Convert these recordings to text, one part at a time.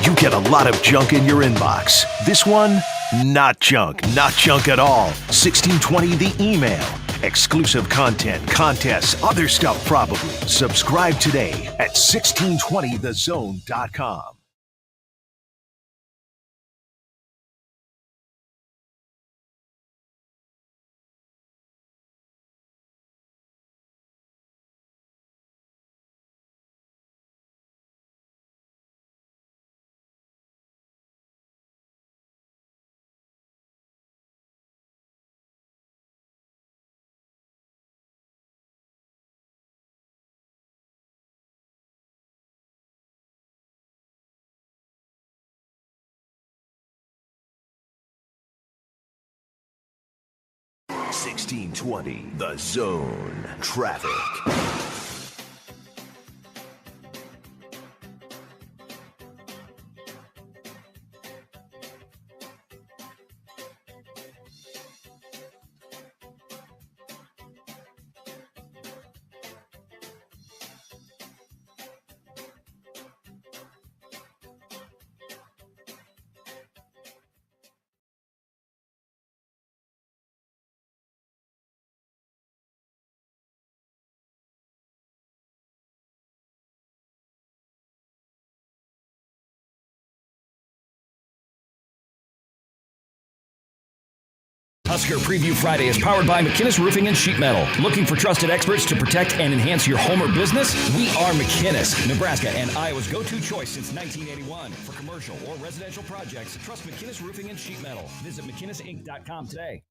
You get a lot of junk in your inbox. This one, not junk at all. 1620 the email. Exclusive content, contests, other stuff probably. Subscribe today at 1620thezone.com. $16.20 The Zone Traffic. Husker Preview Friday is powered by McInnis Roofing and Sheet Metal. Looking for trusted experts to protect and enhance your home or business? We are McInnis, Nebraska and Iowa's go-to choice since 1981. For commercial or residential projects, trust McInnis Roofing and Sheet Metal. Visit McInnisInc.com today.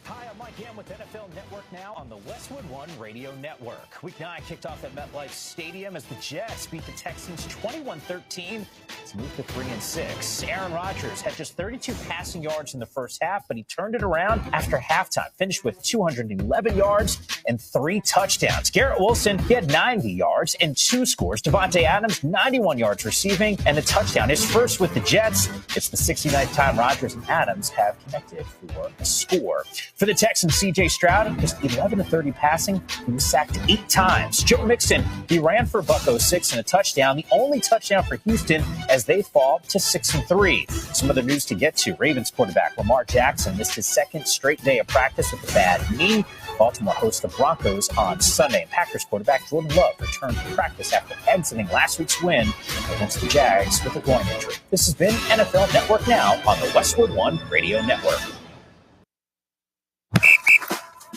Hi, I'm Mike Yam with NFL Network Now on the Westwood One Radio Network. Week 9 kicked off at MetLife Stadium as the Jets beat the Texans 21-13 to move to 3-6. Aaron Rodgers had just 32 passing yards in the first half, but he turned it around after halftime, finished with 211 yards and 3 touchdowns. Garrett Wilson, he had 90 yards and 2 scores. Devontae Adams, 91 yards receiving and a touchdown. His first with the Jets. It's the 69th time Rodgers and Adams have connected for a score. For the Texans, C.J. Stroud, just 11 of 30 passing. He was sacked 8 times. Joe Mixon, he ran for $106 and a touchdown. The only touchdown for Houston as they fall to 6-3. Some other news to get to. Ravens quarterback Lamar Jackson missed his second straight day of practice with a bad knee. Baltimore hosts the Broncos on Sunday. And Packers quarterback Jordan Love returned to practice after exiting last week's win against the Jags with a groin injury. This has been NFL Network Now on the Westwood One Radio Network.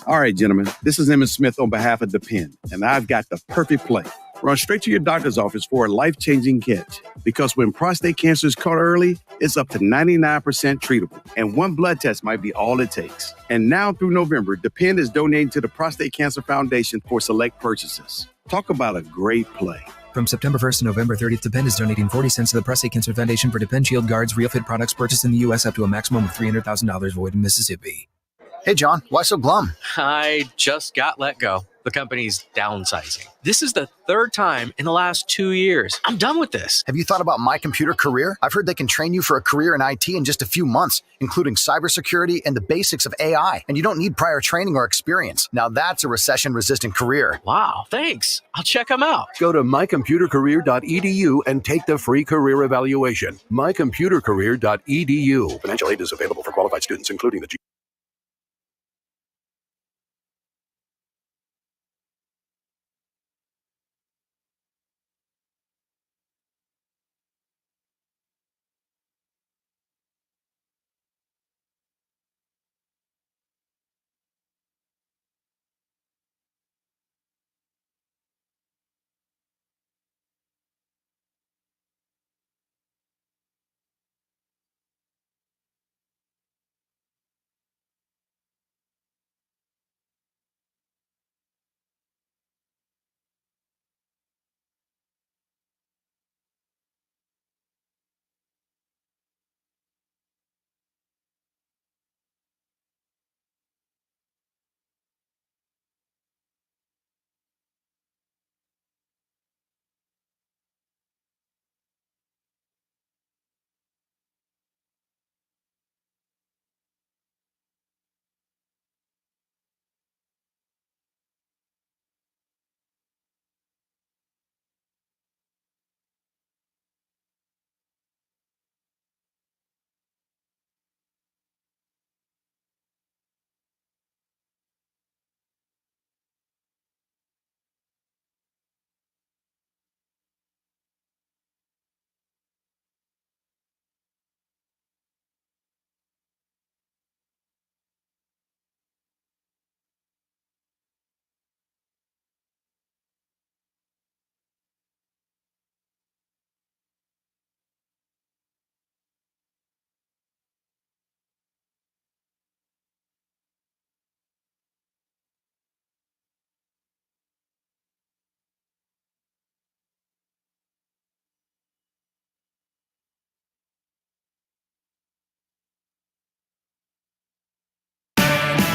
All right, gentlemen, this is Emmett Smith on behalf of Depend, and I've got the perfect play. Run straight to your doctor's office for a life-changing catch, because when prostate cancer is caught early, it's up to 99% treatable, and one blood test might be all it takes. And now through November, Depend is donating to the Prostate Cancer Foundation for select purchases. Talk about a great play. From September 1st to November 30th, Depend is donating 40 cents to the Prostate Cancer Foundation for Depend Shield Guards Real Fit products purchased in the U.S. up to a maximum of $300,000 void in Mississippi. Hey, John, why so glum? I just got let go. the company's downsizing. This is the third time in the last 2 years. I'm done with this. Have you thought about My Computer Career? I've heard they can train you for a career in IT in just a few months, including cybersecurity and the basics of AI. And you don't need prior training or experience. Now that's a recession-resistant career. Wow, thanks. I'll check them out. Go to mycomputercareer.edu and take the free career evaluation. mycomputercareer.edu. Financial aid is available for qualified students, including the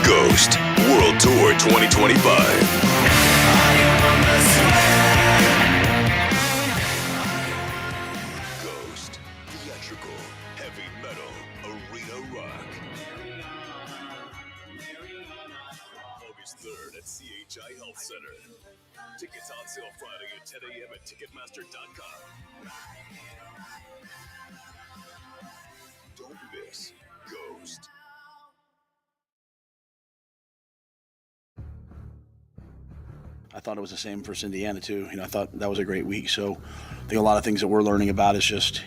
Ghost World Tour 2025. Ghost Theatrical Heavy Metal Arena Rock. August 3rd at CHI Health Center. Tickets on sale Friday at 10 a.m. at Ticketmaster.com. Don't miss Ghost. I thought it was the same for Indiana too. I thought that was a great week. So I think a lot of things that we're learning about is just,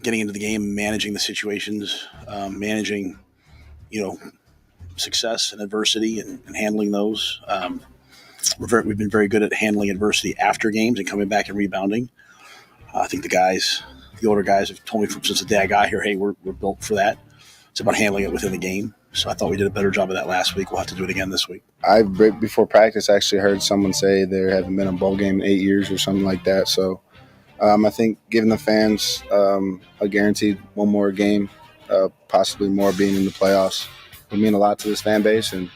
getting into the game, managing the situations, managing, success and adversity and handling those. We've been very good at handling adversity after games and coming back and rebounding. I think the older guys have told me since the day I got here, hey, we're built for that. It's about handling it within the game. So I thought we did a better job of that last week. We'll have to do it again this week. Before practice, I actually heard someone say there haven't been a bowl game in 8 years or something like that. So I think giving the fans a guaranteed one more game, possibly more being in the playoffs, would mean a lot to this fan base. And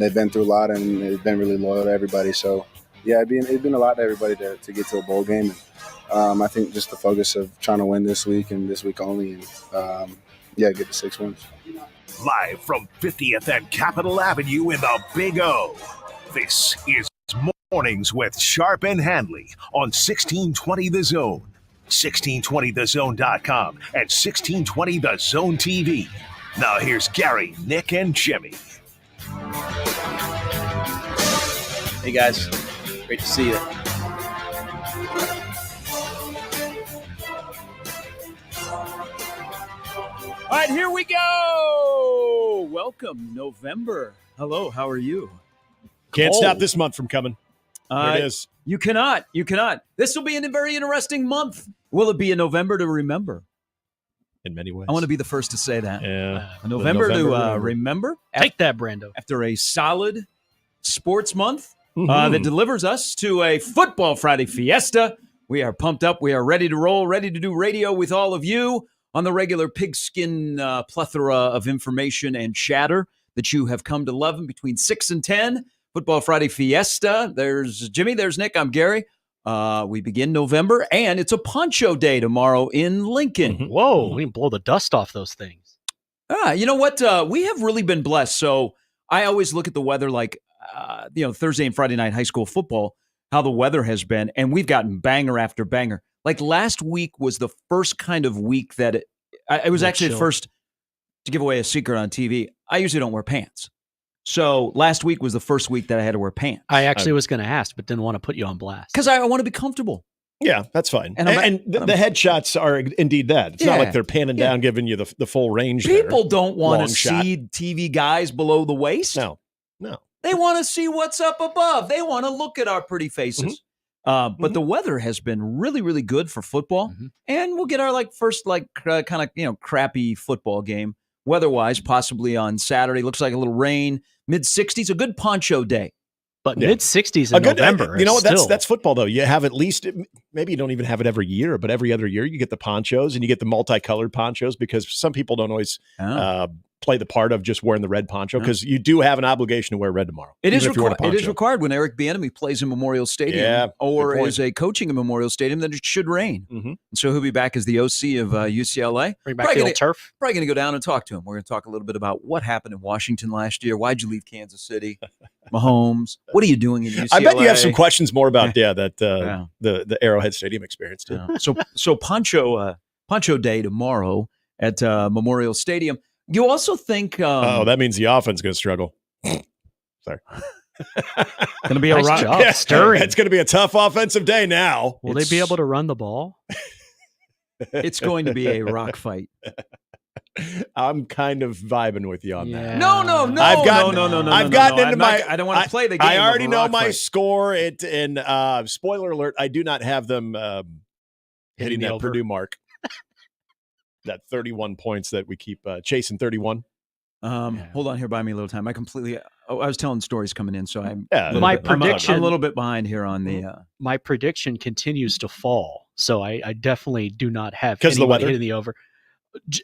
they've been through a lot, and they've been really loyal to everybody. So, yeah, it'd been a lot to everybody to get to a bowl game. And I think just the focus of trying to win this week and this week only, and, get the 6 wins. Live from 50th and Capitol Avenue in the Big O. This is Mornings with Sharp and Handley on 1620 The Zone, 1620thezone.com, and 1620 The Zone TV. Now here's Gary, Nick, and Jimmy. Hey guys, great to see you. All right, here we go. Welcome, November. Hello, how are you? Can't stop this month from coming. There it is. You cannot. This will be a very interesting month. Will it be a November to remember? In many ways. I want to be the first to say that. Yeah. A November to remember. Take that, Brando. After a solid sports month that delivers us to a Football Friday Fiesta. We are pumped up. We are ready to roll, ready to do radio with all of you on the regular pigskin plethora of information and chatter that you have come to love between 6 and 10 Football Friday Fiesta. There's Jimmy. There's Nick. I'm Gary. We begin November, and it's a poncho day tomorrow in Lincoln. Mm-hmm. Whoa, we can blow the dust off those things. You know what? We have really been blessed. So I always look at the weather like, Thursday and Friday night high school football, how the weather has been, and we've gotten banger after banger. Like last week was the first kind of week that it was actually the first, to give away a secret on TV, I usually don't wear pants. So last week was the first week that I had to wear pants. I actually was going to ask, but didn't want to put you on blast. Because I want to be comfortable. Yeah, that's fine. And the headshots are indeed that. It's not like they're panning down, giving you the full range. People don't want to see TV guys below the waist. No. They want to see what's up above. They want to look at our pretty faces. But the weather has been really, really good for football. And we'll get our first kind of crappy football game weather-wise, possibly on Saturday. Looks like a little rain, mid-60s, a good poncho day. But mid-60s in November. You know what? That's football, though. You have at least, maybe you don't even have it every year, but every other year you get the ponchos and you get the multicolored ponchos because some people don't always play the part of just wearing the red poncho because you do have an obligation to wear red tomorrow. It is required when Eric Bieniemy plays in Memorial Stadium or is a coaching in Memorial Stadium, then it should rain. And so he'll be back as the OC of UCLA. Bring back the old turf. Probably going to go down and talk to him. We're going to talk a little bit about what happened in Washington last year. Why'd you leave Kansas City? Mahomes. What are you doing in UCLA? I bet you have some questions more about the Arrowhead Stadium experience too. So Poncho Day tomorrow at Memorial Stadium. You also think? That means the offense is going to struggle. Sorry, going to be a rock stirring. It's going to be a tough offensive day now. Will they be able to run the ball? It's going to be a rock fight. I'm kind of vibing with you on that. No. I've gotten into my. I don't want to play the game. I already know my score. And spoiler alert: I do not have them hitting that Purdue mark. That 31 points that we keep chasing 31. Hold on here, buy me a little time. I was telling stories coming in, so I'm I'm a little bit behind here on the. My prediction continues to fall, so I definitely do not have because the weather hitting the over.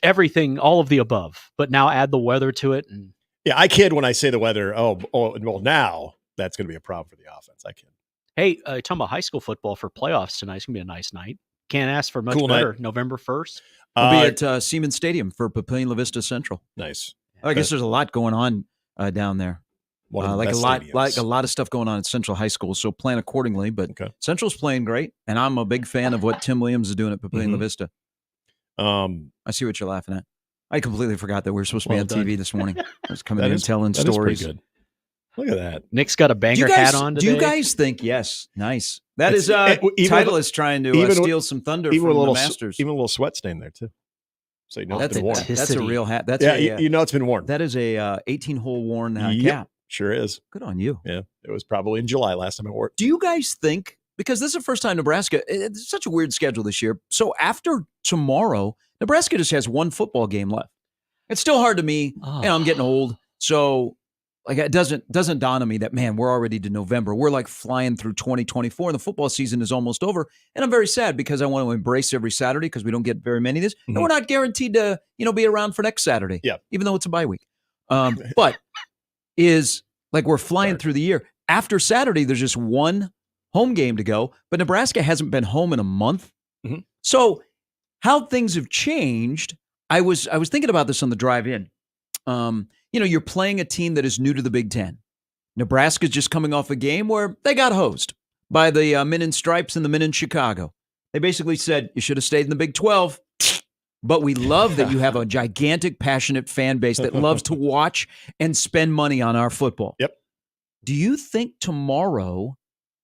Everything, all of the above, but now add the weather to it, and I kid when I say the weather. Well, now that's going to be a problem for the offense. I kid. Hey, talking about high school football for playoffs tonight. It's going to be a nice night. Can't ask for much better. November 1st. We'll be at Siemens Stadium for Papillion La Vista Central. Nice. I guess there's a lot going on down there. Like a lot of stuff going on at Central High School. So plan accordingly. But Central's playing great, and I'm a big fan of what Tim Williams is doing at Papillion La Vista. I see what you're laughing at. I completely forgot that we were supposed to be on TV this morning. I was coming in and telling stories. Good. Look at that. Nick's got a banger hat on today. Do you guys think? Yes, nice. That is Titleist trying to steal some thunder from the Masters. Even a little sweat stain there too. So it's been worn. That's a real hat. That's it's been worn. That is a 18-hole worn Yep, cap. Sure is. Good on you. Yeah, it was probably in July last time I wore it. Do you guys think, because this is the first time Nebraska, it's such a weird schedule this year. So after tomorrow, Nebraska just has one football game left. It's still hard to me. I'm getting old. So it doesn't dawn on me that, man, we're already to November. We're like flying through 2024 and the football season is almost over. And I'm very sad because I want to embrace every Saturday because we don't get very many of this. And we're not guaranteed to, be around for next Saturday. Yeah. Even though it's a bye week. But is like we're flying through the year. After Saturday, there's just one home game to go, but Nebraska hasn't been home in a month. So how things have changed. I was thinking about this on the drive in. You're playing a team that is new to the Big Ten. Nebraska's just coming off a game where they got hosed by the men in stripes and the men in Chicago. They basically said, you should have stayed in the Big 12, but we love that you have a gigantic, passionate fan base that loves to watch and spend money on our football. Yep. Do you think tomorrow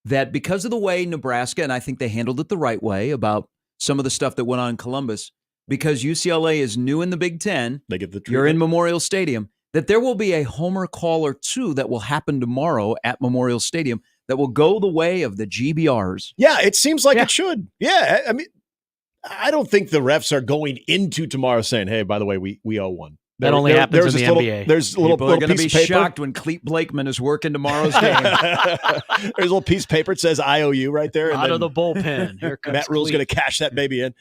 that because of the way Nebraska, and I think they handled it the right way about some of the stuff that went on in Columbus, because UCLA is new in the Big Ten, they get the you're in Memorial Stadium, that there will be a homer call or two that will happen tomorrow at Memorial Stadium that will go the way of the GBRs. Yeah, it seems like it should. Yeah, I mean, I don't think the refs are going into tomorrow saying, hey, by the way, we owe one. That only happens in the NBA. There's a little People are going to be piece of paper. shocked when Cleet Blakeman is working tomor's game. There's a little piece of paper that says IOU right there. Out of the bullpen. Here comes Matt Rule's going to cash that baby in.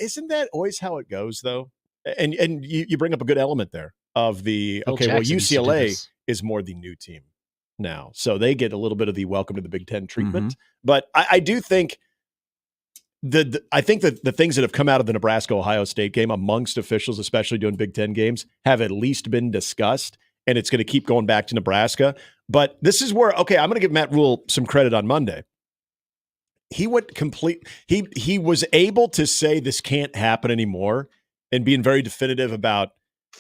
Isn't that always how it goes, though? And you bring up a good element there of the, Jackson UCLA is more the new team. now. So they get a little bit of the welcome to the Big Ten treatment. But I do think I think that the things that have come out of the Nebraska-Ohio State game amongst officials, especially doing Big Ten games, have at least been discussed, and it's going to keep going back to Nebraska. But this is where, okay, I'm going to give Matt Rule some credit on Monday. He was able to say this can't happen anymore and being very definitive about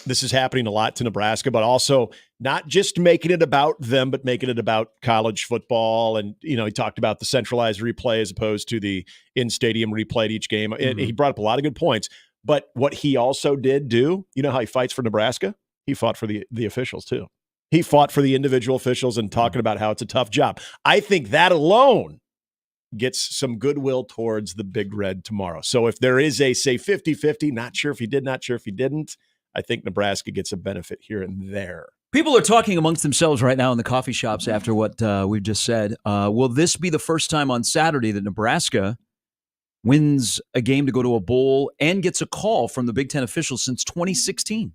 this is happening a lot to Nebraska, but also not just making it about them, but making it about college football. And, he talked about the centralized replay as opposed to the in-stadium replay at each game. And he brought up a lot of good points. But what he also did do, how he fights for Nebraska? He fought for the officials too. He fought for the individual officials and talking about how it's a tough job. I think that alone gets some goodwill towards the Big Red tomorrow. So if there is a, say, 50-50, not sure if he did, not sure if he didn't, I think Nebraska gets a benefit here and there. People are talking amongst themselves right now in the coffee shops after what we've just said. Will this be the first time on Saturday that Nebraska wins a game to go to a bowl and gets a call from the Big Ten officials since 2016?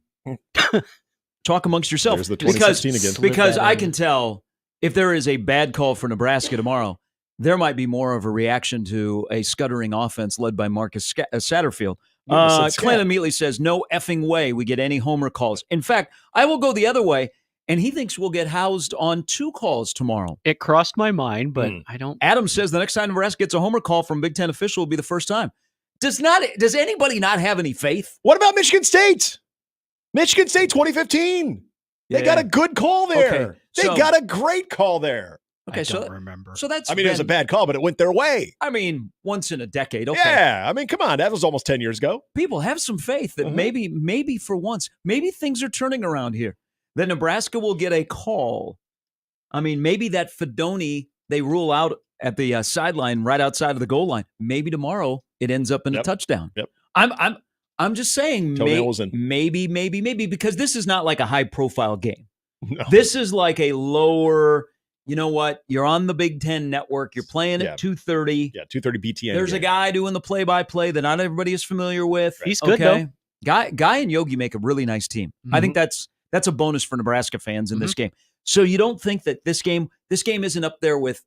Talk amongst yourselves. There's the 2016 again. Because I can tell if there is a bad call for Nebraska tomorrow, there might be more of a reaction to a scuttering offense led by Marcus Satterfield. Clint immediately says, no effing way we get any homer calls. In fact, I will go the other way, and he thinks we'll get housed on 2 calls tomorrow. It crossed my mind, but I don't. Adam says the next time Nebraska gets a homer call from Big Ten official will be the first time. Does anybody not have any faith? What about Michigan State? Michigan State 2015. They got a good call there. Okay, they got a great call there. Okay, I don't remember. So that's. it was a bad call, but it went their way. Once in a decade. Okay. Yeah, come on, that was almost 10 years ago. People have some faith that maybe for once, maybe things are turning around here. That Nebraska will get a call. Maybe that Fedoni they rule out at the sideline right outside of the goal line. Maybe tomorrow it ends up in a touchdown. Yep. I'm just saying maybe because this is not like a high profile game. No. This is like a lower. You know what? You're on the Big Ten Network. You're playing at 2:30. Yeah, 2:30 BTN. There's a guy doing the play-by-play that not everybody is familiar with. He's good, though. Guy and Yogi make a really nice team. I think that's a bonus for Nebraska fans in this game. So you don't think that this game isn't up there with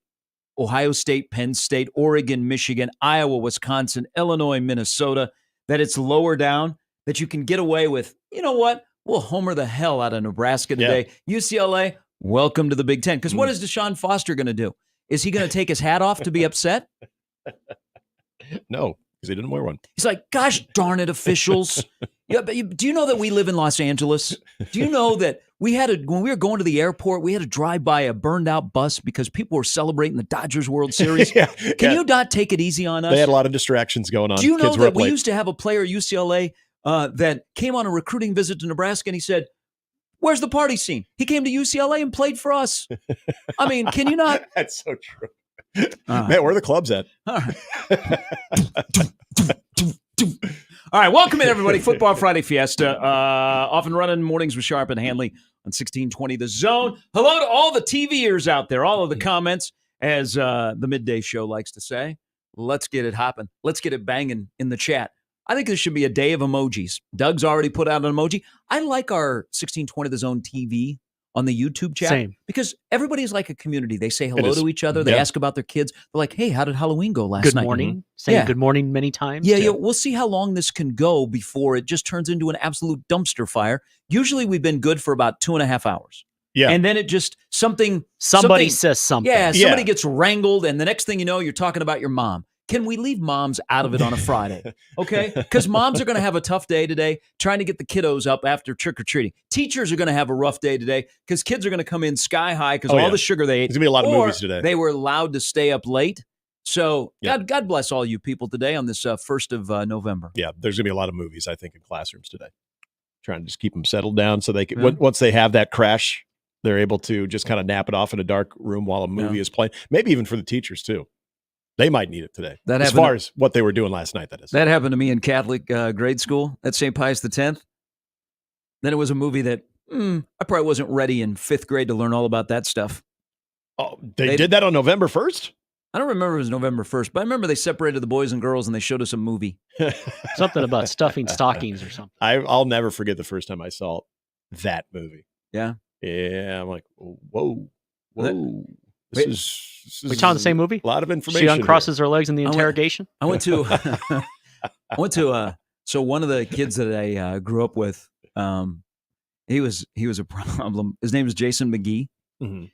Ohio State, Penn State, Oregon, Michigan, Iowa, Wisconsin, Illinois, Minnesota, that it's lower down, that you can get away with, you know what? We'll homer the hell out of Nebraska today. UCLA, welcome to the Big Ten. Because what is Deshaun Foster going to do? Is he going to take his hat off to be upset? No, because he didn't wear one. He's like, gosh darn it, officials. Do you know that we live in Los Angeles? Do you know that when we were going to the airport, we had to drive by a burned out bus because people were celebrating the Dodgers World Series? Can you not take it easy on us? They had a lot of distractions going on. Do you know that we used to have a player at UCLA that came on a recruiting visit to Nebraska and he said, where's the party scene? He came to UCLA and played for us. Can you not? That's so true. Man, where are the clubs at? All right. All right, welcome in, everybody. Football Friday Fiesta. Off and running mornings with Sharp and Handley on 1620 The Zone. Hello to all the TVers out there, all of the comments, as the midday show likes to say. Let's get it hopping. Let's get it banging in the chat. I think this should be a day of emojis. Doug's already put out an emoji. I like our 1620 The Zone TV on the YouTube chat. Same. Because everybody's like a community. They say hello to each other. They ask about their kids. They're like, hey, how did Halloween go last night? Good morning. Saying good morning many times. Yeah, we'll see how long this can go before it just turns into an absolute dumpster fire. Usually we've been good for about 2.5 hours. Yeah. And then it just somebody says something. Yeah, somebody gets wrangled, and the next thing you know, you're talking about your mom. Can we leave moms out of it on a Friday? Okay? Because moms are going to have a tough day today trying to get the kiddos up after trick-or-treating. Teachers are going to have a rough day today because kids are going to come in sky high because all the sugar they ate. There's going to be a lot of movies today. They were allowed to stay up late. So God bless all you people today on this 1st of November. Yeah, there's going to be a lot of movies, I think, in classrooms today. Trying to just keep them settled down so they can, once they have that crash, they're able to just kind of nap it off in a dark room while a movie is playing. Maybe even for the teachers, too. They might need it today, as far as what they were doing last night, that is. That happened to me in Catholic grade school at St. Pius X. Then it was a movie that I probably wasn't ready in 5th grade to learn all about that stuff. Oh, they did that on November 1st? I don't remember if it was November 1st, but I remember they separated the boys and girls and they showed us a movie. Something about stuffing stockings or something. I'll never forget the first time I saw that movie. Yeah? Yeah, I'm like, whoa. Whoa. We talking the same movie? A lot of information. She uncrosses her legs in the interrogation. I went to. So one of the kids that I grew up with, he was a problem. His name is Jason McGee. Mm-hmm.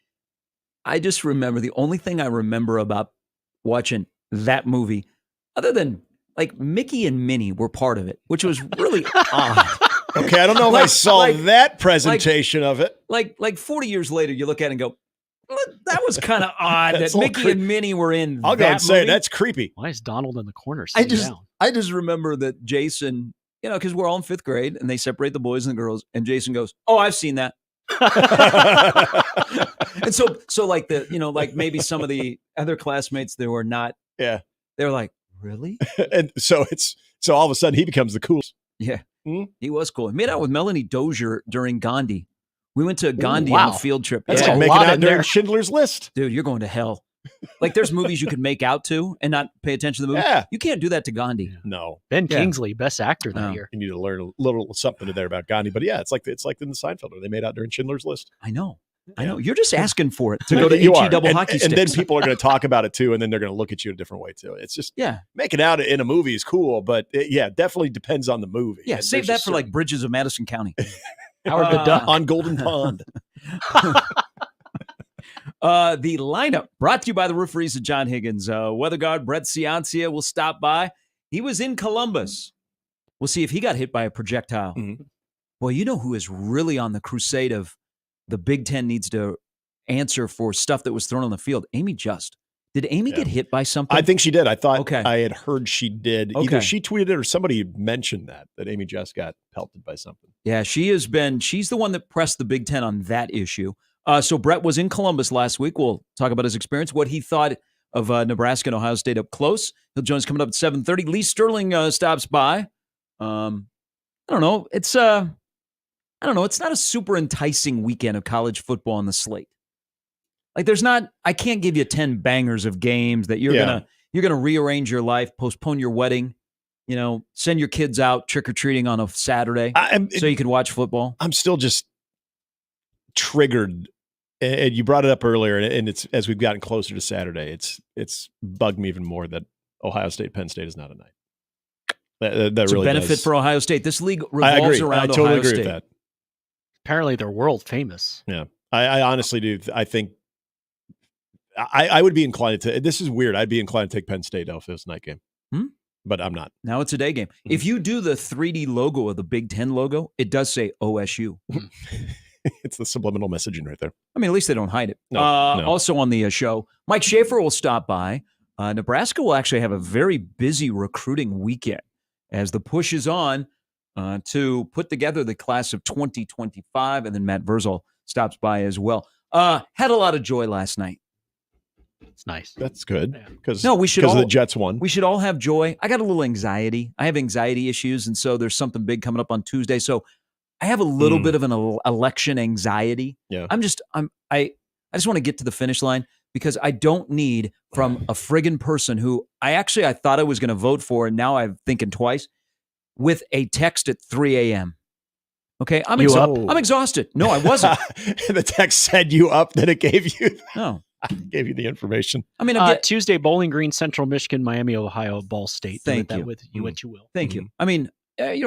I just remember the only thing I remember about watching that movie, other than like Mickey and Minnie were part of it, which was really odd. Okay, I don't know if I saw that presentation of it. Like 40 years later, you look at it and go, that was kind of odd that a little Mickey and Minnie were in I'll go and say that's creepy. Why is Donald in the corner I sitting down? just remember that Jason, because we're all in 5th grade and they separate the boys and the girls, and Jason goes, "Oh, I've seen that." And so like like maybe some of the other classmates that were not, they were like, "Really?" And so all of a sudden he becomes the coolest. Yeah, he was cool. He made out with Melanie Dozier during Gandhi. We went to Gandhi on a field trip. That's like making out during Schindler's List. Dude, you're going to hell. Like there's movies you can make out to and not pay attention to the movie. Yeah. You can't do that to Gandhi. No. Ben Kingsley, best actor that year. You need to learn a little something there about Gandhi. But yeah, it's like in the Seinfeld where they made out during Schindler's List. I know. You're just asking for it to go to You HE are. double hockey sticks. And then people are going to talk about it too, and then they're going to look at you a different way too. It's just making out in a movie is cool, but it definitely depends on the movie. Yeah, And save there's that for like Bridges of Madison County. Howard the Duck on Golden Pond. The lineup brought to you by the Rooferys of John Higgins. Weather guard Brett Ciancia will stop by. He was in Columbus. We'll see if he got hit by a projectile. Mm-hmm. Well, you know who is really on the crusade of the Big Ten needs to answer for stuff that was thrown on the field? Amy Just. Did Amy get hit by something? I think she did. I thought I had heard she did. Either she tweeted it or somebody mentioned that Amy just got pelted by something. Yeah, she's the one that pressed the Big Ten on that issue. So Brett was in Columbus last week. We'll talk about his experience, what he thought of Nebraska and Ohio State up close. He'll join us coming up at 7:30. Lee Sterling stops by. I don't know. It's not a super enticing weekend of college football on the slate. Like I can't give you 10 bangers of games that you're gonna rearrange your life, postpone your wedding, send your kids out trick-or-treating on a Saturday so you can watch football. I'm still just triggered. And you brought it up earlier, and it's as we've gotten closer to Saturday, it's bugged me even more that Ohio State, Penn State is not a night. That it's really a benefit does. for Ohio State. This league revolves around I totally Ohio agree State. with that. Apparently, they're world famous. Yeah, I honestly do. I think I would be inclined to. This is weird. I'd be inclined to take Penn State off this night game, but I'm not. Now it's a day game. If you do the 3D logo of the Big Ten logo, it does say OSU. It's the subliminal messaging right there. I mean, at least they don't hide it. No. Also on the show, Mike Schaefer will stop by. Nebraska will actually have a very busy recruiting weekend as the push is on to put together the class of 2025, and then Matt Verzal stops by as well. Had a lot of joy last night. It's nice. That's good because the Jets won. We should all have joy. I got a little anxiety. I have anxiety issues, and so there's something big coming up on Tuesday. So I have a little bit of an election anxiety. Yeah. I just want to get to the finish line because I don't need from a friggin' person who I thought I was going to vote for, and now I'm thinking twice, with a text at 3 a.m. Okay, I'm exhausted. No, I wasn't. The text said you up, then it gave you. No. Gave you the information. I mean, Tuesday, Bowling Green, Central Michigan, Miami, Ohio, Ball State. Thank you. With you what you will. Thank you. I mean,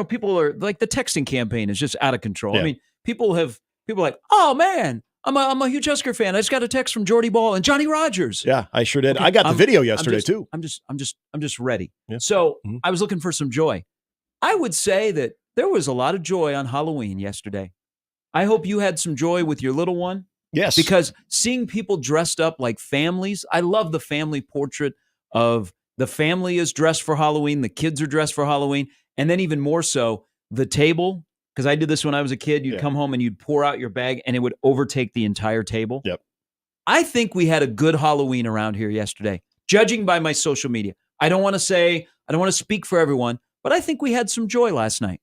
people are like the texting campaign is just out of control. Yeah. I mean, people are like, oh man, I'm a huge Husker fan. I just got a text from Jordy Ball and Johnny Rogers. Yeah, I sure did. Okay, I got the video yesterday too. I'm just ready. Yeah. So I was looking for some joy. I would say that there was a lot of joy on Halloween yesterday. I hope you had some joy with your little one. Yes. Because seeing people dressed up like families, I love the family portrait of the family is dressed for Halloween, the kids are dressed for Halloween, and then even more so, the table, because I did this when I was a kid, you'd come home and you'd pour out your bag and it would overtake the entire table. Yep. I think we had a good Halloween around here yesterday, judging by my social media. I don't want to speak for everyone, but I think we had some joy last night.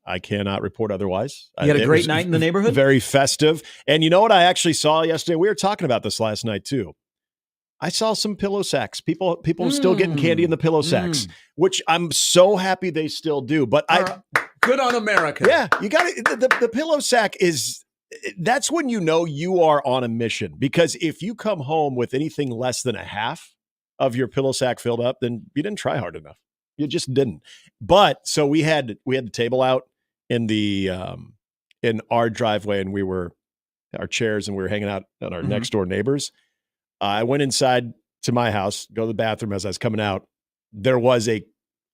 I cannot report otherwise. You had a great night in the neighborhood? Very festive. And you know what I actually saw yesterday? We were talking about this last night too. I saw some pillow sacks. People still getting candy in the pillow sacks, which I'm so happy they still do. But good on America. Yeah, you got it. The pillow sack is that's when you know you are on a mission. Because if you come home with anything less than a half of your pillow sack filled up, then you didn't try hard enough. You just didn't. But so we had the table out in the in our driveway, and we were our chairs, and we were hanging out on our next door neighbors. I went inside to my house, go to the bathroom. As I was coming out, there was a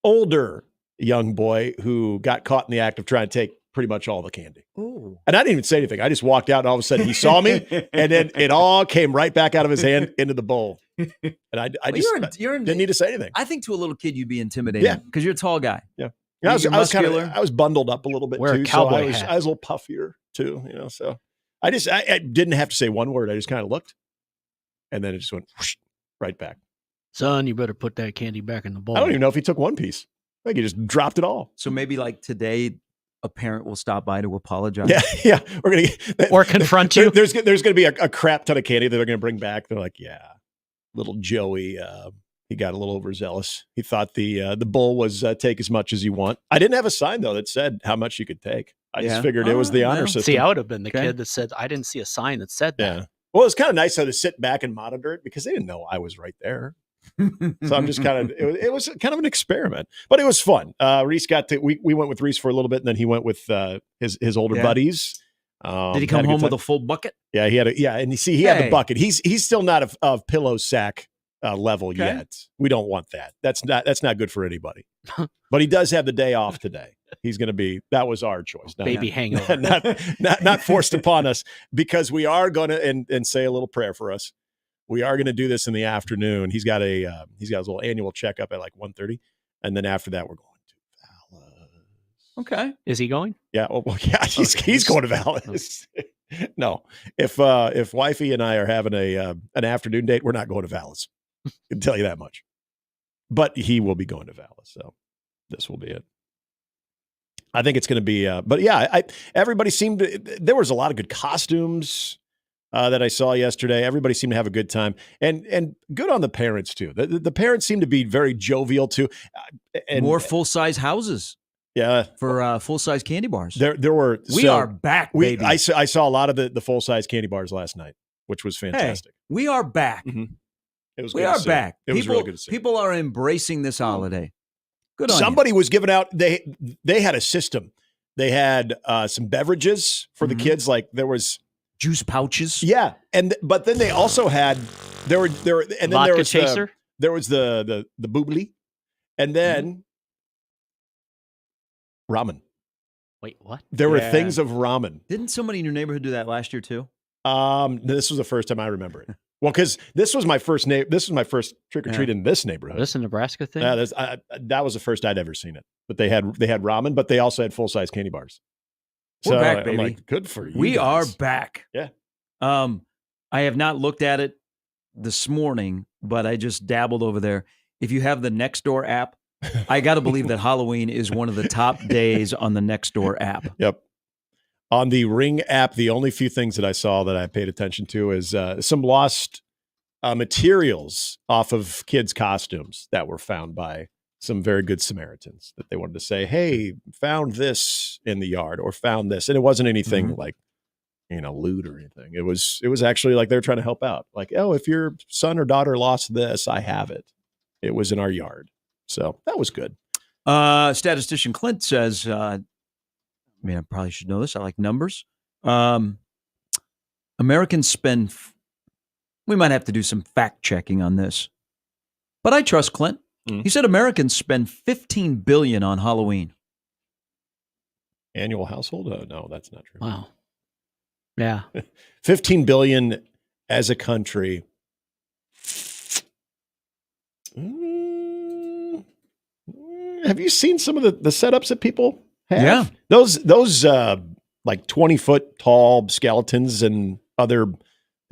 older young boy who got caught in the act of trying to take pretty much all the candy. Ooh. And I didn't even say anything. I just walked out, and all of a sudden he saw me, and then it all came right back out of his hand into the bowl. And I just didn't need to say anything. I think to a little kid you'd be intimidated because you're a tall guy. Yeah. I was bundled up a little bit Wear too. a cowboy so hat. I was a little puffier too, so I didn't have to say one word. I just kind of looked, and then it just went whoosh, right back. Son, you better put that candy back in the bowl. I don't even know if he took one piece. I think he just dropped it all. So maybe like today, a parent will stop by to apologize. Yeah. We're gonna or confront you. There's gonna be a crap ton of candy that they're gonna bring back. They're like, yeah, little Joey, he got a little overzealous. He thought the bowl was take as much as you want. I didn't have a sign though that said how much you could take. I just figured it was the honor system. See, I would have been the kid that said, I didn't see a sign that said that. Yeah. Well, it's kind of nice though to sit back and monitor it because they didn't know I was right there. So I'm just kind of, it was kind of an experiment, but it was fun. Reese we went with Reese for a little bit, and then he went with his older buddies. Did he come home with a full bucket? Yeah, he had the bucket. He's still not of pillow sack level yet. We don't want that. That's not good for anybody. But he does have the day off today. He's going to be. That was our choice. Baby hangover. not forced upon us, because we are going to and say a little prayer for us. We are going to do this in the afternoon. He's got his little annual checkup at like 1:30, and then after that we're going to Vallis. Okay. Is he going? Yeah. Well, yeah. He's going to Vallis. No, if wifey and I are having an afternoon date, we're not going to Vallis. I can tell you that much. But he will be going to Vallis, so this will be it. I think it's going to be. But yeah, everybody seemed to. There was a lot of good costumes that I saw yesterday. Everybody seemed to have a good time, and good on the parents too. The parents seem to be very jovial too. And more full-size houses. Yeah, for full-size candy bars. There were. We are back, baby. I saw a lot of the full-size candy bars last night, which was fantastic. Hey, we are back. Mm-hmm. It was. We are back. It was really good to see. People are embracing this holiday. Good on Somebody was giving out. They had a system. They had some beverages for the kids. Like there was juice pouches. Yeah, but then they also had there were and then vodka there was chaser. There was the boobly, and then ramen. Wait, what? There were things of ramen. Didn't somebody in your neighborhood do that last year too? This was the first time I remember it. Well, because this was my first trick or treat in this neighborhood. This a Nebraska thing? That was the first I'd ever seen it. But they had ramen, but they also had full size candy bars. We're back, baby. I'm like, good for you. We guys. are back. Yeah. I have not looked at it this morning, but I just dabbled over there. If you have the Nextdoor app, I got to believe that Halloween is one of the top days on the Nextdoor app. Yep. On the Ring app, the only few things that I saw that I paid attention to is some lost materials off of kids' costumes that were found by some very good Samaritans that they wanted to say, hey, found this in the yard or found this. And it wasn't anything like, loot or anything. It was actually like they were trying to help out. Like, oh, if your son or daughter lost this, I have it. It was in our yard. So that was good. Statistician Clint says, I probably should know this. I like numbers. Americans spend, we might have to do some fact checking on this, but I trust Clint. He said Americans spend $15 billion on Halloween. Annual household? No, that's not true. Wow. Yeah. 15 billion as a country. Have you seen some of the setups that people have? Yeah. Those like 20-foot tall skeletons and other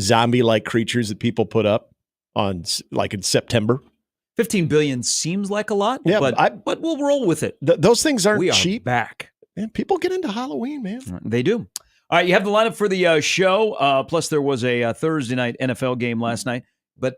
zombie-like creatures that people put up on like in September. 15 billion seems like a lot, but we'll roll with it. Those things aren't we are cheap. Back. Man, people get into Halloween, man. They do. All right, you have the lineup for the show. Plus, there was a Thursday night NFL game last night. But,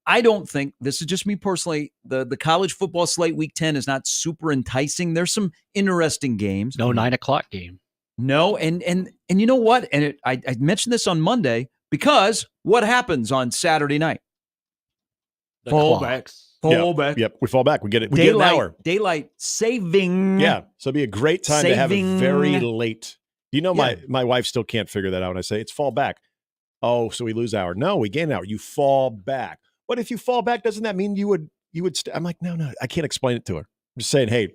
I don't think, this is just me personally, the college football slate week 10 is not super enticing. There's some interesting games. No 9 o'clock game. No, and you know what? And I mentioned this on Monday because what happens on Saturday night? Fallbacks. Yep, we fall back. We get it. We get an hour. Daylight saving. Yeah, so it'd be a great time to have a very late. You know, my wife still can't figure that out. And I say it's fall back. Oh, so we lose an hour. No, we gain an hour. You fall back. But if you fall back, doesn't that mean you would? I'm like, no, I can't explain it to her. I'm just saying, hey,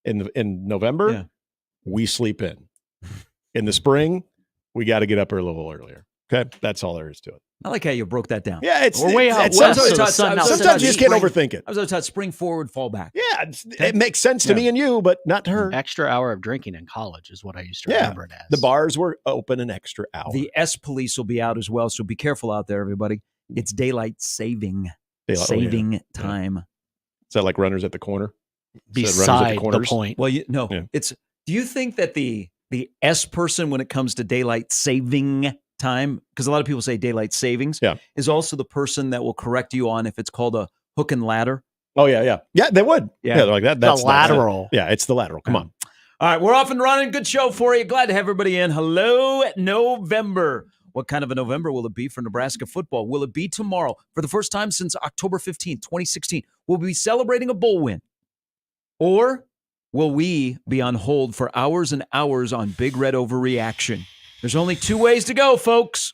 in November, we sleep in. In the spring, we got to get up a little earlier. Okay, that's all there is to it. I like how you broke that down. Yeah, we're way out west. Sometimes you just can't overthink it. I was always taught spring forward, fall back. Yeah, it makes sense to me and you, but not to her. Extra hour of drinking in college is what I used to remember it as. The bars were open an extra hour. The S police will be out as well, so be careful out there, everybody. It's daylight saving. Time. Is that like runners at the corner? Beside the point. Well, it's. Do you think that the S person, when it comes to daylight saving time, because a lot of people say daylight savings, is also the person that will correct you on if it's called a hook and ladder? Oh, yeah. Yeah, they would. Yeah, they're like that. That's the lateral. Yeah, it's the lateral. Come on. All right, we're off and running. Good show for you. Glad to have everybody in. Hello, November. What kind of a November will it be for Nebraska football? Will it be tomorrow? For the first time since October 15th, 2016, we'll be celebrating a bowl win. Or will we be on hold for hours and hours on Big Red overreaction? There's only two ways to go, folks.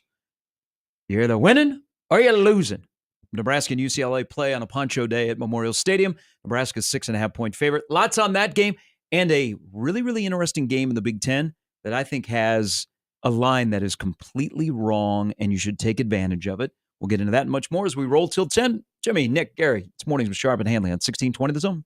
You're either winning or you're losing. Nebraska and UCLA play on a Poncho Day at Memorial Stadium. Nebraska's 6.5-point favorite. Lots on that game. And a really, really interesting game in the Big Ten that I think has a line that is completely wrong, and you should take advantage of it. We'll get into that and much more as we roll till 10. Jimmy, Nick, Gary, it's Mornings with Sharp and Handley on 1620 The Zone.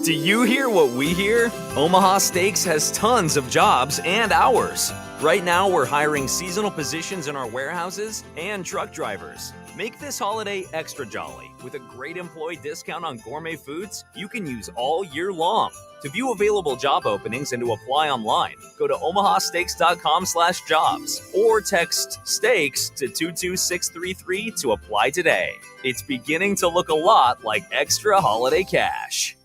Do you hear what we hear? Omaha Steaks has tons of jobs and hours. Right now, we're hiring seasonal positions in our warehouses and truck drivers. Make this holiday extra jolly with a great employee discount on gourmet foods you can use all year long. To view available job openings and to apply online, go to omahasteaks.com/jobs or text STEAKS to 22633 to apply today. It's beginning to look a lot like extra holiday cash.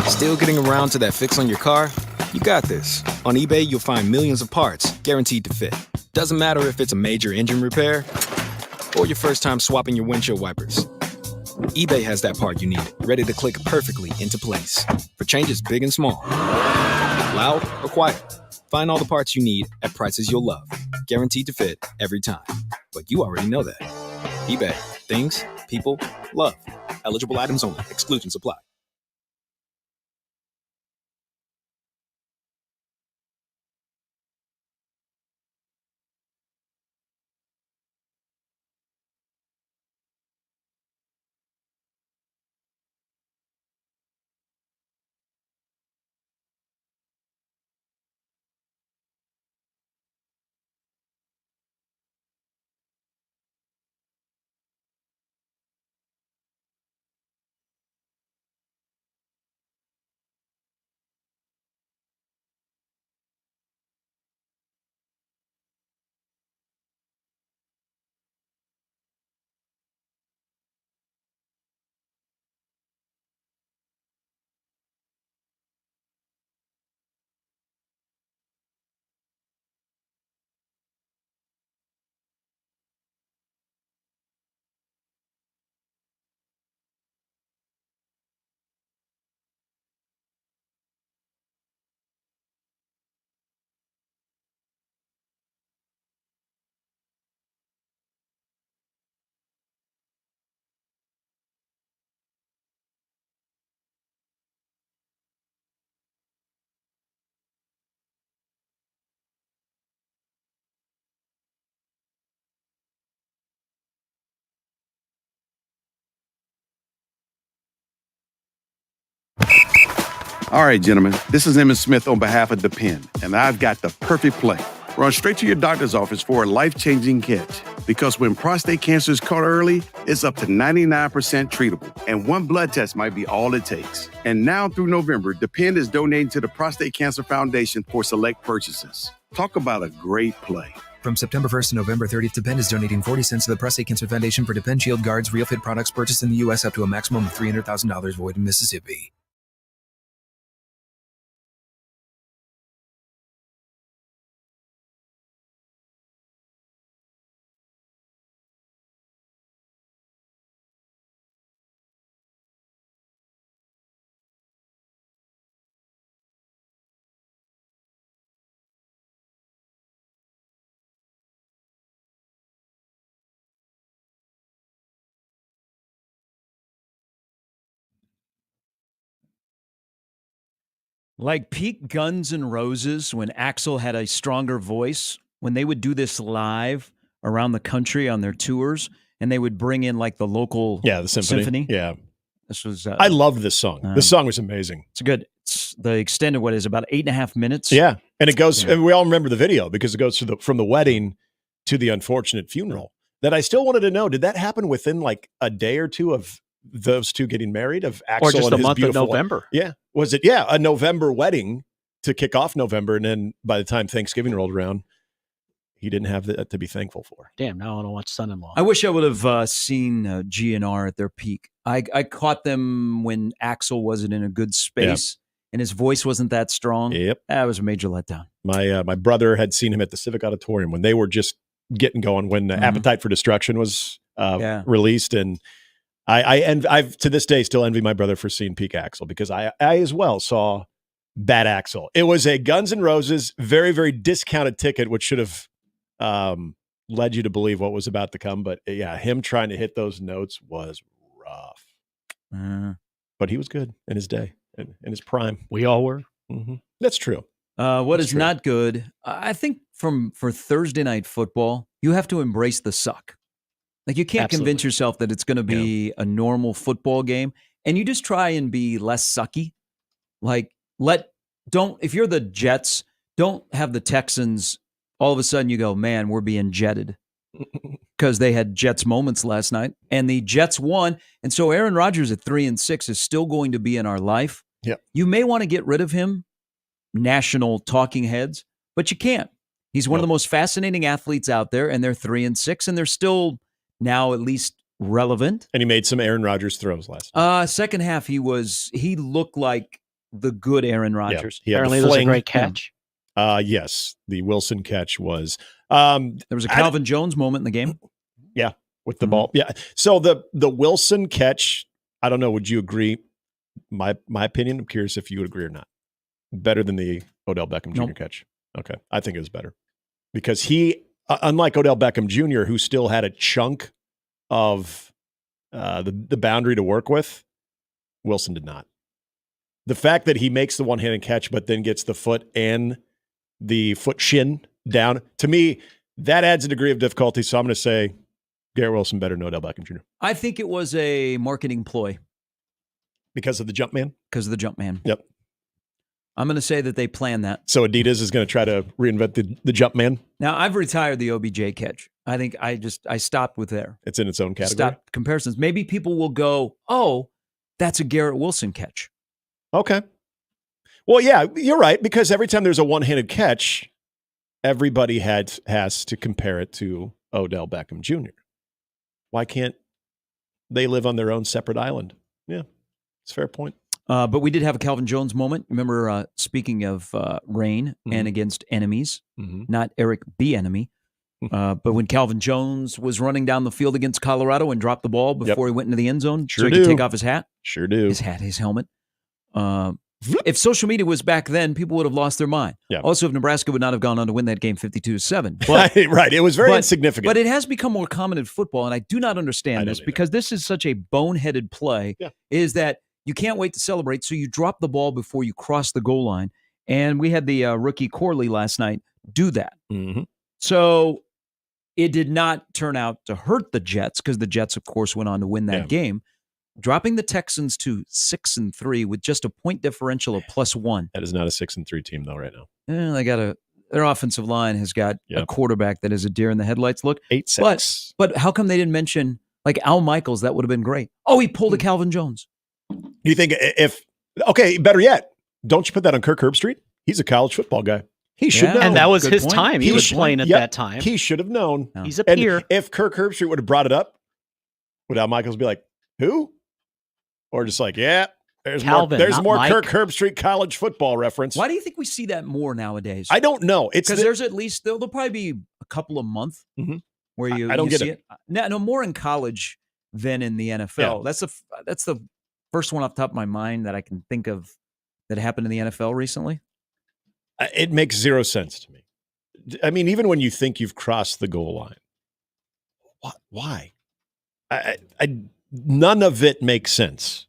Still getting around to that fix on your car? You got this. On eBay, you'll find millions of parts guaranteed to fit. Doesn't matter if it's a major engine repair or your first time swapping your windshield wipers. eBay has that part you need, ready to click perfectly into place for changes big and small. Loud or quiet, find all the parts you need at prices you'll love. Guaranteed to fit every time. But you already know that. eBay. Things, people, love. Eligible items only. Exclusions apply. All right, gentlemen, this is Emmitt Smith on behalf of Depend, and I've got the perfect play. Run straight to your doctor's office for a life-changing catch. Because when prostate cancer is caught early, it's up to 99% treatable, and one blood test might be all it takes. And now through November, Depend is donating to the Prostate Cancer Foundation for select purchases. Talk about a great play. From September 1st to November 30th, Depend is donating 40 cents to the Prostate Cancer Foundation for Depend Shield Guards Real Fit products purchased in the U.S. up to a maximum of $300,000 void in Mississippi. Like peak Guns N' Roses when Axl had a stronger voice, when they would do this live around the country on their tours, and they would bring in like the local the symphony. Yeah. This was I loved this song. This song was amazing. It's good. It's the extended, what is it, about 8.5 minutes? Yeah. And it goes, and we all remember the video because it goes from the wedding to the unfortunate funeral. That I still wanted to know, did that happen within like a day or two of those two getting married, of Axl or just and the his month of beautiful November? Yeah. Was it? Yeah. A November wedding to kick off November. And then by the time Thanksgiving rolled around, he didn't have that to be thankful for. Damn, now I want to watch Son-in-Law. I wish I would have seen GNR at their peak. I caught them when Axl wasn't in a good space and his voice wasn't that strong. Yep. That was a major letdown. My brother had seen him at the Civic Auditorium when they were just getting going, when Appetite for Destruction was released. And I've to this day still envy my brother for seeing peak Axl, because I as well saw bad Axl. It was a Guns N' Roses very, very discounted ticket, which should have led you to believe what was about to come. But yeah, him trying to hit those notes was rough. But he was good in his day, in his prime. We all were. Mm-hmm. That's true. What is not good, I think for Thursday night football, you have to embrace the suck. Like you can't convince yourself that it's going to be a normal football game, and you just try and be less sucky. Like if you're the Jets, don't have the Texans all of a sudden you go, man, we're being jetted, because they had Jets moments last night and the Jets won. And so Aaron Rodgers at 3-6 is still going to be in our life. Yeah. You may want to get rid of him, national talking heads, but you can't. He's one of the most fascinating athletes out there, and they're 3-6 and they're still now at least relevant. And he made some Aaron Rodgers throws last night. Second half, he looked like the good Aaron Rodgers. Yeah, apparently it was a great catch. Yes, the Wilson catch was. There was a Calvin Jones moment in the game. Yeah, with the ball. Yeah. So the Wilson catch, I don't know. Would you agree? My opinion. I'm curious if you would agree or not. Better than the Odell Beckham Jr. catch. Okay, I think it was better because he, unlike Odell Beckham Jr., who still had a chunk of the boundary to work with, Wilson did not. The fact that he makes the one-handed catch, but then gets the foot and the foot shin down, to me, that adds a degree of difficulty. So I'm going to say Garrett Wilson better than Odell Beckham Jr. I think it was a marketing ploy. Because of the jump man? Because of the jump man. Yep. I'm going to say that they planned that. So Adidas is going to try to reinvent the jump man? Now, I've retired the OBJ catch. I think I stopped with there. It's in its own category? Stop comparisons. Maybe people will go, oh, that's a Garrett Wilson catch. Okay. Well, yeah, you're right, because every time there's a one-handed catch, everybody has to compare it to Odell Beckham Jr. Why can't they live on their own separate island? Yeah, it's a fair point. But we did have a Calvin Jones moment. Remember, speaking of rain and against enemies, not Eric B. Enemy, but when Calvin Jones was running down the field against Colorado and dropped the ball before he went into the end zone so he could take off his hat. Sure do. His hat, his helmet. If social media was back then, people would have lost their mind. Yeah. Also, if Nebraska would not have gone on to win that game 52-7. Right. It was very insignificant. But it has become more common in football, and I do not understand this because this is such a boneheaded play, is that you can't wait to celebrate, so you drop the ball before you cross the goal line. And we had the rookie Corley last night do that. Mm-hmm. So it did not turn out to hurt the Jets because the Jets, of course, went on to win that game. dropping the Texans to 6-3 with just a point differential of +1. That is not a 6-3 team though right now. They got their offensive line has got a quarterback that is a deer in the headlights look. 8-6. But how come they didn't mention like Al Michaels? That would have been great. Oh, he pulled a Calvin Jones. Do you think better yet, don't you put that on Kirk Herbstreit? He's a college football guy. He should know. And that was his time. He was playing at that time. He should have known. No. He's a peer. And if Kirk Herbstreit would have brought it up, would Al Michaels be like, who? Or just like, yeah, there's Calvin, more Mike. Kirk Herbstreit college football reference. Why do you think we see that more nowadays? I don't know. It's because there's at least there'll probably be a couple a month where I don't get see it. No, more in college than in the NFL. Yeah. That's the first one off the top of my mind that I can think of that happened in the NFL recently. It makes zero sense to me. I mean, even when you think you've crossed the goal line, why? None of it makes sense.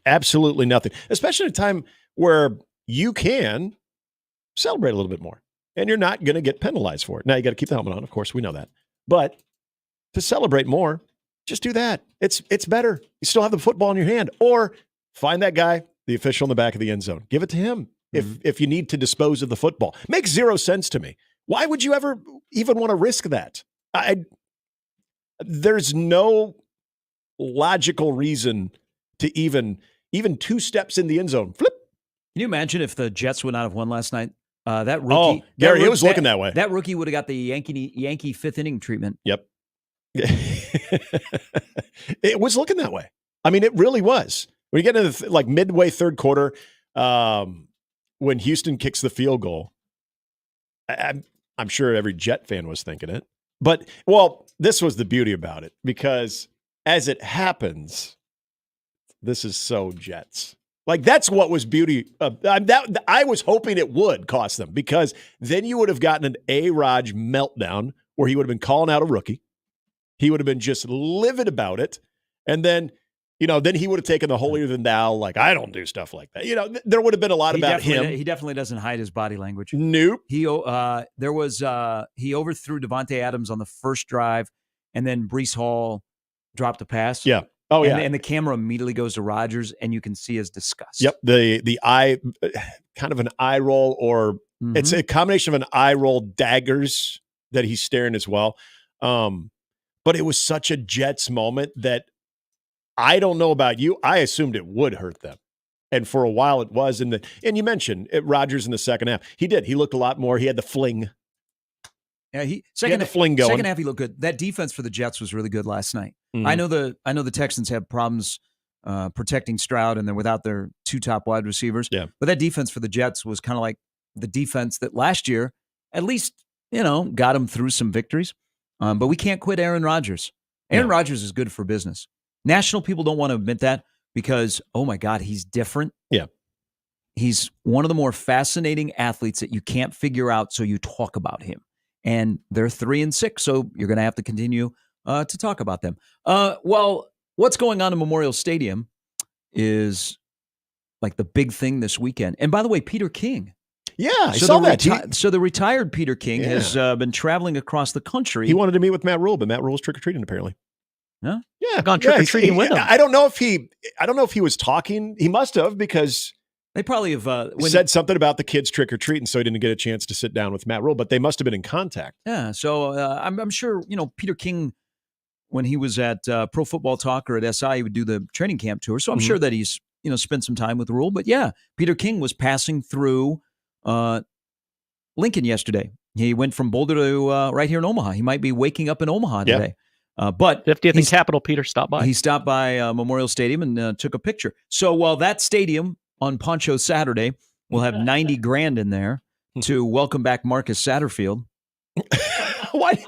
Absolutely nothing. Especially at a time where you can celebrate a little bit more, and you're not going to get penalized for it. Now you got to keep the helmet on, of course, we know that. But to celebrate more, just do that. It's better. You still have the football in your hand, or find that guy, the official in the back of the end zone. Give it to him if you need to dispose of the football. Makes zero sense to me. Why would you ever even want to risk that? There's no logical reason to even 2 steps in the end zone. Flip. Can you imagine if the Jets would not have won last night? That rookie, Gary, it was looking that way. That rookie would have got the Yankee fifth inning treatment. Yep. It was looking that way. I mean, it really was. When you get into the midway third quarter, when Houston kicks the field goal, I'm sure every Jet fan was thinking it. But, this was the beauty about it, because as it happens, this is so Jets. That's what was beauty. I was hoping it would cost them, because then you would have gotten an A-Raj meltdown where he would have been calling out a rookie. He would have been just livid about it. And then, then he would have taken the holier than thou, I don't do stuff like that. There would have been a lot about him. He definitely doesn't hide his body language. Nope. He overthrew Devontae Adams on the first drive, and then Breece Hall dropped a pass. Yeah. Oh, yeah. And the camera immediately goes to Rodgers, and you can see his disgust. Yep. The eye, kind of an eye roll, or it's a combination of an eye roll, daggers that he's staring as well. But it was such a Jets moment that I don't know about you. I assumed it would hurt them. And for a while it was. And you mentioned Rodgers in the second half. He did. He looked a lot more. He had the fling. Yeah, he had the fling going. Second half he looked good. That defense for the Jets was really good last night. I know the Texans have problems protecting Stroud, and they're without their 2 top wide receivers. Yeah. But that defense for the Jets was kind of like the defense that last year at least, got them through some victories. But we can't quit Aaron Rodgers. Aaron Rodgers is good for business. National people don't want to admit that because, oh my God, he's different. Yeah. He's one of the more fascinating athletes that you can't figure out, so you talk about him. And they're 3-6, so you're going to have to continue to talk about them. What's going on in Memorial Stadium is the big thing this weekend. And by the way, Peter King. Yeah, I saw that. So the retired Peter King has been traveling across the country. He wanted to meet with Matt Rule, but Matt Rule's trick-or-treating apparently. Huh? Yeah, gone trick-or-treating with him. I don't know if he was talking. He must have, because they probably have said something about the kids trick-or-treating, so he didn't get a chance to sit down with Matt Rule, but they must have been in contact. Yeah, so I'm sure, Peter King, when he was at Pro Football Talk or at SI, he would do the training camp tour. So I'm sure that he's, spent some time with Rule. But yeah, Peter King was passing through Lincoln yesterday. He went from Boulder to right here in Omaha. He might be waking up in Omaha today. But 50th and Capitol, Peter stopped by. He stopped by Memorial Stadium and took a picture. So while that stadium on Poncho Saturday will have $90,000 in there to welcome back Marcus Satterfield. Why?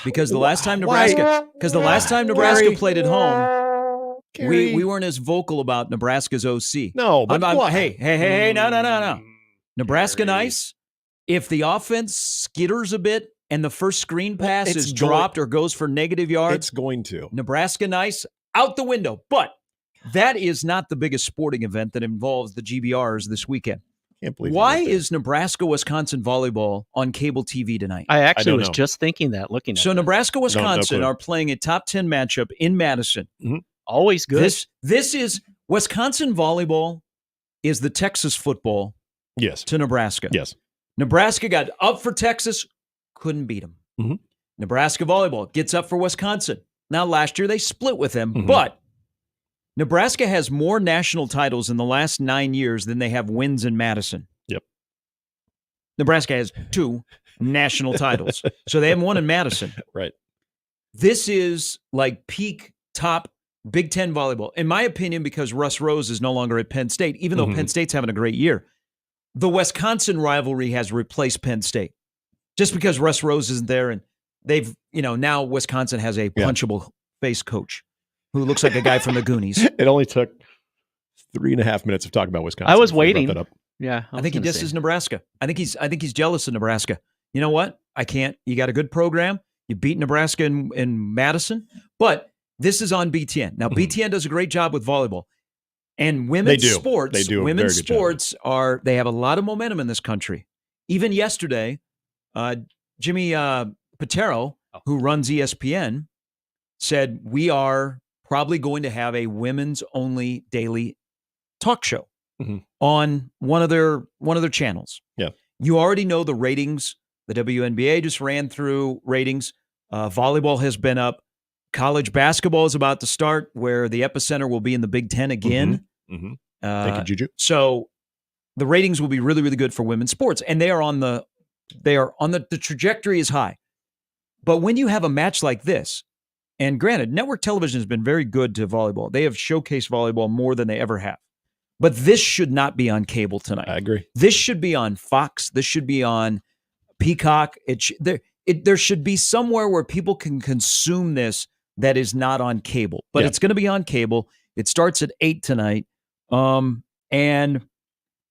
Because the last time Nebraska played at home, we weren't as vocal about Nebraska's OC. No, but hey, no. Nebraska nice. If the offense skitters a bit and the first screen pass is dropped or goes for negative yards, it's going to. Nebraska nice, out the window. But that is not the biggest sporting event that involves the GBRs this weekend. Can't believe. Why is Nebraska-Wisconsin volleyball on cable TV tonight? I actually was just thinking that, looking at So that. Nebraska-Wisconsin are playing a top 10 matchup in Madison. Mm-hmm. Always good. This is Wisconsin volleyball is the Texas football to Nebraska. Yes. Nebraska got up for Texas, couldn't beat them. Mm-hmm. Nebraska volleyball gets up for Wisconsin. Now, last year they split with them, Mm-hmm. but Nebraska has more national titles in the last 9 years than they have wins in Madison. Yep. Nebraska has 2 national titles, so they haven't won in Madison. Right. This is like peak top Big Ten volleyball, in my opinion, because Russ Rose is no longer at Penn State, even though Penn State's having a great year. The Wisconsin rivalry has replaced Penn State just because Russ Rose isn't there, and they've, now Wisconsin has a punchable face coach who looks like a guy from the Goonies. It only took 3.5 minutes of talking about Wisconsin. I was before you brought waiting. that up. Yeah, I think he disses Nebraska. I think he's jealous of Nebraska. You know what? I can't. You got a good program. You beat Nebraska in Madison, but this is on BTN. Now, BTN does a great job with volleyball. And women's sports, They do a women's very good sports they have a lot of momentum in this country. Even yesterday, Jimmy Patero, who runs ESPN, said we are probably going to have a women's only daily talk show on one of their channels. Yeah. You already know the ratings. The WNBA just ran through ratings. Volleyball has been up. College basketball is about to start, where the epicenter will be in the Big Ten again. Mm-hmm. Thank you, Juju. So the ratings will be really, really good for women's sports, and they are on the trajectory is high. But when you have a match like this, and granted, network television has been very good to volleyball. They have showcased volleyball more than they ever have. But this should not be on cable tonight. I agree. This should be on Fox. This should be on Peacock. There should be somewhere where people can consume this that is not on cable. But it's going to be on cable. It starts at 8 tonight. And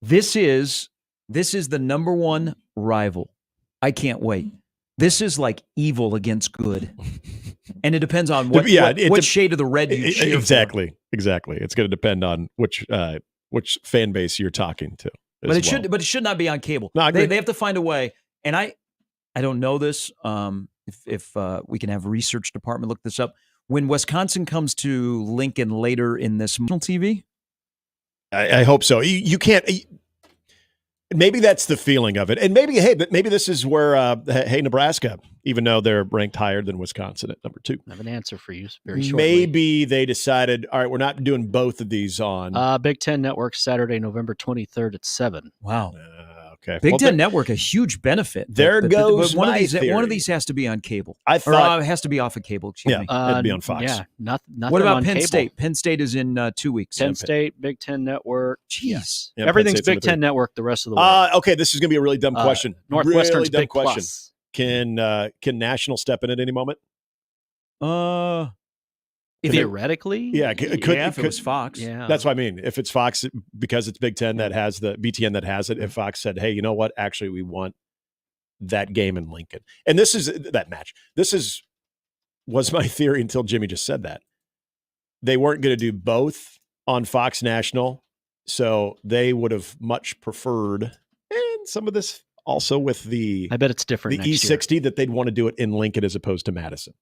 this is the number one rival. I can't wait. This is like evil against good. And it depends on what shade of the red you cheer Exactly. It's going to depend on which fan base you're talking to. But it should not be on cable. No, I agree. They have to find a way. And I don't know this. If we can have a research department look this up. When Wisconsin comes to Lincoln later in this TV, I hope so. You can't. Maybe that's the feeling of it, and maybe this is where Nebraska, even though they're ranked higher than Wisconsin at number 2, I have an answer for you very shortly. Maybe they decided, all right, we're not doing both of these on Big Ten Network Saturday, November 23rd at 7. Wow. Okay. Big Ten Network, a huge benefit. There goes one my of these. theory. One of these has to be on cable. I thought it has to be off of cable. Excuse me. It'd be on Fox. Yeah, nothing. What about on Penn cable. State? Penn State is in 2 weeks. Penn State, Big Ten Network. Jeez. Yeah, Everything's Big Ten Network the rest of the way. Okay, this is going to be a really dumb question. Northwestern's really dumb Big question. Plus. Can National step in at any moment? Theoretically, if it was Fox. Yeah, that's what I mean. If it's Fox, because it's Big Ten that has the BTN that has it. If Fox said, "Hey, you know what? Actually, we want that game in Lincoln," and this is that match. Was my theory until Jimmy just said that they weren't going to do both on Fox National, so they would have much preferred. And some of this also with I bet it's different. The E60 that they'd want to do it in Lincoln as opposed to Madison.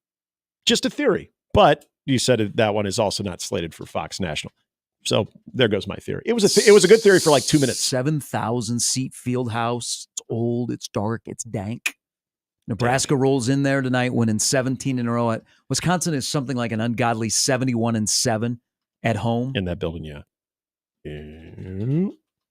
Just a theory, but you said that one is also not slated for Fox National. So there goes my theory. It was a good theory for like 2 minutes. 7,000 seat field house. It's old. It's dark. It's dank. Nebraska rolls in there tonight, winning 17 in a row. Wisconsin is something like an ungodly 71-7 at home in that building. Yeah.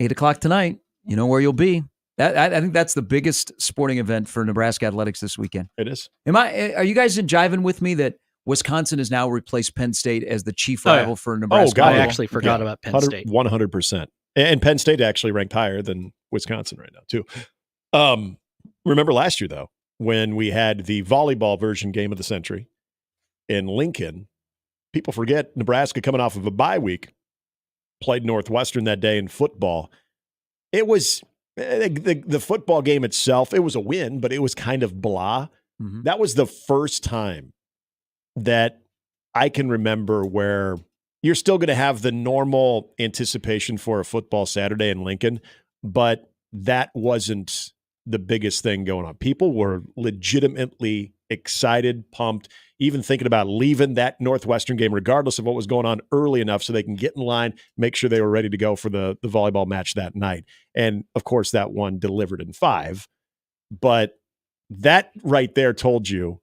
8 o'clock tonight. You know where you'll be. I think that's the biggest sporting event for Nebraska athletics this weekend. It is. Are you guys jiving with me that Wisconsin has now replaced Penn State as the chief rival for Nebraska? I actually forgot about Penn State. 100%. And Penn State actually ranked higher than Wisconsin right now, too. Remember last year, though, when we had the volleyball version game of the century in Lincoln, people forget Nebraska coming off of a bye week, played Northwestern that day in football. It was the football game itself, it was a win, but it was kind of blah. Mm-hmm. That was the first time that I can remember where you're still going to have the normal anticipation for a football Saturday in Lincoln, but that wasn't the biggest thing going on. People were legitimately excited, pumped, even thinking about leaving that Northwestern game, regardless of what was going on, early enough so they can get in line, make sure they were ready to go for the volleyball match that night. And of course, that one delivered in 5. But that right there told you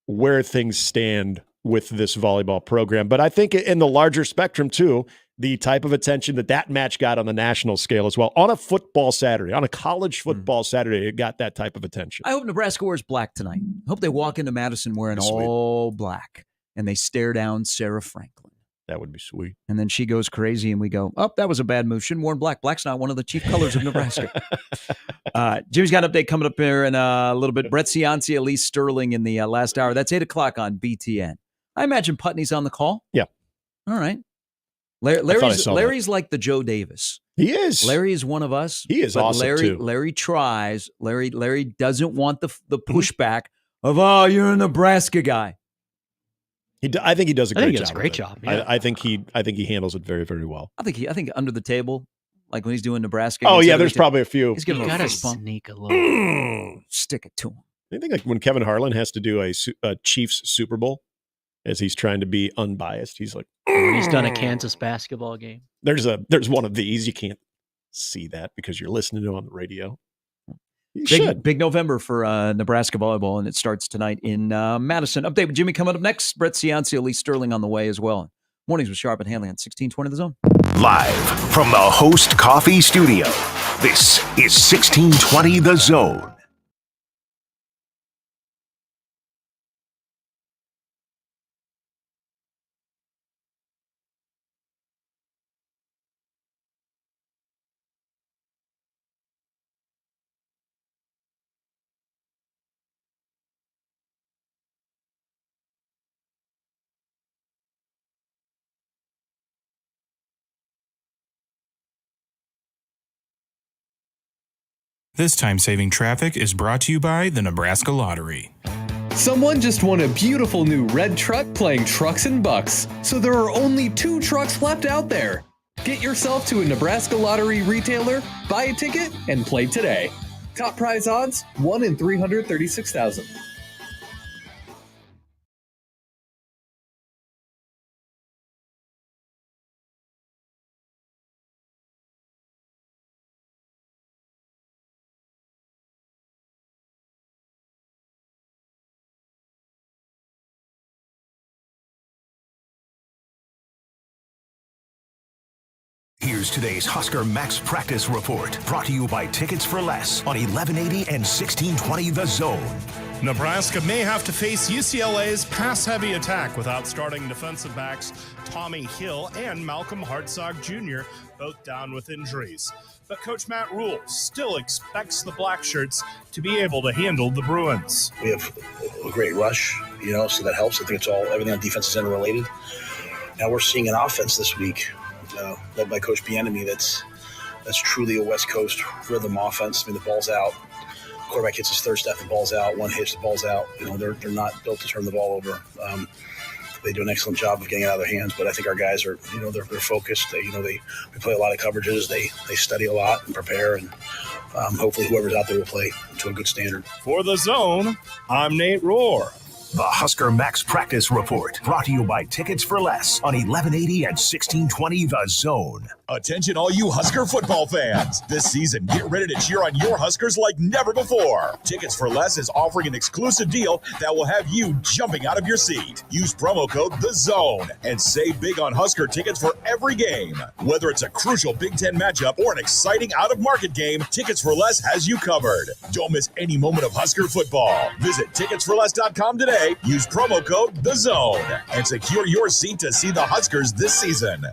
where things stand with this volleyball program. But I think in the larger spectrum too, the type of attention that match got on the national scale as well, on a football Saturday, on a college football Saturday, it got that type of attention. I hope Nebraska wears black tonight. I hope they walk into Madison wearing all black and they stare down Sarah Franklin. That would be sweet. And then she goes crazy and we go, oh, that was a bad move. Shouldn't have worn black. Black's not one of the chief colors of Nebraska. Jimmy's got an update coming up here in a little bit. Brett Ciancia, Elise Sterling in the last hour. That's 8 o'clock on BTN. I imagine Putney's on the call. Yeah. All right. Larry's like the Joe Davis. He is. Larry is one of us. He is awesome too. Larry tries. Larry doesn't want the pushback of, oh, you're a Nebraska guy. I think he does a great job. I think he does a great job. Yeah. I think he handles it very, very well. I think under the table, like when he's doing Nebraska. Oh yeah, there's probably a few. He's giving a fist bump. Sneak a little. Stick it to him. I think like when Kevin Harlan has to do a Chiefs Super Bowl, as he's trying to be unbiased, he's like, when he's done a Kansas basketball game. There's one of these. You can't see that because you're listening to it on the radio. Big November for Nebraska volleyball, and it starts tonight in Madison. Update with Jimmy coming up next. Brett Ciancia, Lee Sterling on the way as well. Mornings with Sharp and Handley on 1620 The Zone. Live from the Host Coffee Studio, this is 1620 The Zone. This time-saving traffic is brought to you by the Nebraska Lottery. Someone just won a beautiful new red truck playing Trucks and Bucks, so there are only 2 trucks left out there. Get yourself to a Nebraska Lottery retailer, buy a ticket, and play today. Top prize odds, 1 in 336,000. Here's today's Husker Max Practice Report, brought to you by Tickets for Less on 1180 and 1620 The Zone. Nebraska may have to face UCLA's pass-heavy attack without starting defensive backs Tommy Hill and Malcolm Hartzog Jr., both down with injuries. But Coach Matt Rule still expects the Blackshirts to be able to handle the Bruins. We have a great rush, so that helps. I think everything on defense is interrelated. Now we're seeing an offense this week led by Coach Bieniemy that's truly a West Coast rhythm offense. I mean, the ball's out. Quarterback hits his third step, the ball's out. One hits, the ball's out. They're not built to turn the ball over. They do an excellent job of getting it out of their hands, but I think our guys are, they're focused. They play a lot of coverages. They study a lot and prepare, and hopefully whoever's out there will play to a good standard. For The Zone, I'm Nate Rohr. The Husker Max Practice Report, brought to you by Tickets for Less on 1180 and 1620 The Zone. Attention all you Husker football fans. This season, get ready to cheer on your Huskers like never before. Tickets for Less is offering an exclusive deal that will have you jumping out of your seat. Use promo code THEZONE and save big on Husker tickets for every game. Whether it's a crucial Big Ten matchup or an exciting out-of-market game, Tickets for Less has you covered. Don't miss any moment of Husker football. Visit ticketsforless.com today, use promo code THEZONE, and secure your seat to see the Huskers this season.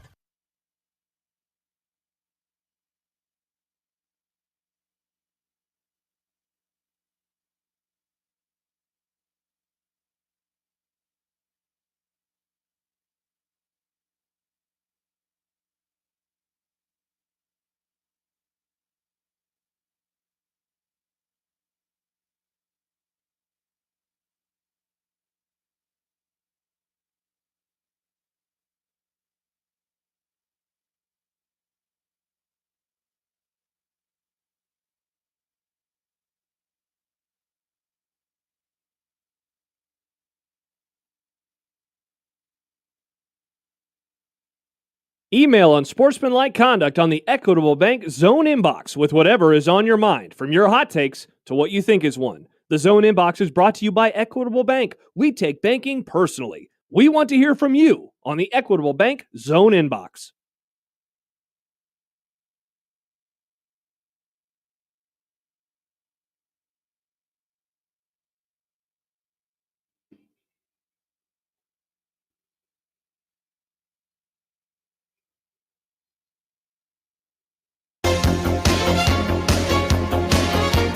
Email unsportsmanlike conduct on the Equitable Bank Zone Inbox with whatever is on your mind, from your hot takes to what you think is one. The Zone Inbox is brought to you by Equitable Bank. We take banking personally. We want to hear from you on the Equitable Bank Zone Inbox.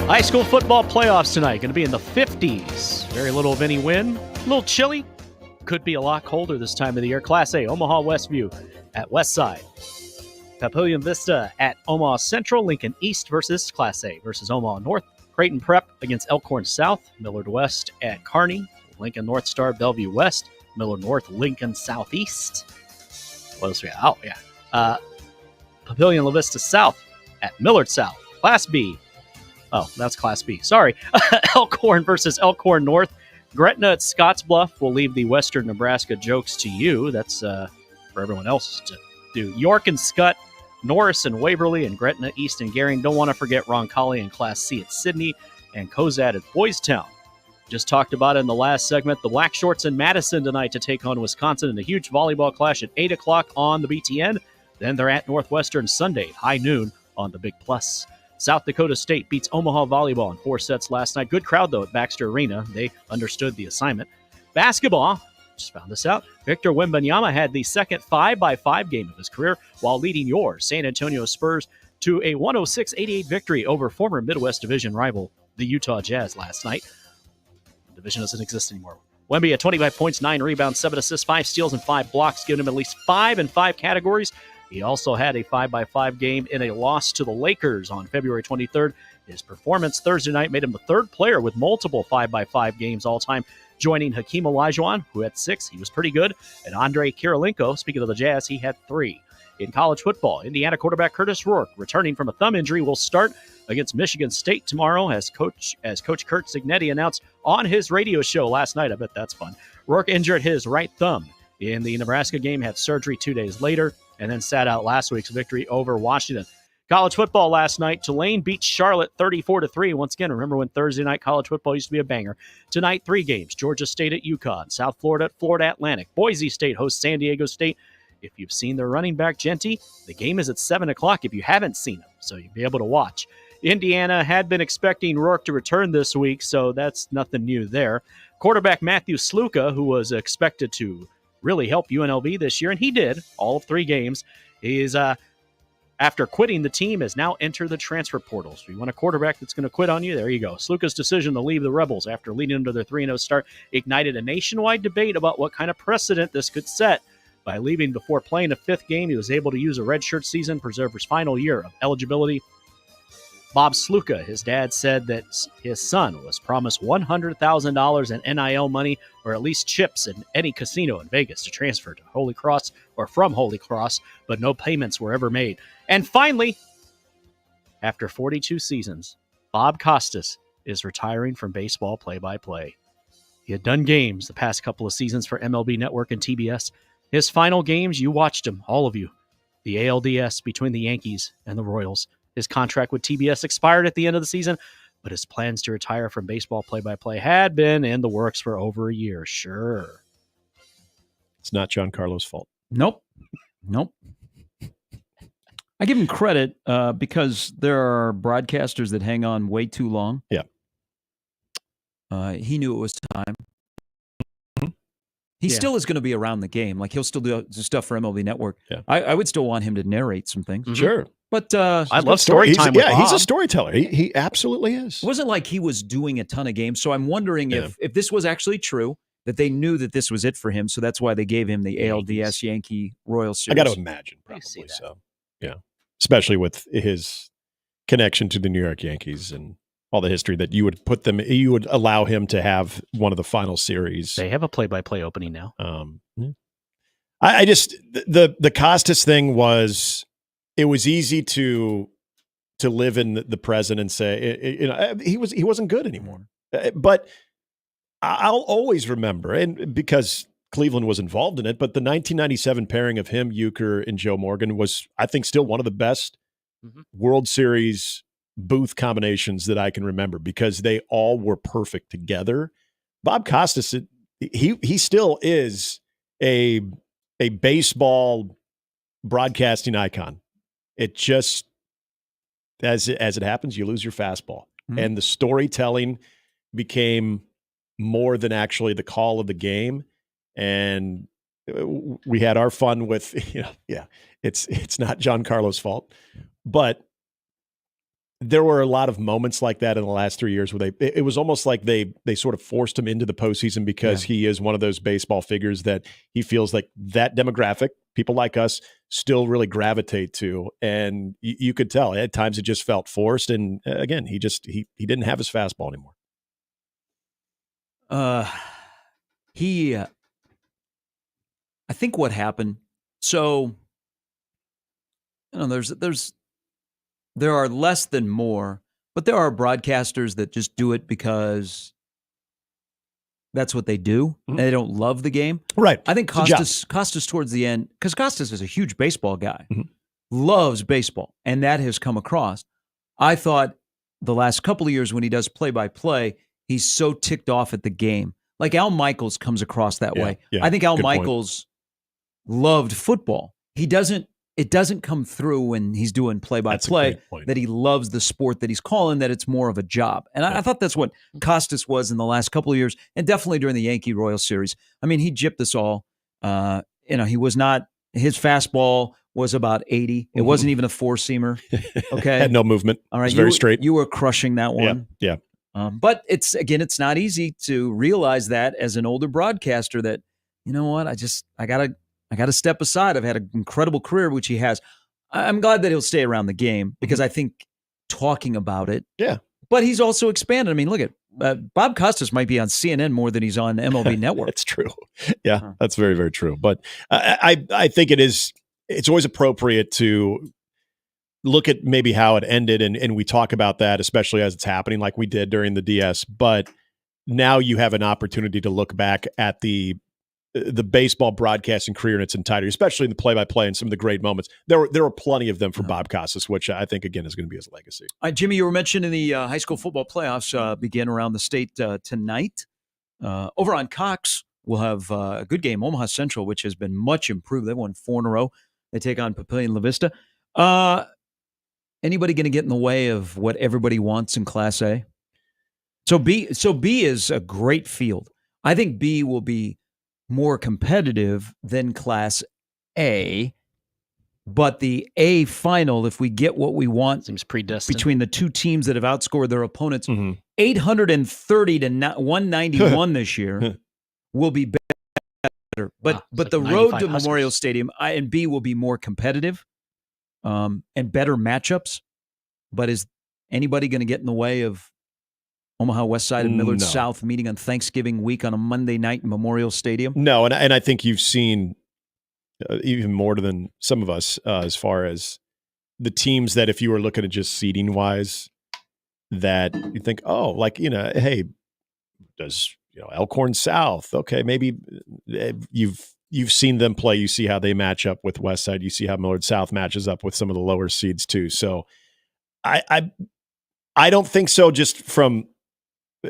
High school football playoffs tonight. Going to be in the 50s. Very little of any wind. A little chilly. Could be a lot colder this time of the year. Class A, Omaha Westview at Westside. Papillion Vista at Omaha Central. Lincoln East versus Class A versus Omaha North. Creighton Prep against Elkhorn South. Millard West at Kearney. Lincoln North Star, Bellevue West. Millard North, Lincoln Southeast. What else we got? Oh, yeah. Papillion La Vista South at Millard South. Class B. Oh, that's Class B. Sorry. Elkhorn versus Elkhorn North. Gretna at Scottsbluff will leave the Western Nebraska jokes to you. That's for everyone else to do. York and Scott, Norris and Waverly, and Gretna, East and Gering. Don't want to forget Roncalli in Class C at Sydney, and Cozad at Boys Town. Just talked about it in the last segment. The Black Shorts in Madison tonight to take on Wisconsin in a huge volleyball clash at 8 o'clock on the BTN. Then they're at Northwestern Sunday, high noon on the Big Plus. South Dakota State beats Omaha Volleyball in 4 sets last night. Good crowd, though, at Baxter Arena. They understood the assignment. Basketball, just found this out. Victor Wembanyama had the second 5x5 game of his career while leading your San Antonio Spurs to a 106-88 victory over former Midwest Division rival, the Utah Jazz, last night. The division doesn't exist anymore. Wemby at 25 points, 9 rebounds, 7 assists, 5 steals, and 5 blocks, giving him at least 5 in 5 categories. He also had a 5x5 game in a loss to the Lakers on February 23rd. His performance Thursday night made him the third player with multiple 5x5 games all-time, joining Hakeem Olajuwon, who had 6. He was pretty good. And Andrei Kirilenko, speaking of the Jazz, he had 3. In college football, Indiana quarterback Curtis Rourke, returning from a thumb injury, will start against Michigan State tomorrow, as Coach Kurt Signetti announced on his radio show last night. I bet that's fun. Rourke injured his right thumb in the Nebraska game, had surgery 2 days later, and then sat out last week's victory over Washington. College football last night, Tulane beat Charlotte 34-3. Once again, remember when Thursday night college football used to be a banger. Tonight, 3 games. Georgia State at UConn, South Florida at Florida Atlantic. Boise State hosts San Diego State. If you've seen their running back, Genty, the game is at 7 o'clock if you haven't seen him, so you'll be able to watch. Indiana had been expecting Rourke to return this week, so that's nothing new there. Quarterback Matthew Sluka, who was expected to really help UNLV this year, and he did all of 3 games. He is, after quitting the team, has now entered the transfer portal. So you want a quarterback that's going to quit on you? There you go. Sluka's decision to leave the Rebels after leading them to their 3-0 start ignited a nationwide debate about what kind of precedent this could set. By leaving before playing a 5th game, he was able to use a redshirt season, preserve his final year of eligibility. Bob Sluka, his dad, said that his son was promised $100,000 in NIL money or at least chips in any casino in Vegas to transfer to Holy Cross or from Holy Cross, but no payments were ever made. And finally, after 42 seasons, Bob Costas is retiring from baseball play-by-play. He had done games the past couple of seasons for MLB Network and TBS. His final games, you watched him, all of you. The ALDS between the Yankees and the Royals. His contract with TBS expired at the end of the season, but his plans to retire from baseball play-by-play had been in the works for over a year. Sure. It's not Giancarlo's fault. Nope. I give him credit because there are broadcasters that hang on way too long. Yeah. He knew it was time. He still is going to be around the game. Like, he'll still do stuff for MLB Network. Yeah. I would still want him to narrate some things. Sure. But I love story time with Bob. He's a storyteller. He absolutely is. It wasn't like he was doing a ton of games. So I'm wondering if this was actually true, that they knew that this was it for him. So that's why they gave him the ALDS Yankee Royal Series. I got to imagine, probably so. Yeah. Especially with his connection to the New York Yankees and all the history that you would allow him to have one of the final series. They have a play-by-play opening now. I just, the Costas thing was, it was easy to live in the present and say, he wasn't good anymore. But I'll always remember, and because Cleveland was involved in it, but the 1997 pairing of him, Euchre, and Joe Morgan was, I think, still one of the best World Series booth combinations that I can remember because they all were perfect together. Bob Costas, he still is a baseball broadcasting icon. It just, as it happens, you lose your fastball. And the storytelling became more than actually the call of the game. And we had our fun with, it's not Giancarlo's fault, but there were a lot of moments like that in the last 3 years where it was almost like they sort of forced him into the postseason because he is one of those baseball figures that he feels like that demographic, people like us, still really gravitate to. And you could tell at times it just felt forced. And again, he didn't have his fastball anymore. I think what happened, so, there are less than more, but there are broadcasters that just do it because that's what they do. And they don't love the game. Right. I think Costas towards the end, because Costas is a huge baseball guy, loves baseball, and that has come across. I thought the last couple of years when he does play-by-play, he's so ticked off at the game. Like Al Michaels comes across that way. Yeah, I think Al good point. Michaels loved football. It doesn't come through when he's doing play-by-play that he loves the sport that he's calling, that it's more of a job. And I thought that's what Costas was in the last couple of years, and definitely during the Yankee Royal Series. I mean, he gypped us all. He was not, his fastball was about 80. It wasn't even a four-seamer. Okay. Had no movement. All right. It was very straight. You were crushing that one. Yeah. But it's not easy to realize that as an older broadcaster that, you know what, I got to step aside. I've had an incredible career, which he has. I'm glad that he'll stay around the game because I think talking about it. Yeah. But he's also expanded. I mean, look at Bob Costas might be on CNN more than he's on MLB Network. That's true. Yeah, that's very, very true. But I think it's always appropriate to look at maybe how it ended, and we talk about that, especially as it's happening, like we did during the DS. But now you have an opportunity to look back at the baseball broadcasting career in its entirety, especially in the play-by-play and some of the great moments. There were plenty of them for Bob Costas, which I think, again, is going to be his legacy. Jimmy, you were mentioning the high school football playoffs begin around the state tonight. Over on Cox, we'll have a good game. Omaha Central, which has been much improved. They won 4 in a row. They take on Papillion La Vista. Anybody going to get in the way of what everybody wants in Class A? So B is a great field. I think B will be more competitive than Class A, but the A final, if we get what we want, seems predestined between the two teams that have outscored their opponents 830 to 191 this year, will be better. But the road to Memorial Stadium and B will be more competitive and better matchups. But is anybody going to get in the way of Omaha West Side and Millard South meeting on Thanksgiving week on a Monday night in Memorial Stadium? No, and I think you've seen even more than some of us as far as the teams that if you were looking at just seeding wise, that you think, oh, like, hey, does Elkhorn South? Okay, maybe you've seen them play. You see how they match up with West Side. You see how Millard South matches up with some of the lower seeds too. So I don't think so. Just from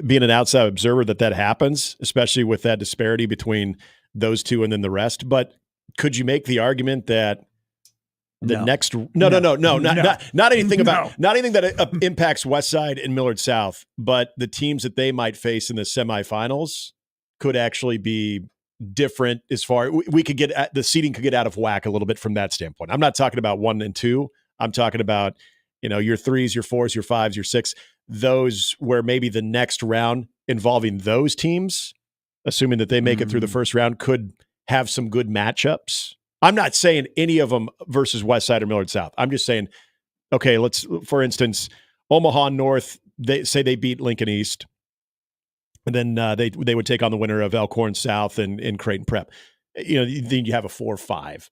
being an outside observer that happens, especially with that disparity between those two and then the rest. But could you make the argument that not anything that impacts West Side and Millard South, but the teams that they might face in the semifinals could actually be different as far we could get the seeding could get out of whack a little bit from that standpoint. I'm not talking about 1 and 2. I'm talking about, your 3s, your 4s, your 5s, your 6, those where maybe the next round involving those teams, assuming that they make it through the first round, could have some good matchups. I'm not saying any of them versus West Side or Millard South. I'm just saying, okay, let's, for instance, Omaha North, they say they beat Lincoln East, and then they would take on the winner of Elkhorn South and Creighton Prep. Then you have a 4-5.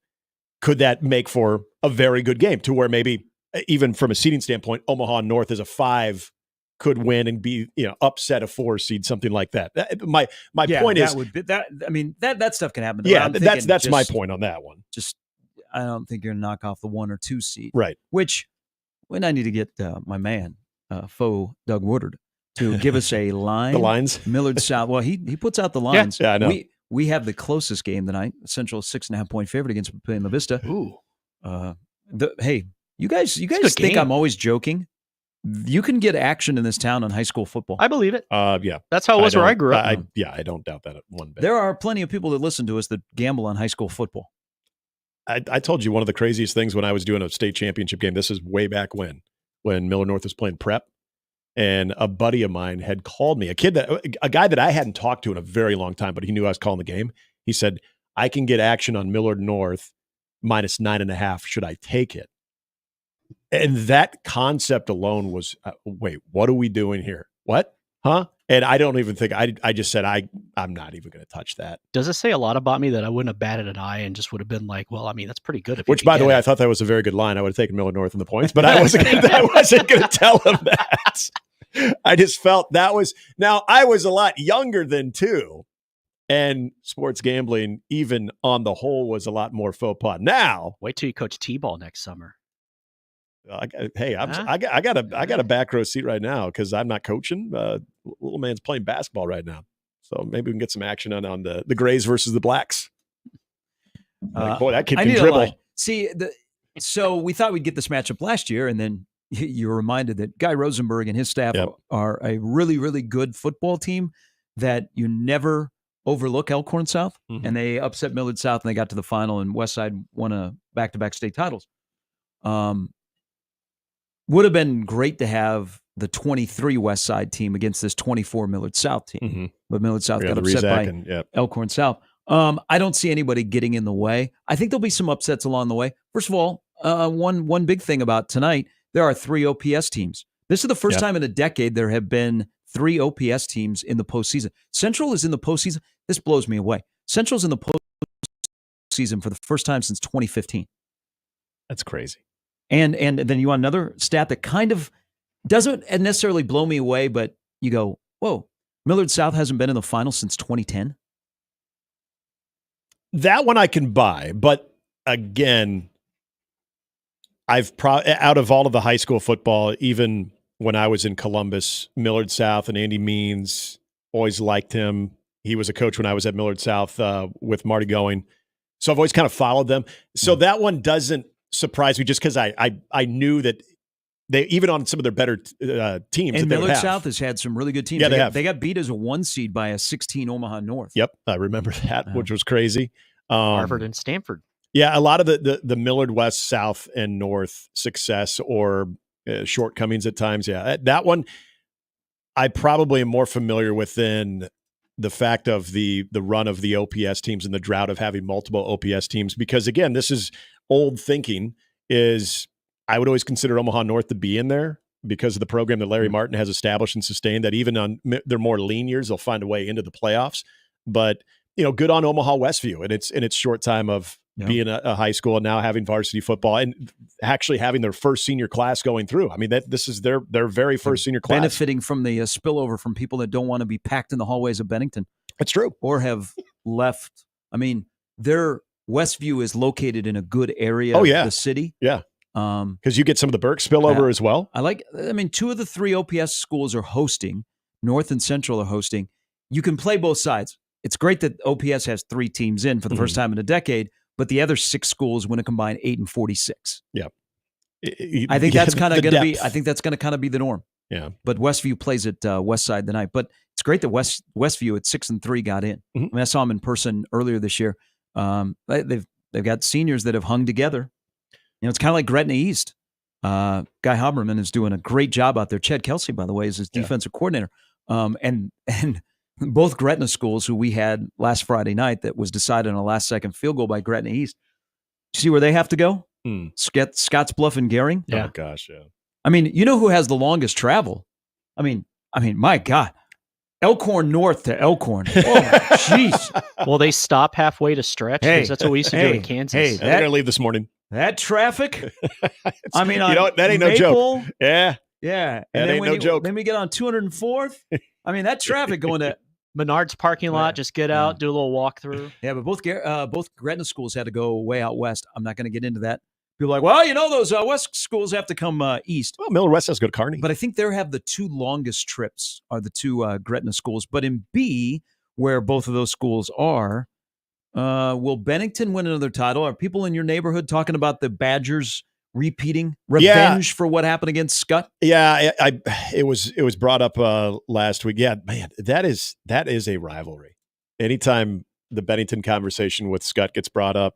Could that make for a very good game to where maybe even from a seeding standpoint, Omaha North is a 5 could win and be, upset a 4 seed, something like that. My point is that stuff can happen. Yeah, that's my point on that one. Just I don't think you're gonna knock off the 1 or 2 seed, right? When I need to get my man, Doug Woodard, to give us a line. The lines, Millard South. Well, he puts out the lines. Yeah, I know. We have the closest game tonight. Central 6.5 point favorite against La Vista. Ooh. Hey, you guys think game. I'm always joking? You can get action in this town on high school football. I believe it. Yeah. That's how it was where I grew up. I don't doubt that one bit. There are plenty of people that listen to us that gamble on high school football. I told you one of the craziest things when I was doing a state championship game. This is way back when Millard North was playing prep, and a buddy of mine had called me, a guy that I hadn't talked to in a very long time, but he knew I was calling the game. He said, "I can get action on Millard North minus 9.5. Should I take it?" And that concept alone was, wait, what are we doing here? What? Huh? And I don't even think, I just said, I'm not even going to touch that. Does it say a lot about me that I wouldn't have batted an eye and just would have been like, well, I mean, that's pretty good. Which, by the way, I thought that was a very good line. I would have taken Millard North in the points, but I wasn't going to tell him that. I just felt that was, now I was a lot younger than 2, and sports gambling, even on the whole, was a lot more faux pas. Now, wait till you coach T-ball next summer. I got a back row seat right now because I'm not coaching. Little man's playing basketball right now, so maybe we can get some action on the Grays versus the Blacks. Boy, that kid can dribble. See, so we thought we'd get this matchup last year, and then you were reminded that Guy Rosenberg and his staff are a really, really good football team that you never overlook. Elkhorn South, and they upset Millard South, and they got to the final, and Westside won a back-to-back state titles. Would have been great to have the 23 West Side team against this 24 Millard South team. But Millard South got upset by Elkhorn South. I don't see anybody getting in the way. I think there'll be some upsets along the way. First of all, one big thing about tonight, there are 3 OPS teams. This is the first time in a decade there have been 3 OPS teams in the postseason. Central is in the postseason. This blows me away. Central's in the postseason for the first time since 2015. That's crazy. And then you want another stat that kind of doesn't necessarily blow me away, but you go, whoa, Millard South hasn't been in the final since 2010. That one I can buy, but again, out of all of the high school football, even when I was in Columbus, Millard South and Andy Means, always liked him. He was a coach when I was at Millard South with Marty Going. So I've always kind of followed them. So that one doesn't surprise me just because I knew that they, even on some of their better teams. And Millard South has had some really good teams. Yeah, they got beat as a 1 seed by a 16 Omaha North. Yep, I remember that, which was crazy. Harvard and Stanford. Yeah, a lot of the Millard West, South, and North success or shortcomings at times. Yeah, that one I probably am more familiar with than the fact of the run of the OPS teams and the drought of having multiple OPS teams. Because again, this is old thinking. Is I would always consider Omaha North to be in there because of the program that Larry Martin has established and sustained. That even on their more lean years, they'll find a way into the playoffs. But good on Omaha Westview and its short time of being a high school and now having varsity football and actually having their first senior class going through. I mean, this is their very first senior class. Benefiting from the spillover from people that don't want to be packed in the hallways of Bennington. That's true. Or have left. I mean, their Westview is located in a good area of the city. Yeah. Because you get some of the Burke spillover as well. 2 of the 3 OPS schools are hosting. North and Central are hosting. You can play both sides. It's great that OPS has 3 teams in for the first time in a decade, but the other 6 schools win a combined 8-46. Yeah. I think that's kind of going to be. I think that's going to kind of be the norm. Yeah. But Westview plays at West Side tonight. But it's great that Westview at 6-3 got in. I mean, I saw them in person earlier this year. They've got seniors that have hung together. It's kind of like Gretna East. Guy Haberman is doing a great job out there. Chad Kelsey, by the way, is his defensive coordinator. And both Gretna schools, who we had last Friday night, that was decided on a last-second field goal by Gretna East. See where they have to go? Scotts Bluff and Gehring. Yeah. Oh gosh, yeah. I mean, you know who has the longest travel? I mean, my God. Elkhorn North to Elkhorn. Oh, jeez. Will they stop halfway to stretch? Because that's what we used to do in Kansas. Hey, they're going to leave this morning. That traffic? I mean, that ain't no joke. Yeah. Yeah. That And then ain't no joke. Then we get on 204th. I mean, that traffic going to Menard's parking lot, just get out, do a little walkthrough. Yeah, but both Gretna schools had to go way out west. I'm not going to get into that. People are like, well, those west schools have to come east. Well, Millard West has to go to Kearney. But I think they have the two longest trips are the two Gretna schools. But in B, where both of those schools are, will Bennington win another title? Are people in your neighborhood talking about the Badgers repeating revenge for what happened against Scott? Yeah, it was brought up last week. Yeah, man, that is a rivalry. Anytime the Bennington conversation with Scott gets brought up,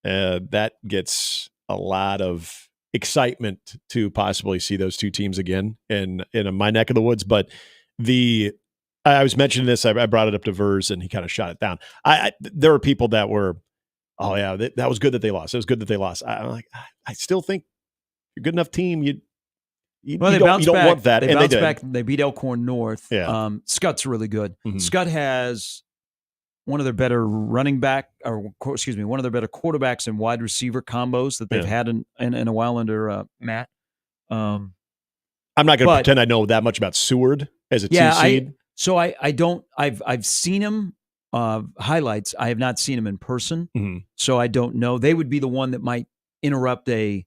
that gets a lot of excitement to possibly see those two teams again in my neck of the woods. But I was mentioning this. I brought it up to Vers, and he kind of shot it down. There were people that were, oh yeah, that was good that they lost. It was good that they lost. I'm like, I still think you're a good enough team. You don't want that. They and bounced they back. They beat Elkhorn North. Yeah. Scott's really good. Mm-hmm. Scott has one of their better one of their better quarterbacks and wide receiver combos that they've had in a while under Matt. I'm not going to pretend I know that much about Seward as a two seed. I've seen him highlights. I have not seen him in person, mm-hmm. so I don't know. They would be the one that might interrupt a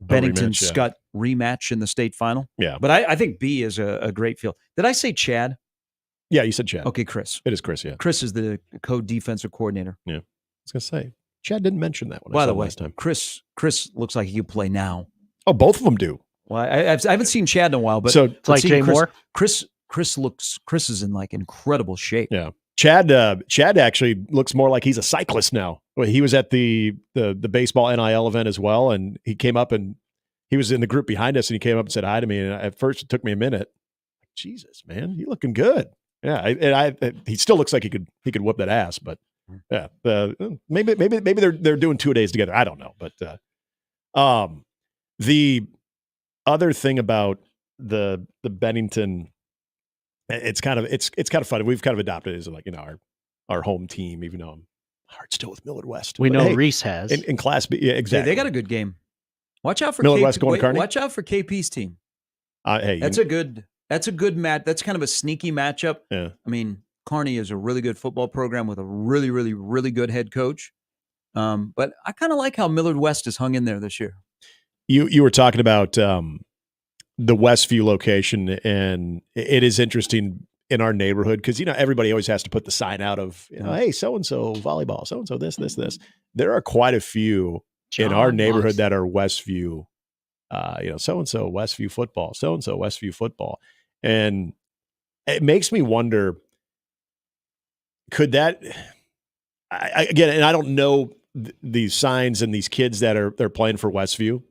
Bennington Scott rematch in the state final. Yeah, but I think B is a great field. Did I say Chad? Yeah, you said Chad. Okay, Chris. It is Chris. Yeah, Chris is the co-defensive coordinator. Yeah, I was gonna say Chad didn't mention that one. By the way, last time. Chris looks like he could play now. Oh, both of them do. Well, I haven't seen Chad in a while, but so it's like Jay Moore. Chris is in like incredible shape. Yeah. Chad actually looks more like he's a cyclist now. He was at the baseball NIL event as well, and he came up and he was in the group behind us, and he came up and said hi to me. And at first, it took me a minute. Jesus, man, you looking good. Yeah, he still looks like he could whip that ass. But yeah, maybe they're doing 2 days together. I don't know. But the other thing about the Bennington. It's kind of funny. We've kind of adopted it as like our home team, even though I'm heart still with Millard West. We know Reese has in Class B. Yeah, exactly. They got a good game. Watch out for Millard West going to Kearney. Watch out for KP's team. Hey, that's a good match. That's kind of a sneaky matchup. Yeah. I mean, Kearney is a really good football program with a really, really, really good head coach. But I kind of like how Millard West has hung in there this year. You were talking about the Westview location, and it is interesting in our neighborhood because everybody always has to put the sign out of hey, so and so volleyball, so and so this. There are quite a few in our neighborhood that are Westview, so and so Westview football, so and so Westview football, and it makes me wonder, could that again? And I don't know these signs and these kids that they're playing for Westview.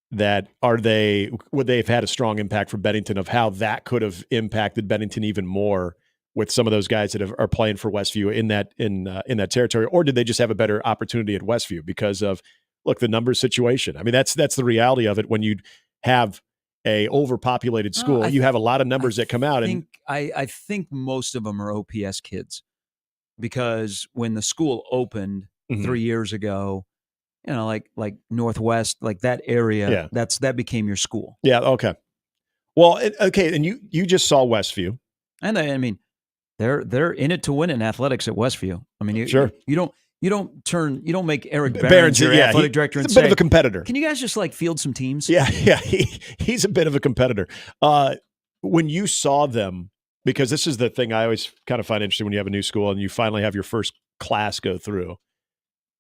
Would they have had a strong impact for Bennington of how that could have impacted Bennington even more with some of those guys that are playing for Westview in that territory, or did they just have a better opportunity at Westview because of the numbers situation? I mean, that's the reality of it. When you have a overpopulated school, you have a lot of numbers that come out. I think most of them are OPS kids because when the school opened 3 years ago. Like Northwest, like that area, that became your school. Yeah. Okay. Well, okay. And you just saw Westview. And I mean, they're in it to win in athletics at Westview. I mean, you don't make Eric Barons your athletic director and he's a bit of a competitor. Can you guys just field some teams? Yeah. He's a bit of a competitor. When you saw them, because this is the thing I always kind of find interesting when you have a new school and you finally have your first class go through.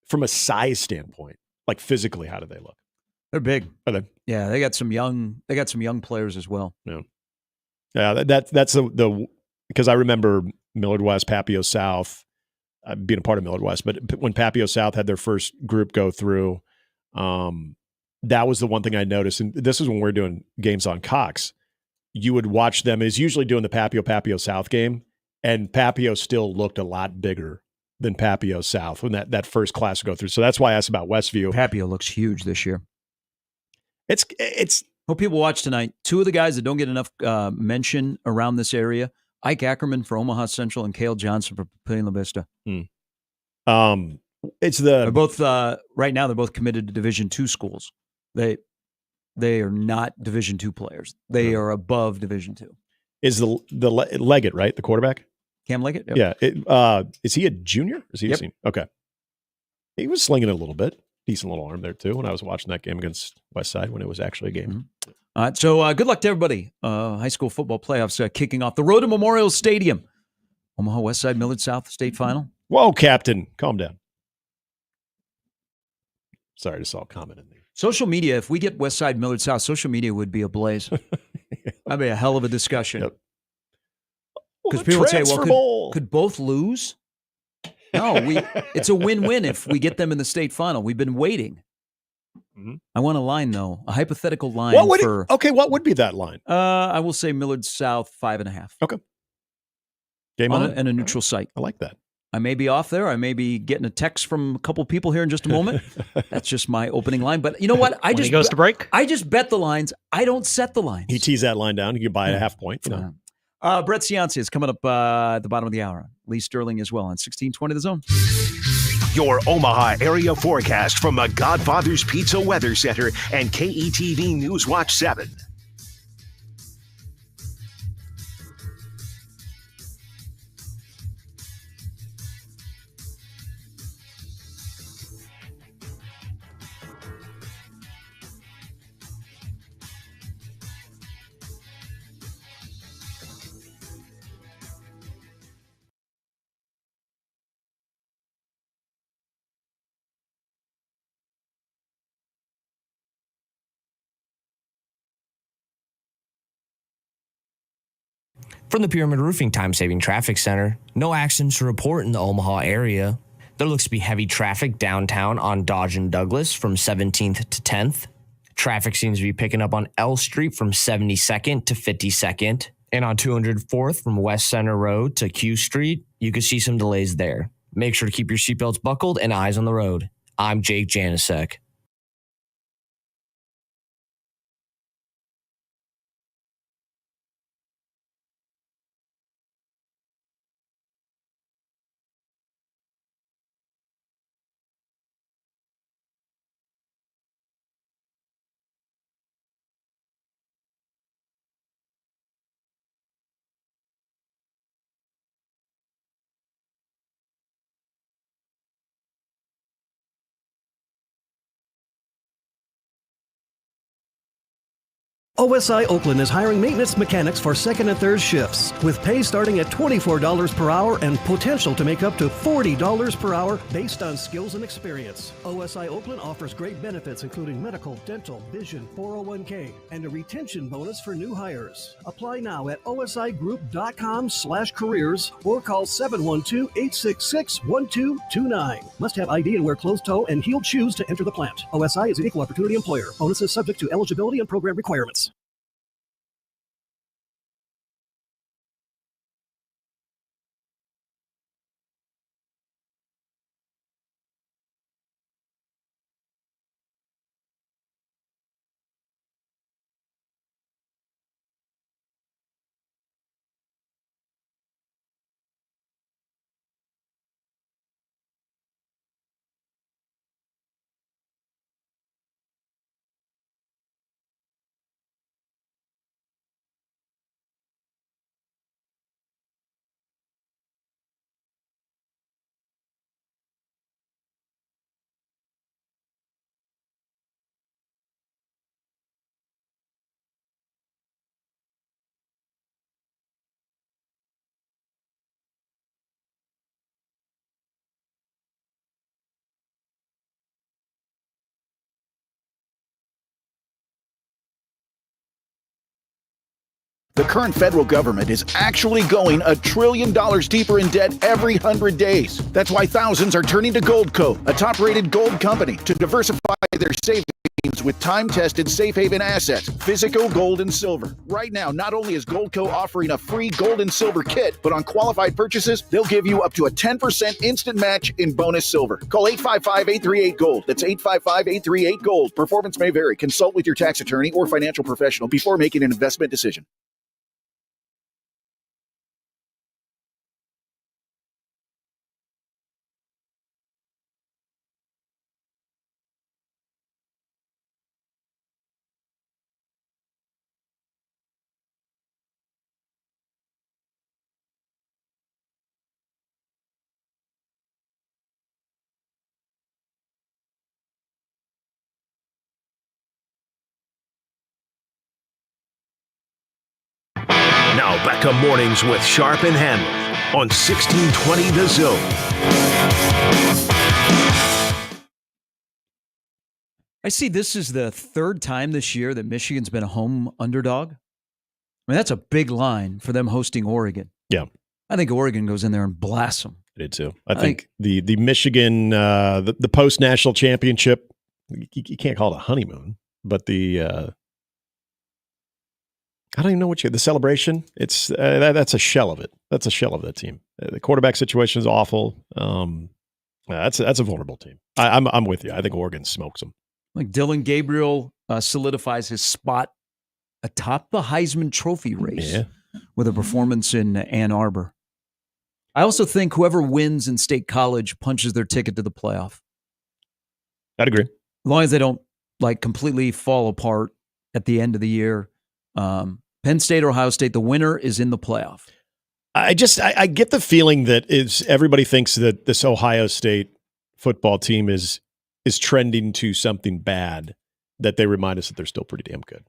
From a size standpoint, like physically, how do they look? They're big. Are they? Yeah, they got some young players as well. Yeah. That's the because I remember Millard West, Papio South, being a part of Millard West, but when Papio South had their first group go through, that was the one thing I noticed. And this is when we're doing games on Cox. You would watch them is usually doing the Papio South game, and Papio still looked a lot bigger than Papio South when that first class would go through. So that's why I asked about Westview. Papio looks huge this year. It's hope people watch tonight. Two of the guys that don't get enough mention around this area, Ike Ackerman for Omaha Central and Cale Johnson for Pena Vista. They're both right now they're both committed to Division II schools. They They are not Division II players. They are above Division II. Is the Leggett, right? The quarterback? Cam Leggett? Yep. Yeah. Is he a junior? Is he a Yep. senior? Okay. He was slinging it a little bit. Decent little arm there, too, when I was watching that game against Westside when it was actually a game. Mm-hmm. All right. So good luck to everybody. High school football playoffs kicking off. The road to Memorial Stadium. Omaha Westside, Millard South state final. Whoa, Captain. Calm down. Sorry, I just saw a comment in there. Social media, if we get Westside, Millard South, social media would be ablaze. That'd be a hell of a discussion. Because people would say, well, could both lose? No, it's a win-win if we get them in the state final. We've been waiting. Mm-hmm. I want a line, though, a hypothetical line. What would be that line? I will say Millard South 5.5. Okay. Game on and a neutral site. I like that. I may be off there. I may be getting a text from a couple people here in just a moment. That's just my opening line. But you know what? When he goes to break? I just bet the lines. I don't set the lines. He tees that line down. You can buy a half point. You know. Brett Ciancia is coming up at the bottom of the hour. Lee Sterling as well on 1620 The Zone. Your Omaha area forecast from the Godfather's Pizza Weather Center and KETV News Watch 7. From the Pyramid Roofing Time-Saving Traffic Center, no accidents to report in the Omaha area. There looks to be heavy traffic downtown on Dodge and Douglas from 17th to 10th. Traffic seems to be picking up on L Street from 72nd to 52nd. And on 204th from West Center Road to Q Street, you can see some delays there. Make sure to keep your seatbelts buckled and eyes on the road. I'm Jake Janisek. OSI Oakland is hiring maintenance mechanics for second and third shifts, with pay starting at $24 per hour and potential to make up to $40 per hour based on skills and experience. OSI Oakland offers great benefits including medical, dental, vision, 401k, and a retention bonus for new hires. Apply now at osigroup.com/careers or call 712-866-1229. Must have ID and wear closed-toe and heeled shoes to enter the plant. OSI is an equal opportunity employer. Bonuses subject to eligibility and program requirements. The current federal government is actually going $1 trillion deeper in debt every 100 days. That's why thousands are turning to Goldco, a top-rated gold company, to diversify their savings with time-tested safe haven assets, physical gold and silver. Right now, not only is Goldco offering a free gold and silver kit, but on qualified purchases, they'll give you up to a 10% instant match in bonus silver. Call 855-838-GOLD. That's 855-838-GOLD. Performance may vary. Consult with your tax attorney or financial professional before making an investment decision. Now back to Mornings with Sharp and Handley on 1620 The Zone. I see this is the third time this year that Michigan's been a home underdog. I mean, that's a big line for them hosting Oregon. Yeah. I think Oregon goes in there and blasts them. I did too. I think the Michigan, the post-national championship, you can't call it a honeymoon, but the I don't even know the celebration. It's that's a shell of it. That's a shell of that team. The quarterback situation is awful. That's a vulnerable team. I'm with you. I think Oregon smokes them. Like Dylan Gabriel solidifies his spot atop the Heisman Trophy race with a performance in Ann Arbor. I also think whoever wins in State College punches their ticket to the playoff. I'd agree. As long as they don't completely fall apart at the end of the year. Penn State or Ohio State, the winner is in the playoff. I get the feeling that everybody thinks that this Ohio State football team is trending to something bad, that they remind us that they're still pretty damn good.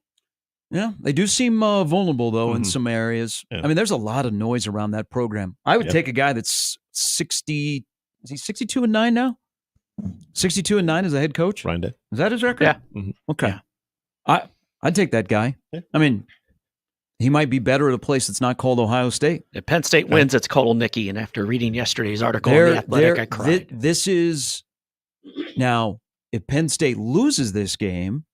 Yeah, they do seem vulnerable, though, in some areas. Yeah. I mean, there's a lot of noise around that program. I would take a guy that's 60, is he 62-9 now? 62-9 as a head coach? Ryan Day. Is that his record? Yeah. Mm-hmm. Okay. Yeah. I'd take that guy. Yeah. I mean, he might be better at a place that's not called Ohio State. If Penn State wins, it's Cole Nicky, and after reading yesterday's article in The Athletic, I cried. This is... Now, if Penn State loses this game,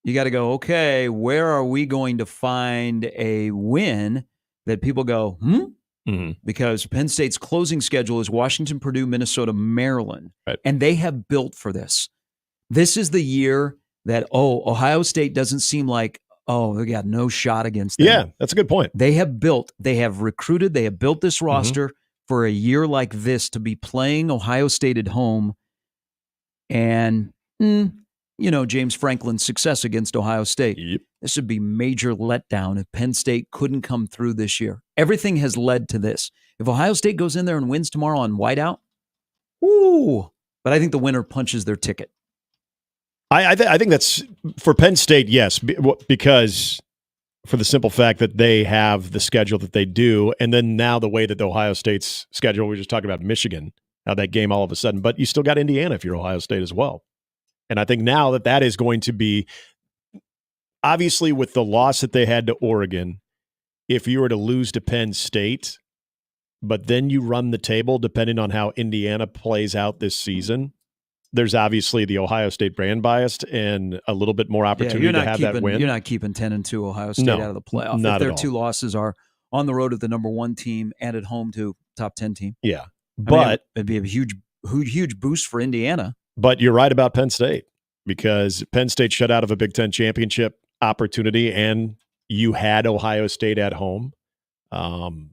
you got to go, okay, where are we going to find a win that people go, Mm-hmm. Because Penn State's closing schedule is Washington, Purdue, Minnesota, Maryland. Right. And they have built for this. This is the year that, Ohio State doesn't seem like, they got no shot against them. Yeah, that's a good point. They have recruited, they have built this roster for a year like this to be playing Ohio State at home. And, James Franklin's success against Ohio State. Yep. This would be major letdown if Penn State couldn't come through this year. Everything has led to this. If Ohio State goes in there and wins tomorrow on whiteout, but I think the winner punches their ticket. I think that's, for Penn State, yes, because for the simple fact that they have the schedule that they do, and then now the way that the Ohio State's schedule, we just talked about Michigan, how that game all of a sudden, but you still got Indiana if you're Ohio State as well. And I think now that is going to be, obviously with the loss that they had to Oregon, if you were to lose to Penn State, but then you run the table depending on how Indiana plays out this season, there's obviously the Ohio State brand biased and a little bit more opportunity to have that win. You're not keeping 10-2 Ohio State out of the playoff. Not if their at all. two losses are on the road at the number 1 team and at home to top 10 team. Yeah. But it'd be a huge boost for Indiana. But you're right about Penn State, because Penn State shut out of a Big Ten championship opportunity, and you had Ohio State at home. And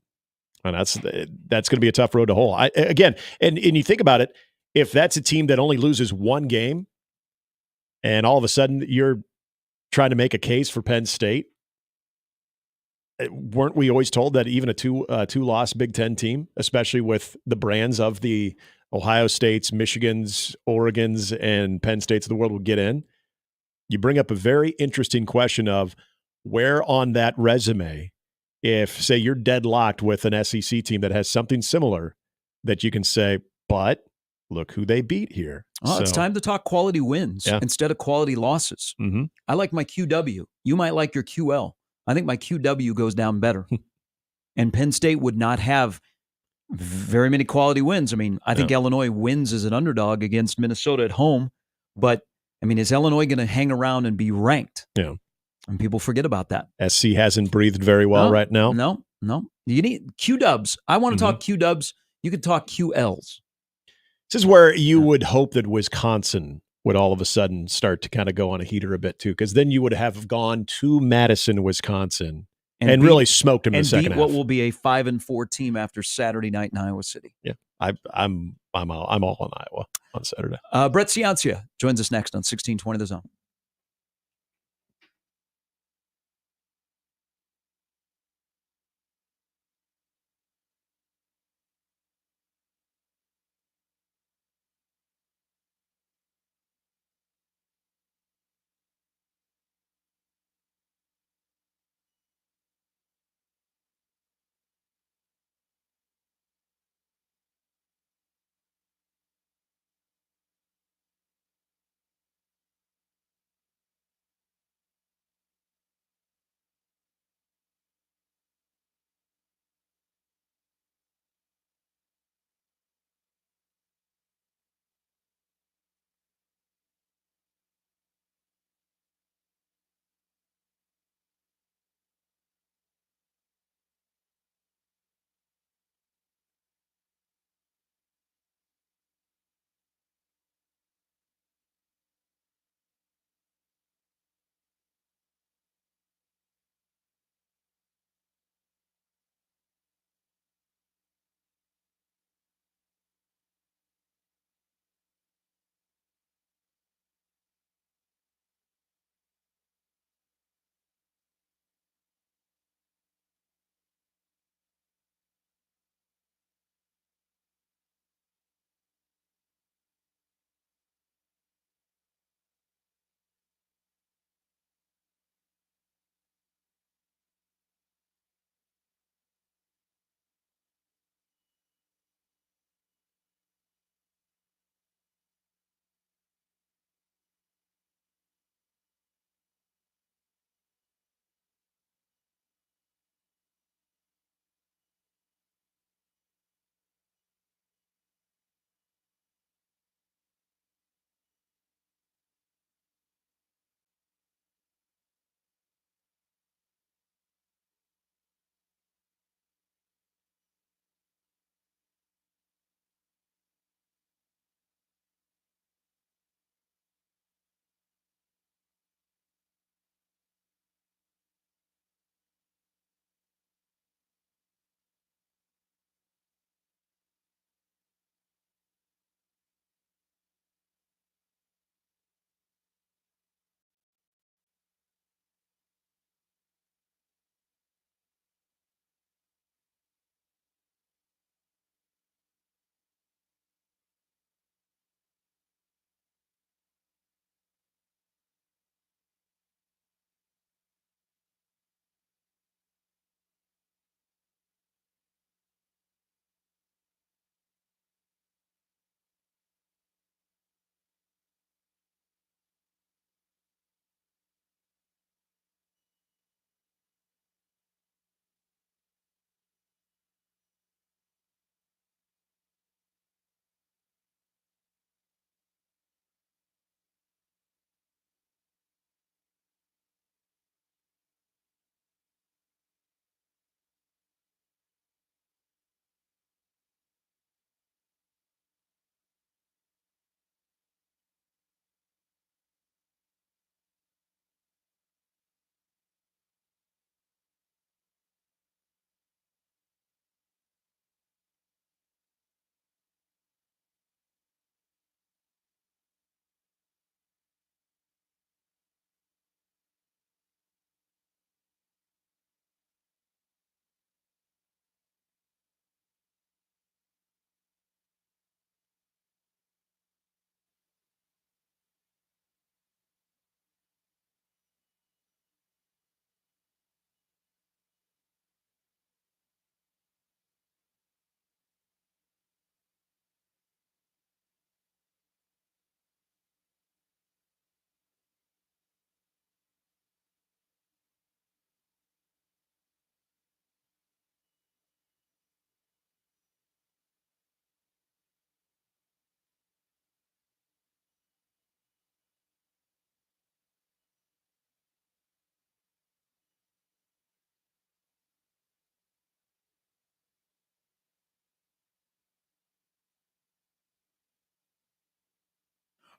that's going to be a tough road to hoe. And you think about it, if that's a team that only loses one game and all of a sudden you're trying to make a case for Penn State, weren't we always told that even a two-loss Big Ten team, especially with the brands of the Ohio States, Michigans, Oregons, and Penn States of the world, will get in? You bring up a very interesting question of where on that resume, if, say, you're deadlocked with an SEC team that has something similar, that you can say, but look who they beat here. It's time to talk quality wins instead of quality losses. Mm-hmm. I like my QW. You might like your QL. I think my QW goes down better. And Penn State would not have very many quality wins. I mean, I think Illinois wins as an underdog against Minnesota at home. But, I mean, is Illinois going to hang around and be ranked? Yeah. And people forget about that. SC hasn't breathed very well right now. No. You need Q-dubs. I want to talk Q-dubs. You could talk QLs. This is where you would hope that Wisconsin would all of a sudden start to kind of go on a heater a bit too, because then you would have gone to Madison, Wisconsin, and really smoked them in the second half. What will be a 5-4 team after Saturday night in Iowa City. Yeah, I'm all on Iowa on Saturday. Brett Ciancia joins us next on 1620 The Zone.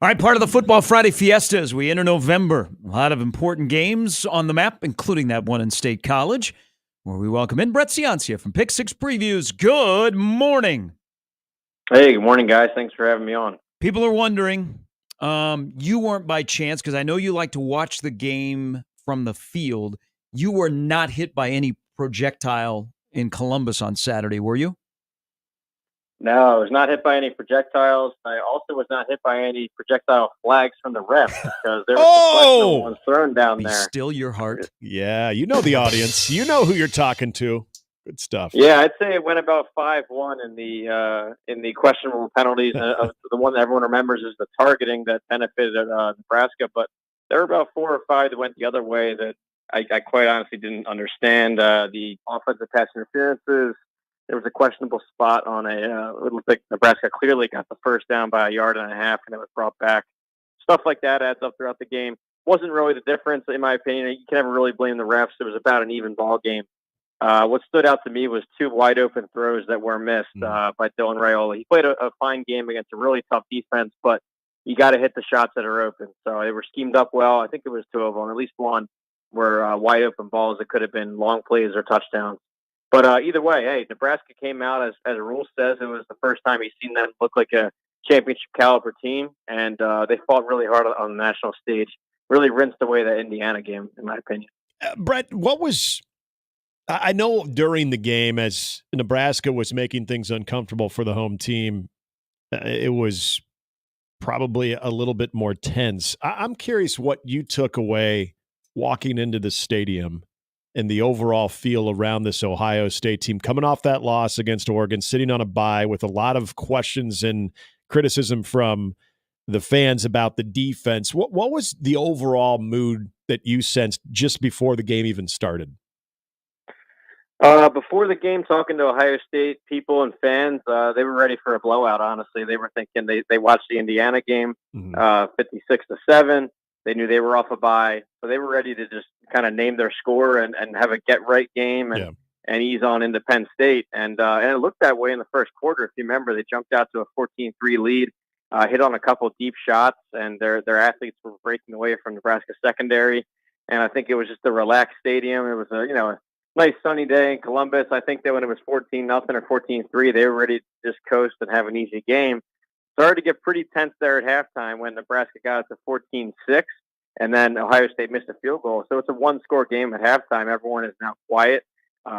All right, part of the Football Friday Fiesta as we enter November. A lot of important games on the map, including that one in State College, where we welcome in Brett Ciancia from Pick Six Previews. Good morning. Hey, good morning, guys. Thanks for having me on. People are wondering, you weren't by chance, because I know you like to watch the game from the field. You were not hit by any projectile in Columbus on Saturday, were you? No, I was not hit by any projectiles. I also was not hit by any projectile flags from the ref because there was some questionable ones thrown down Be there. still your heart. Yeah, you know the audience. You know who you're talking to. Good stuff. Yeah, I'd say it went about 5-1 in the questionable penalties. The one that everyone remembers is the targeting that benefited Nebraska, but there were about 4 or 5 that went the other way that I quite honestly didn't understand. The offensive pass interferences. There was a questionable spot on a little bit. Nebraska clearly got the first down by 1.5 yards, and it was brought back. Stuff like that adds up throughout the game. Wasn't really the difference, in my opinion. You can never really blame the refs. It was about an even ball game. What stood out to me was 2 wide open throws that were missed by Dylan Raiola. He played a fine game against a really tough defense, but you got to hit the shots that are open. So they were schemed up well. I think it was 2 of them, at least one, were wide open balls that could have been long plays or touchdowns. But either way, hey, Nebraska came out, as the rule says, it was the first time he's seen them look like a championship caliber team, and they fought really hard on the national stage. Really rinsed away that Indiana game, in my opinion. Brett, what was – I know during the game as Nebraska was making things uncomfortable for the home team, it was probably a little bit more tense. I'm curious what you took away walking into the stadium and the overall feel around this Ohio State team coming off that loss against Oregon, sitting on a bye with a lot of questions and criticism from the fans about the defense. What was the overall mood that you sensed just before the game even started? Before the game, talking to Ohio State people and fans, they were ready for a blowout, honestly. They were thinking they watched the Indiana game, 56-7. They knew they were off a bye, so they were ready to just kind of name their score and have a get-right game and ease on into Penn State. And it looked that way in the first quarter. If you remember, they jumped out to a 14-3 lead, hit on a couple of deep shots, and their athletes were breaking away from Nebraska secondary. And I think it was just a relaxed stadium. It was a nice sunny day in Columbus. I think that when it was 14-0 or 14-3, they were ready to just coast and have an easy game. Started to get pretty tense there at halftime when Nebraska got it to 14-6, and then Ohio State missed a field goal. So it's a one-score game at halftime. Everyone is now quiet,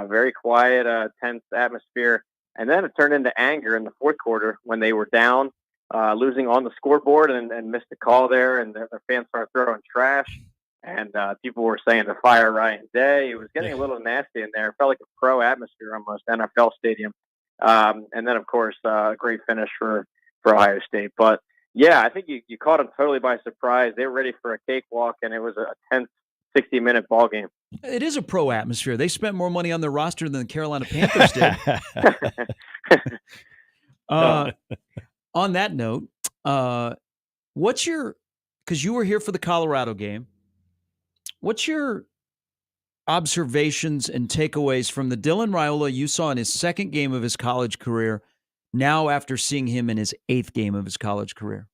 very quiet, tense atmosphere. And then it turned into anger in the fourth quarter when they were down, losing on the scoreboard and missed a call there, and their fans started throwing trash. And people were saying to fire Ryan Day. It was getting a little nasty in there. It felt like a pro atmosphere almost, NFL stadium. And then, of course, a great finish for Ohio State. But, yeah, I think you caught them totally by surprise. They were ready for a cakewalk, and it was a tense 60-minute ball game. It is a pro atmosphere. They spent more money on their roster than the Carolina Panthers did. On that note, what's your – because you were here for the Colorado game. What's your observations and takeaways from the Dylan Raiola you saw in his second game of his college career, now after seeing him in his 8th game of his college career?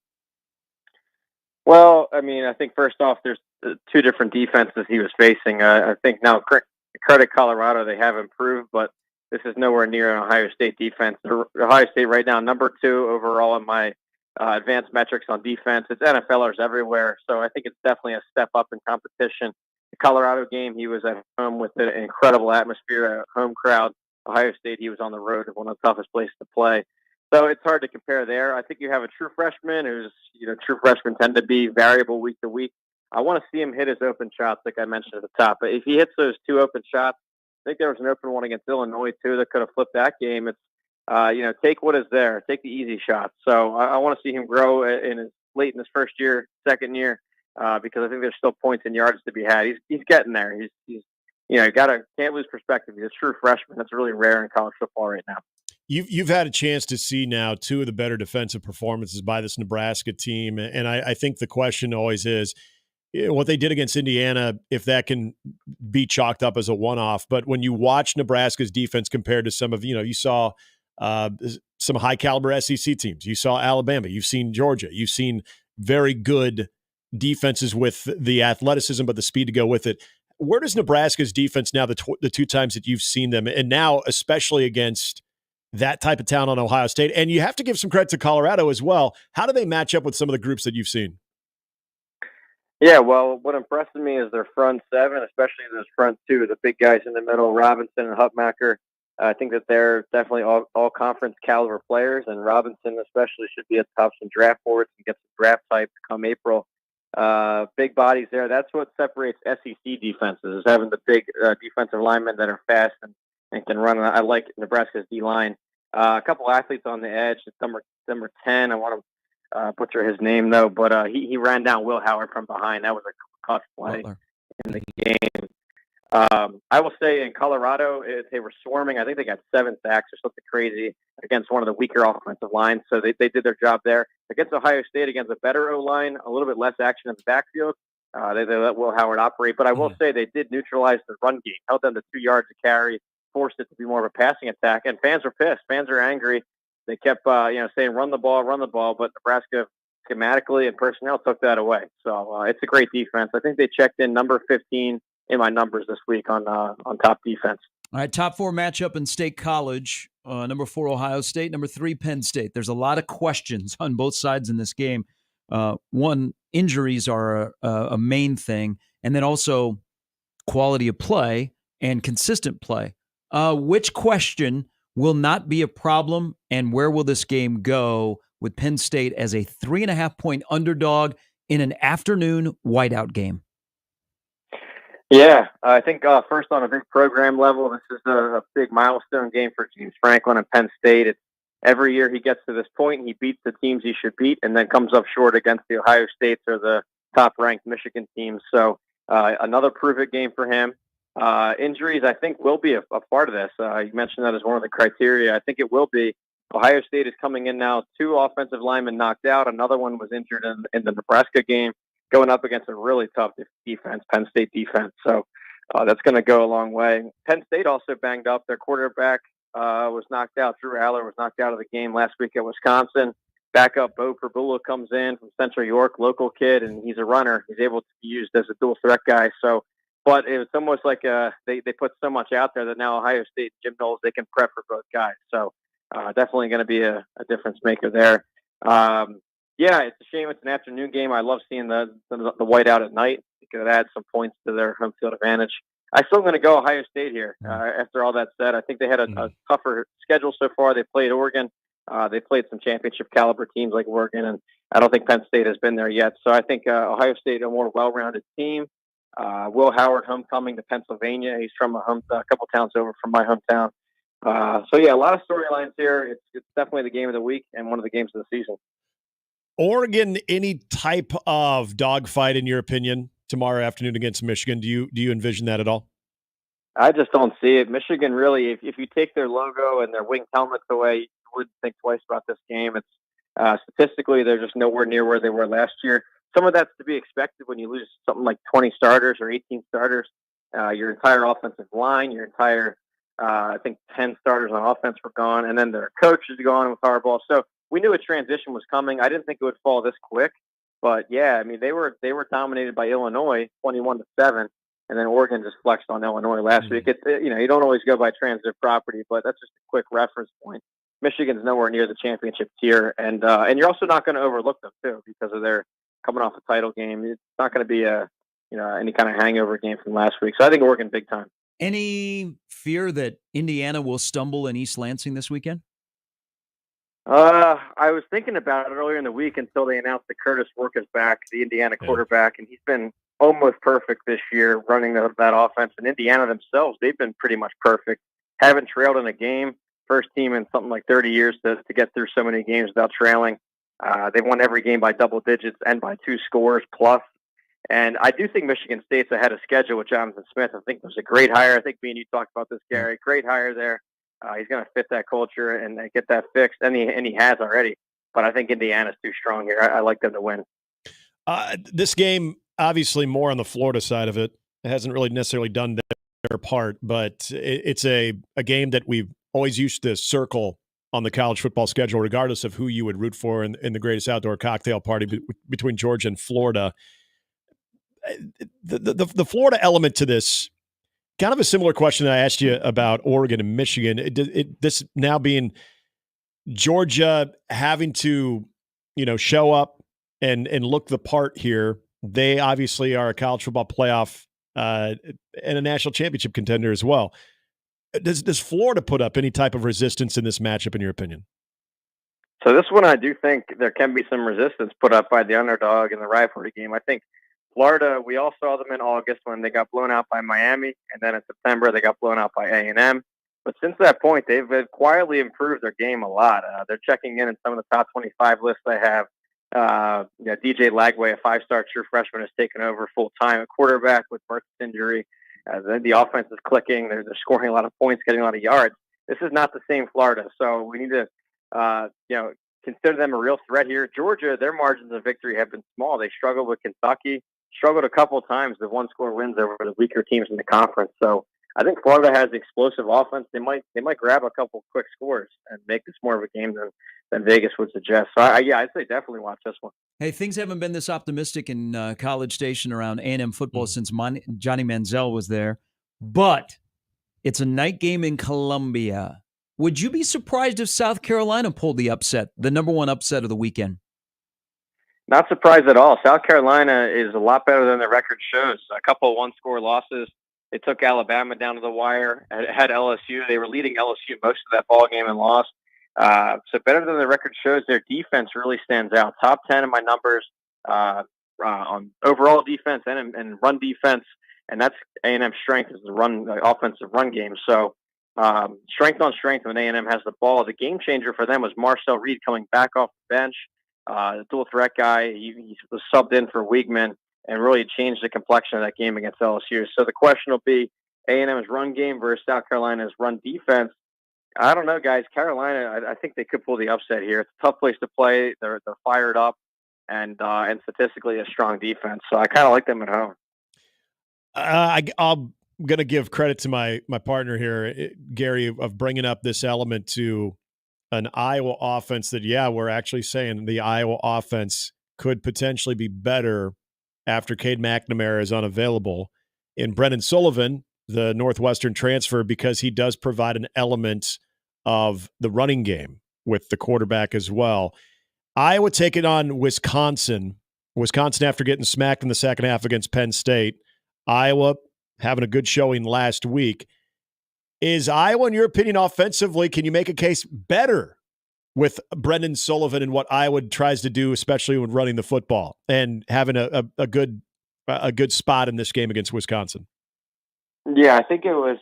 Well, I mean, I think first off, there's 2 different defenses he was facing. I think now, credit Colorado, they have improved, but this is nowhere near an Ohio State defense. Ohio State right now, number 2 overall in my advanced metrics on defense. It's NFLers everywhere, so I think it's definitely a step up in competition. The Colorado game, he was at home with an incredible atmosphere, a home crowd. Ohio State, he was on the road, one of the toughest places to play. So it's hard to compare there. I think you have a true freshman who's, true freshmen tend to be variable week to week. I want to see him hit his open shots, like I mentioned at the top. But if he hits those 2 open shots, I think there was an open one against Illinois, too, that could have flipped that game. It's, take what is there. Take the easy shots. So I want to see him grow late in his first year, second year, because I think there's still points and yards to be had. He's getting there. He's can't lose perspective. He's a true freshman. That's really rare in college football right now. You've had a chance to see now 2 of the better defensive performances by this Nebraska team, and I think the question always is what they did against Indiana, if that can be chalked up as a one-off. But when you watch Nebraska's defense compared to some of, you saw some high-caliber SEC teams. You saw Alabama. You've seen Georgia. You've seen very good defenses with the athleticism, but the speed to go with it. Where does Nebraska's defense now, the two times that you've seen them, and now especially against that type of talent on Ohio State, and you have to give some credit to Colorado as well, how do they match up with some of the groups that you've seen? Yeah, well, what impressed me is their front seven, especially those front two, the big guys in the middle, Robinson and Hutmacher. I think that they're definitely all conference caliber players, and Robinson especially should be at the top some draft boards and get some draft type come April. Big bodies there. That's what separates SEC defenses, is having the big defensive linemen that are fast and can run. I like Nebraska's D-line. A couple athletes on the edge. Number 10, I want to butcher his name, though, but he ran down Will Howard from behind. That was a cuff play in the game. I will say in Colorado, they were swarming. I think they got 7 sacks or something crazy against one of the weaker offensive lines. So they did their job there. Against Ohio State, against a better O-line, a little bit less action in the backfield. They let Will Howard operate. But I will say they did neutralize the run game, held them to 2 yards to carry, forced it to be more of a passing attack. And fans are pissed. Fans are angry. They kept saying, run the ball. But Nebraska schematically and personnel took that away. So it's a great defense. I think they checked in number 15 in my numbers this week on top defense. All right, top 4 matchup in State College. Number 4, Ohio State. Number 3, Penn State. There's a lot of questions on both sides in this game. One, injuries are a main thing, and then also quality of play and consistent play. Which question will not be a problem, and where will this game go with Penn State as a 3.5-point underdog in an afternoon whiteout game? Yeah, I think first on a big program level, this is a big milestone game for James Franklin and Penn State. It's every year he gets to this point, he beats the teams he should beat, and then comes up short against the Ohio States or the top-ranked Michigan teams. So another prove-it game for him. Injuries, I think, will be a part of this. You mentioned that as one of the criteria. I think it will be. Ohio State is coming in now, 2 offensive linemen knocked out. Another one was injured in the Nebraska game, going up against a really tough defense, Penn State defense. So that's going to go a long way. Penn State also banged up. Their quarterback was knocked out. Drew Aller was knocked out of the game last week at Wisconsin. Backup Bo Perbula comes in from Central York, local kid, and he's a runner. He's able to be used as a dual threat guy. So, but it was almost like they put so much out there that now Ohio State, Jim Knowles, they can prep for both guys. So definitely going to be a difference maker there. Yeah, it's a shame it's an afternoon game. I love seeing the whiteout at night. It could add some points to their home field advantage. I'm still going to go Ohio State here. After all that said, I think they had a tougher schedule so far. They played Oregon. They played some championship caliber teams like Oregon, and I don't think Penn State has been there yet. So I think Ohio State, a more well-rounded team. Will Howard, homecoming to Pennsylvania. He's from a couple towns over from my hometown. So yeah, a lot of storylines here. It's definitely the game of the week and one of the games of the season. Oregon, any type of dogfight in your opinion tomorrow afternoon against Michigan? Do you envision that at all? I just don't see it. Michigan really, if you take their logo and their winged helmets away, you wouldn't think twice about this game. It's statistically, they're just nowhere near where they were last year. Some of that's to be expected when you lose something like 20 starters or 18 starters. Your entire offensive line, your entire, I think 10 starters on offense were gone, and then their coach is gone with Harbaugh. So we knew a transition was coming. I didn't think it would fall this quick, but yeah, I mean they were dominated by Illinois 21-7, and then Oregon just flexed on Illinois last week. It's you don't always go by transitive property, but that's just a quick reference point. Michigan's nowhere near the championship tier, and you're also not going to overlook them too because of their coming off a title game. It's not going to be any kind of hangover game from last week. So I think Oregon big time. Any fear that Indiana will stumble in East Lansing this weekend? I was thinking about it earlier in the week until they announced that Curtis Work is back, the Indiana quarterback, and he's been almost perfect this year running that offense. And Indiana themselves, they've been pretty much perfect. Haven't trailed in a game. First team in something like 30 years to get through so many games without trailing. They've won every game by double digits and by 2 scores plus. And I do think Michigan State's ahead of schedule with Jonathan Smith. I think it was a great hire. I think me and you talked about this, Gary. Great hire there. He's going to fit that culture and get that fixed, and he has already. But I think Indiana's too strong here. I like them to win. This game, obviously, more on the Florida side of it. It hasn't really necessarily done their part, but it's a game that we've always used to circle on the college football schedule, regardless of who you would root for in the greatest outdoor cocktail party between Georgia and Florida. The Florida element to this, kind of a similar question that I asked you about Oregon and Michigan. This now being Georgia having to, show up and look the part here. They obviously are a college football playoff and a national championship contender as well. Does Florida put up any type of resistance in this matchup, in your opinion? So this one, I do think there can be some resistance put up by the underdog in the rivalry game. I think Florida, we all saw them in August when they got blown out by Miami, and then in September they got blown out by A&M. But since that point, they've quietly improved their game a lot. They're checking in some of the top 25 lists they have. DJ Lagway, a 5-star true freshman, has taken over full-time at quarterback with Mert's injury. The offense is clicking. They're scoring a lot of points, getting a lot of yards. This is not the same Florida, so we need to consider them a real threat here. Georgia, their margins of victory have been small. They struggled with Kentucky, struggled a couple of times with one-score wins over the weaker teams in the conference. So I think Florida has explosive offense. They might grab a couple quick scores and make this more of a game than Vegas would suggest. So I'd say definitely watch this one. Hey, things haven't been this optimistic in College Station around A&M football since Johnny Manziel was there. But it's a night game in Columbia. Would you be surprised if South Carolina pulled the upset, the number one upset of the weekend? Not surprised at all. South Carolina is a lot better than the record shows. A couple of one-score losses. They took Alabama down to the wire. Had LSU. They were leading LSU most of that ball game and lost. So better than the record shows. Their defense really stands out. Top 10 in my numbers on overall defense and run defense. And that's A&M's strength is the offensive run game. So strength on strength when A&M has the ball. The game changer for them was Marcel Reed coming back off the bench. The dual threat guy. He was subbed in for Weigman and really changed the complexion of that game against LSU. So the question will be A&M's run game versus South Carolina's run defense. I don't know, guys. Carolina, I think they could pull the upset here. It's a tough place to play. They're fired up and statistically a strong defense. So I kind of like them at home. I'm going to give credit to my partner here, Gary, of bringing up this element to an Iowa offense that, we're actually saying the Iowa offense could potentially be better after Cade McNamara is unavailable. In Brennan Sullivan, the Northwestern transfer, because he does provide an element of the running game with the quarterback as well. Iowa taking on Wisconsin. Wisconsin after getting smacked in the second half against Penn State. Iowa having a good showing last week. Is Iowa, in your opinion, offensively, can you make a case better with Brendan Sullivan and what Iowa tries to do, especially when running the football and having a good spot in this game against Wisconsin? Yeah, I think it was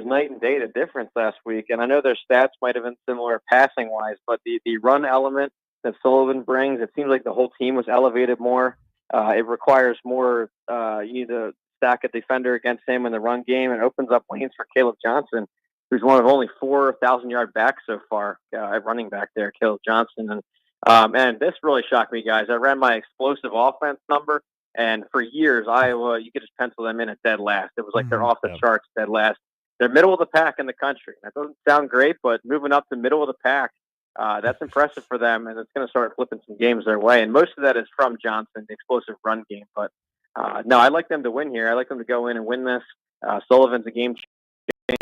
night and day the difference last week, and I know their stats might have been similar passing wise, but the run element that Sullivan brings, it seems like the whole team was elevated more. It requires more. You need to stack a defender against him in the run game, and opens up lanes for Caleb Johnson, who's one of only 4,000-yard backs so far at running back there, Caleb Johnson. And this really shocked me, guys. I ran my explosive offense number, and for years, Iowa, you could just pencil them in at dead last. It was like they're off the charts dead last. They're middle of the pack in the country. That doesn't sound great, but moving up to middle of the pack, that's impressive for them, and it's going to start flipping some games their way. And most of that is from Johnson, the explosive run game. But no, I like them to win here. I like them to go in and win this. Sullivan's a game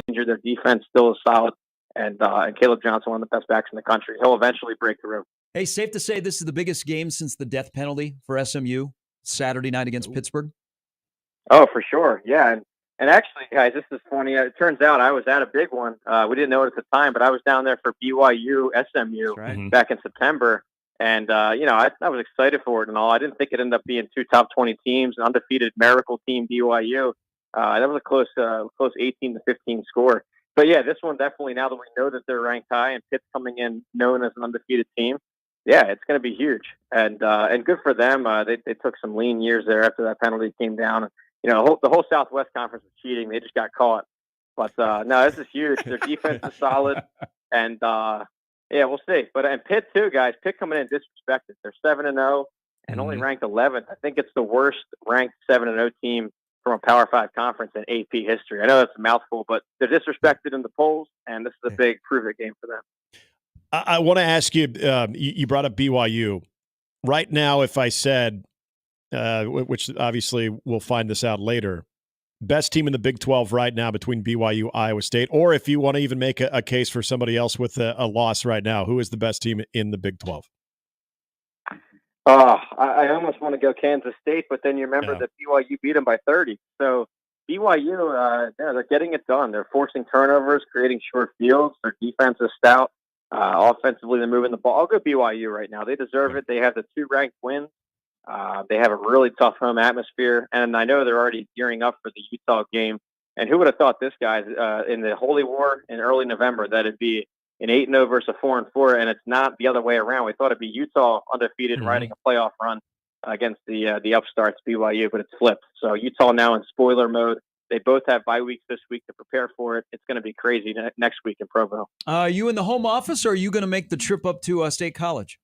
changer. Their defense still is solid, and Caleb Johnson, one of the best backs in the country. He'll eventually break through. Hey, safe to say this is the biggest game since the death penalty for SMU Saturday night against Pittsburgh? Oh, for sure. Yeah. And actually, guys, this is funny. It turns out I was at a big one. We didn't know it at the time, but I was down there for BYU SMU back in September. And, I was excited for it and all. I didn't think it ended up being two top 20 teams, an undefeated Miracle team, BYU. That was a close 18 to 15 score. But, yeah, this one definitely, now that we know that they're ranked high and Pitt's coming in known as an undefeated team, yeah, it's going to be huge. And good for them. They took some lean years there after that penalty came down. The whole Southwest Conference was cheating. They just got caught. But, no, this is huge. Their defense is solid. And, yeah, we'll see. But and Pitt, too, guys. Pitt coming in disrespected. They're 7-0 and only ranked 11th. I think it's the worst ranked 7-0 team from a Power 5 conference in AP history. I know that's a mouthful, but they're disrespected in the polls, and this is a big prove-it game for them. I want to ask you, you brought up BYU. Right now, if I said, which obviously we'll find this out later, best team in the Big 12 right now between BYU, Iowa State, or if you want to even make a case for somebody else with a loss right now, who is the best team in the Big 12? I almost want to go Kansas State, but then you remember that BYU beat them by 30. So BYU, they're getting it done. They're forcing turnovers, creating short fields. Their defense is stout. Offensively, they're moving the ball. I'll go BYU right now. They deserve it. They have the 2 ranked wins. They have a really tough home atmosphere, and I know they're already gearing up for the Utah game. And who would have thought this, guys, in the Holy War in early November, that it'd be an 8-0 versus a 4-4, and it's not the other way around. We thought it'd be Utah undefeated, riding a playoff run against the upstarts BYU, but it's flipped. So Utah now in spoiler mode. They both have bye weeks this week to prepare for it. It's going to be crazy next week in Provo. Are you in the home office, or are you going to make the trip up to State College?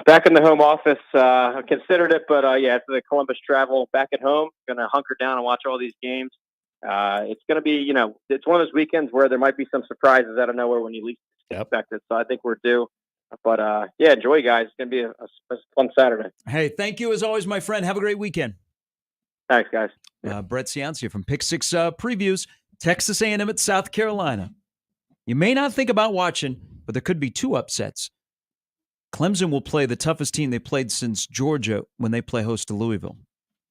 Back in the home office, I considered it, but after the Columbus travel, back at home, going to hunker down and watch all these games. It's going to be, it's one of those weekends where there might be some surprises out of nowhere when you least expect it. So I think we're due. But enjoy, guys. It's going to be a fun Saturday. Hey, thank you as always, my friend. Have a great weekend. Thanks, guys. Brett Ciancia from Pick Six Previews, Texas A&M at South Carolina. You may not think about watching, but there could be 2 upsets. Clemson will play the toughest team they played since Georgia when they play host to Louisville.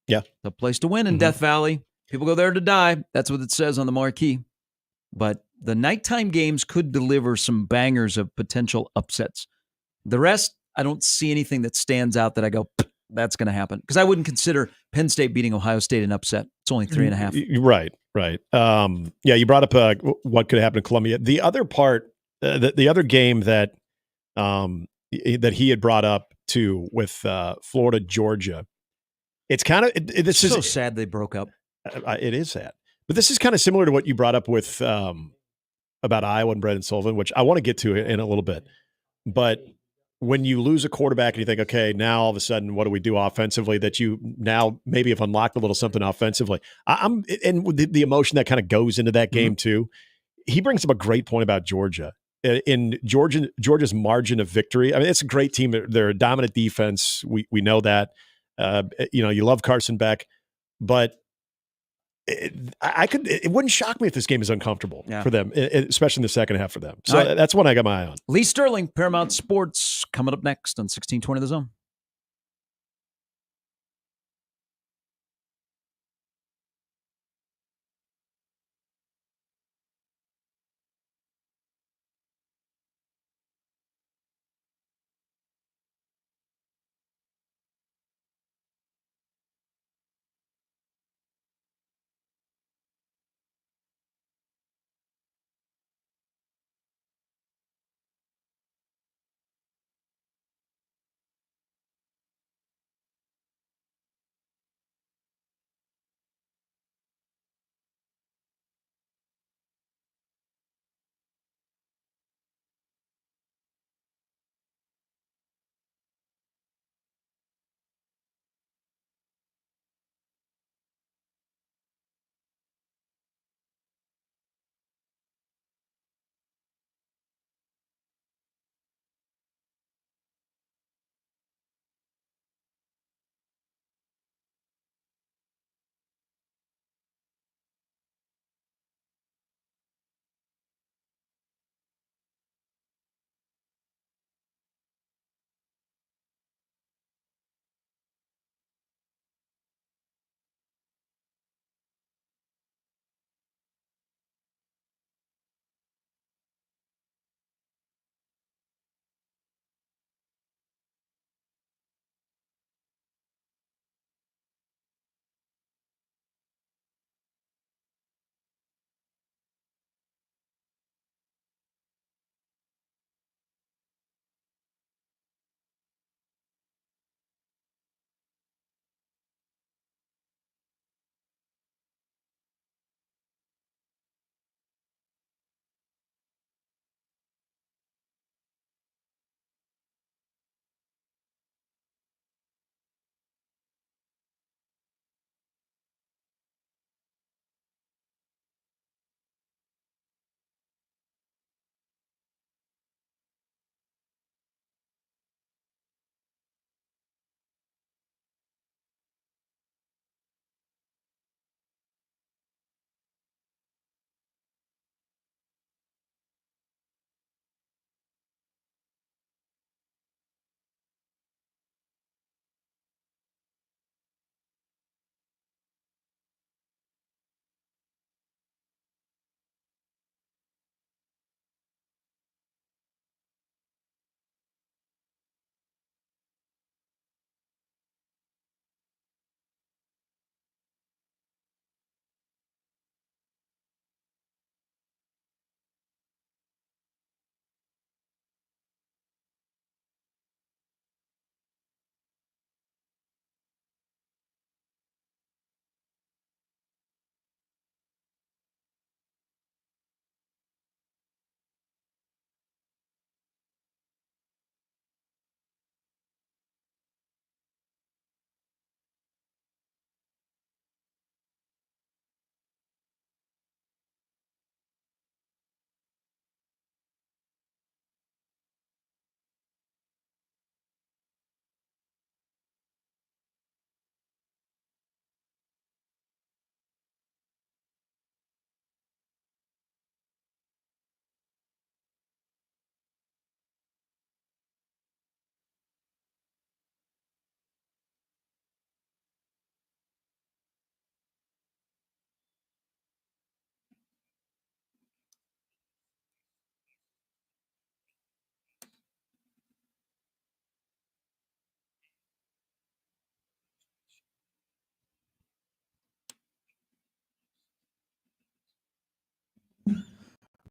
Yeah. The place to win in Death Valley. People go there to die. That's what it says on the marquee. But the nighttime games could deliver some bangers of potential upsets. The rest, I don't see anything that stands out that I go, that's going to happen. Because I wouldn't consider Penn State beating Ohio State an upset. It's only 3.5. Right. You brought up what could happen to Columbia. The other part, the other game that he had brought up too with Florida, Georgia. It's kind of this is so sad they broke up. It is sad, but this is kind of similar to what you brought up with about Iowa and Brendan Sullivan, which I want to get to in a little bit. But when you lose a quarterback and you think, okay, now all of a sudden, what do we do offensively? That you now maybe have unlocked a little something offensively. And with the emotion that kind of goes into that game too. He brings up a great point about Georgia. In Georgia's margin of victory, I mean, it's a great team. They're a dominant defense. We know that. You love Carson Beck, but it wouldn't shock me if this game is uncomfortable for them, especially in the second half for them. So that's one I got my eye on. Lee Sterling, Paramount Sports, coming up next on 1620 The Zone.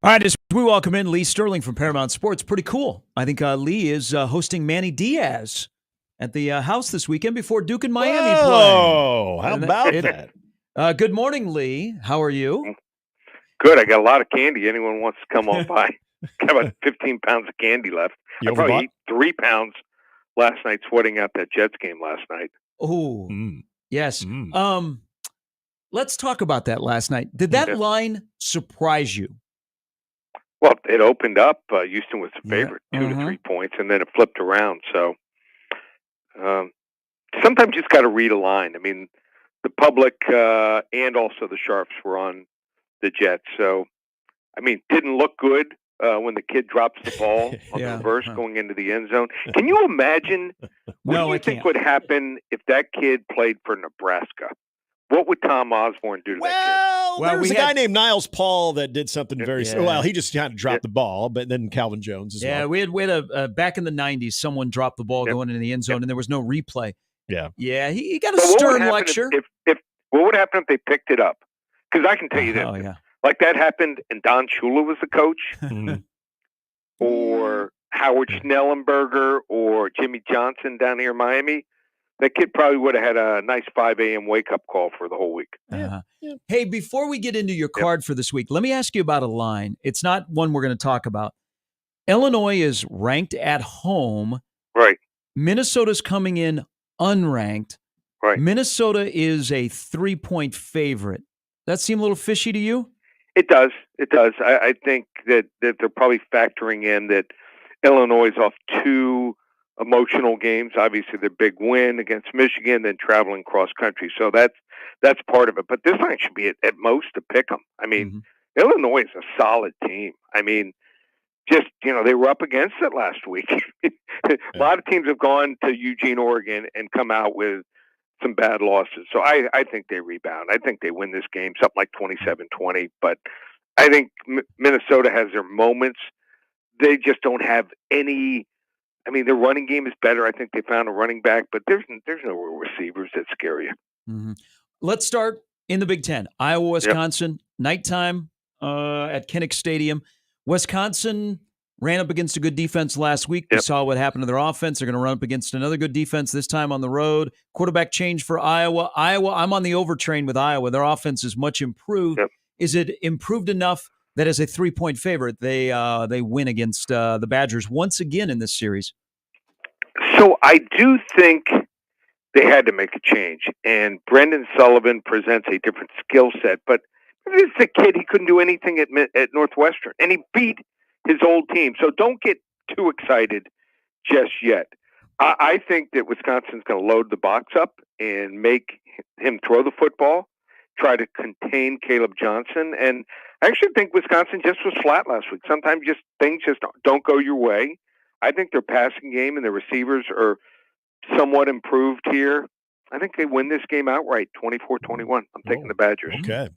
All right, as we welcome in Lee Sterling from Paramount Sports. Pretty cool. I think Lee is hosting Manny Diaz at the house this weekend before Duke and Miami play. Oh, how about that? Good morning, Lee. How are you? Good. I got a lot of candy. Anyone wants to come on by? Got about 15 pounds of candy left. You I probably overbought? ate 3 pounds last night sweating out that Jets game last night. Oh, yes. Let's talk about that last night. Did that line surprise you? Well, it opened up. Houston was the favorite, 2 to 3 points, and then it flipped around. So sometimes you just got to read a line. I mean, the public and also the Sharps were on the Jets. So, I mean, didn't look good when the kid drops the ball on the reverse going into the end zone. Can you imagine what do you think would happen if that kid played for Nebraska? What would Tom Osborne do to that kid? Well, there was a guy named Niles Paul that did something very well. He just kind of dropped the ball, but then Calvin Jones as well. We had a back in the 90s, someone dropped the ball going into the end zone, and there was no replay. Yeah. Yeah, he got a stern lecture. If what would happen if they picked it up? Because I can tell you this. Like that happened, and Don Shula was the coach, or Howard Schnellenberger, or Jimmy Johnson down here in Miami. That kid probably would have had a nice 5 a.m. wake-up call for the whole week. Hey, before we get into your card for this week, let me ask you about a line. It's not one we're going to talk about. Illinois is ranked at home. Right. Minnesota's coming in unranked. Right. Minnesota is a 3-point favorite. That seem a little fishy to you? It does. It does. I think that they're probably factoring in that Illinois is off 2 emotional games. Obviously, the big win against Michigan, then traveling cross country. So that's part of it. But this line should be at most to pick them. I mean, Illinois is a solid team. I mean, just they were up against it last week. A lot of teams have gone to Eugene, Oregon, and come out with some bad losses. So I think they rebound. I think they win this game, something like 27-20. But I think Minnesota has their moments. They just don't have any. I mean, their running game is better. I think they found a running back, but there's no real receivers that scare you. Let's start in the Big Ten. Iowa, Wisconsin, nighttime at Kinnick Stadium. Wisconsin ran up against a good defense last week. We saw what happened to their offense. They're going to run up against another good defense this time on the road. Quarterback change for Iowa. I'm on the overtrain with Iowa. Their offense is much improved. Is it improved enough that as a 3-point favorite, they win against the Badgers once again in this series? So I do think they had to make a change, and Brendan Sullivan presents a different skill set. But this is a kid, he couldn't do anything at Northwestern, and he beat his old team. So don't get too excited just yet. I think that Wisconsin's going to load the box up and make him throw the football, try to contain Caleb Johnson. And I actually think Wisconsin just was flat last week. Sometimes things just don't go your way. I think their passing game and their receivers are somewhat improved here. I think they win this game outright, 24-21. I'm taking the Badgers. Okay.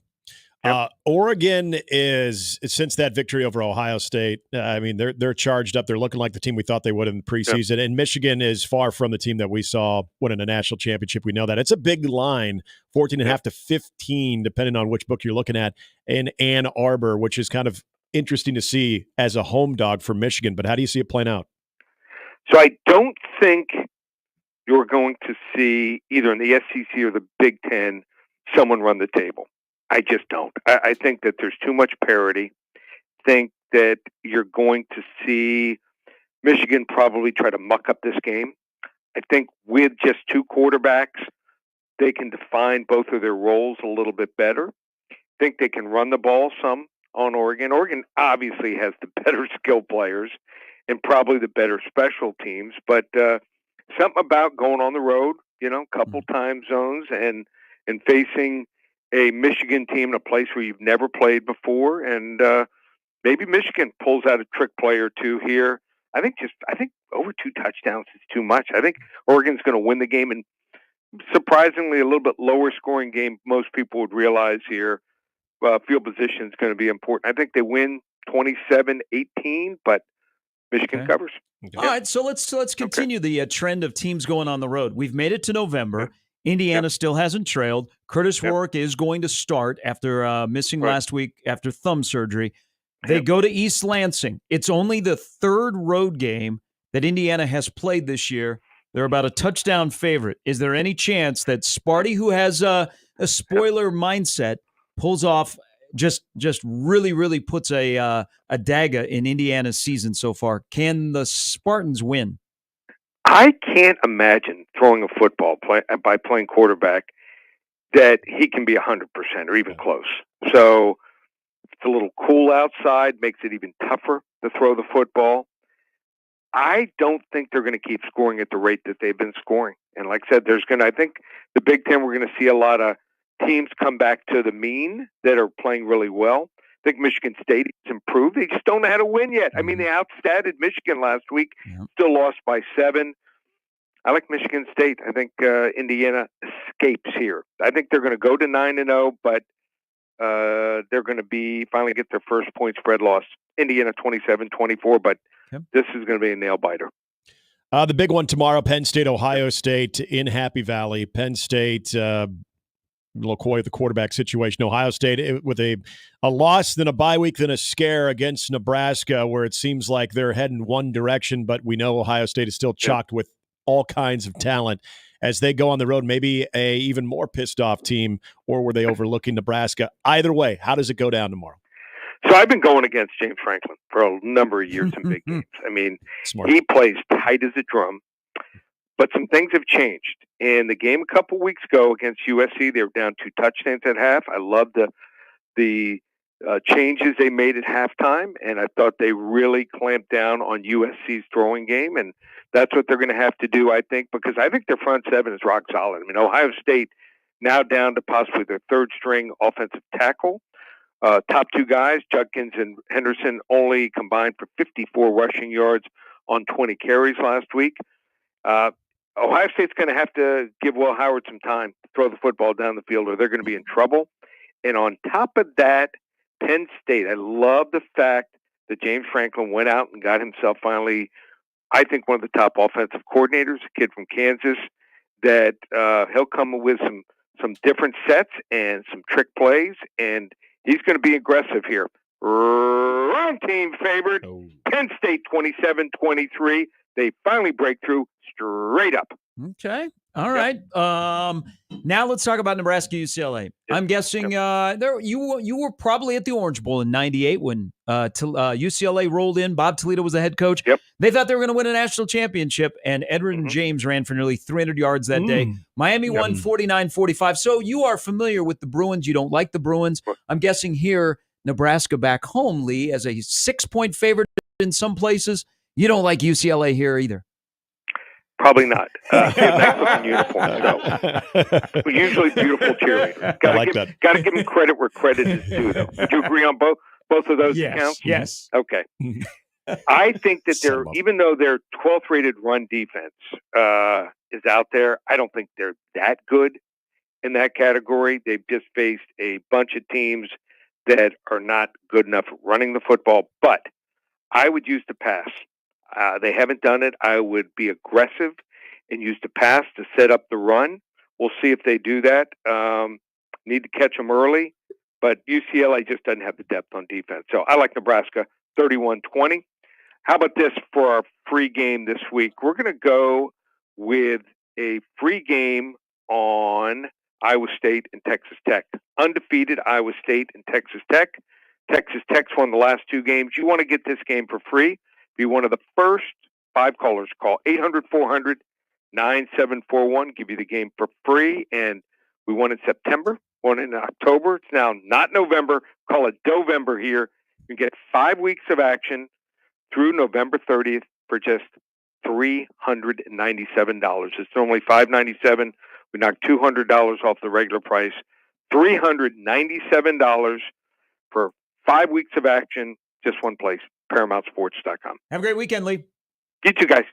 Oregon is, since that victory over Ohio State, I mean, they're charged up. They're looking like the team we thought they would in the preseason. And Michigan is far from the team that we saw winning a national championship. We know that. It's a big line, 14.5 to 15, depending on which book you're looking at, in Ann Arbor, which is kind of interesting to see as a home dog for Michigan. But how do you see it playing out? So I don't think you're going to see, either in the SEC or the Big Ten, someone run the table. I just don't. I think that there's too much parity. Think that you're going to see Michigan probably try to muck up this game. I think with just 2 quarterbacks, they can define both of their roles a little bit better. I think they can run the ball some on Oregon. Oregon obviously has the better skill players and probably the better special teams, but something about going on the road, couple time zones and facing a Michigan team in a place where you've never played before, and maybe Michigan pulls out a trick play or 2 here. I think over 2 touchdowns is too much. I think Oregon's going to win the game, and surprisingly a little bit lower scoring game. Most people would realize here, field position is going to be important. I think they win 27-18, but Michigan covers. All right, so let's continue the trend of teams going on the road. We've made it to November. Indiana still hasn't trailed. Curtis Rourke is going to start after missing last week after thumb surgery. They go to East Lansing. It's only the third road game that Indiana has played this year. They're about a touchdown favorite. Is there any chance that Sparty, who has a spoiler mindset, pulls off just really, really puts a dagger in Indiana's season so far? Can the Spartans win? I can't imagine throwing a football by playing quarterback that he can be 100% or even close. So it's a little cool outside, makes it even tougher to throw the football. I don't think they're going to keep scoring at the rate that they've been scoring. And like I said, I think the Big Ten, we're going to see a lot of teams come back to the mean that are playing really well. I think Michigan State has improved. They just don't know how to win yet. I mean, they outstatted Michigan last week, still lost by 7. I like Michigan State. I think Indiana escapes here. I think they're going to go to 9-0, but they're going to finally get their first point spread loss. Indiana 27-24, but this is going to be a nail-biter. The big one tomorrow, Penn State, Ohio State in Happy Valley. Penn State, a little coy with the quarterback situation. Ohio State with a loss, then a bye week, then a scare against Nebraska, where it seems like they're heading one direction, but we know Ohio State is still chocked with all kinds of talent. As they go on the road, maybe a even more pissed-off team, or were they overlooking Nebraska? Either way, how does it go down tomorrow? So I've been going against James Franklin for a number of years in big games. I mean, he plays tight as a drum, but some things have changed. In the game a couple weeks ago against USC, they were down 2 touchdowns at half. I loved the changes they made at halftime, and I thought they really clamped down on USC's throwing game, and that's what they're going to have to do, I think, because I think their front seven is rock solid. I mean, Ohio State now down to possibly their third-string offensive tackle. Top 2 guys, Judkins and Henderson, only combined for 54 rushing yards on 20 carries last week. Ohio State's going to have to give Will Howard some time to throw the football down the field, or they're going to be in trouble. And on top of that, Penn State, I love the fact that James Franklin went out and got himself finally, I think, one of the top offensive coordinators, a kid from Kansas, that he'll come with some different sets and some trick plays, and he's going to be aggressive here. Wrong team favored. Penn State 27-23. They finally break through straight up. Okay. All right. Now let's talk about Nebraska UCLA. I'm guessing you were probably at the Orange Bowl in '98 when UCLA rolled in. Bob Toledo was the head coach. Yep. They thought they were going to win a national championship, and Edwin James ran for nearly 300 yards that day. Miami won 49-45. So you are familiar with the Bruins. You don't like the Bruins. I'm guessing here, Nebraska back home, Lee, as a 6-point favorite in some places. You don't like UCLA here either. Probably not. They have nice looking uniforms, so usually beautiful cheerleaders. Got to give them credit where credit is due, though. Would you agree on both of those accounts? Yes. Okay. I think that even though their 12th rated run defense is out there, I don't think they're that good in that category. They've just faced a bunch of teams that are not good enough at running the football, but I would use the pass. They haven't done it. I would be aggressive and use the pass to set up the run. We'll see if they do that. Need to catch them early, but UCLA just doesn't have the depth on defense. So I like Nebraska 31-20. How about this for our free game this week? We're going to go with a free game on Iowa State and Texas Tech. Undefeated Iowa State and Texas Tech. Texas Tech's won the last 2 games. You want to get this game for free? Be one of the first 5 callers. Call 800-400-9741. Give you the game for free. And we won in September, won in October. It's now not November. Call it Dovember here. You get 5 weeks of action through November 30th for just $397. It's normally $597. We knocked $200 off the regular price. $397 for 5 weeks of action. Just one place. ParamountSports.com. Have a great weekend, Lee. You too, guys.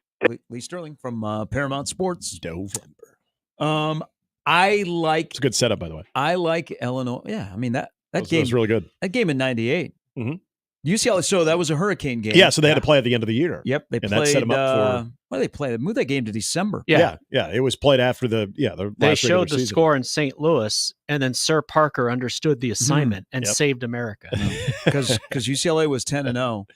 Lee Sterling from Paramount Sports. Dovember. I like. It's a good setup, by the way. I like Illinois. Yeah, I mean that game was really good. That game in '98. UCLA. So that was a hurricane game. Yeah, so they had to play at the end of the year. Yep, they and played. that set them up for. What did they play? They moved that game to December. Yeah. It was played after the They last showed the season. score in St. Louis, and then Sir Parker understood the assignment and saved America. Because UCLA was 10-0.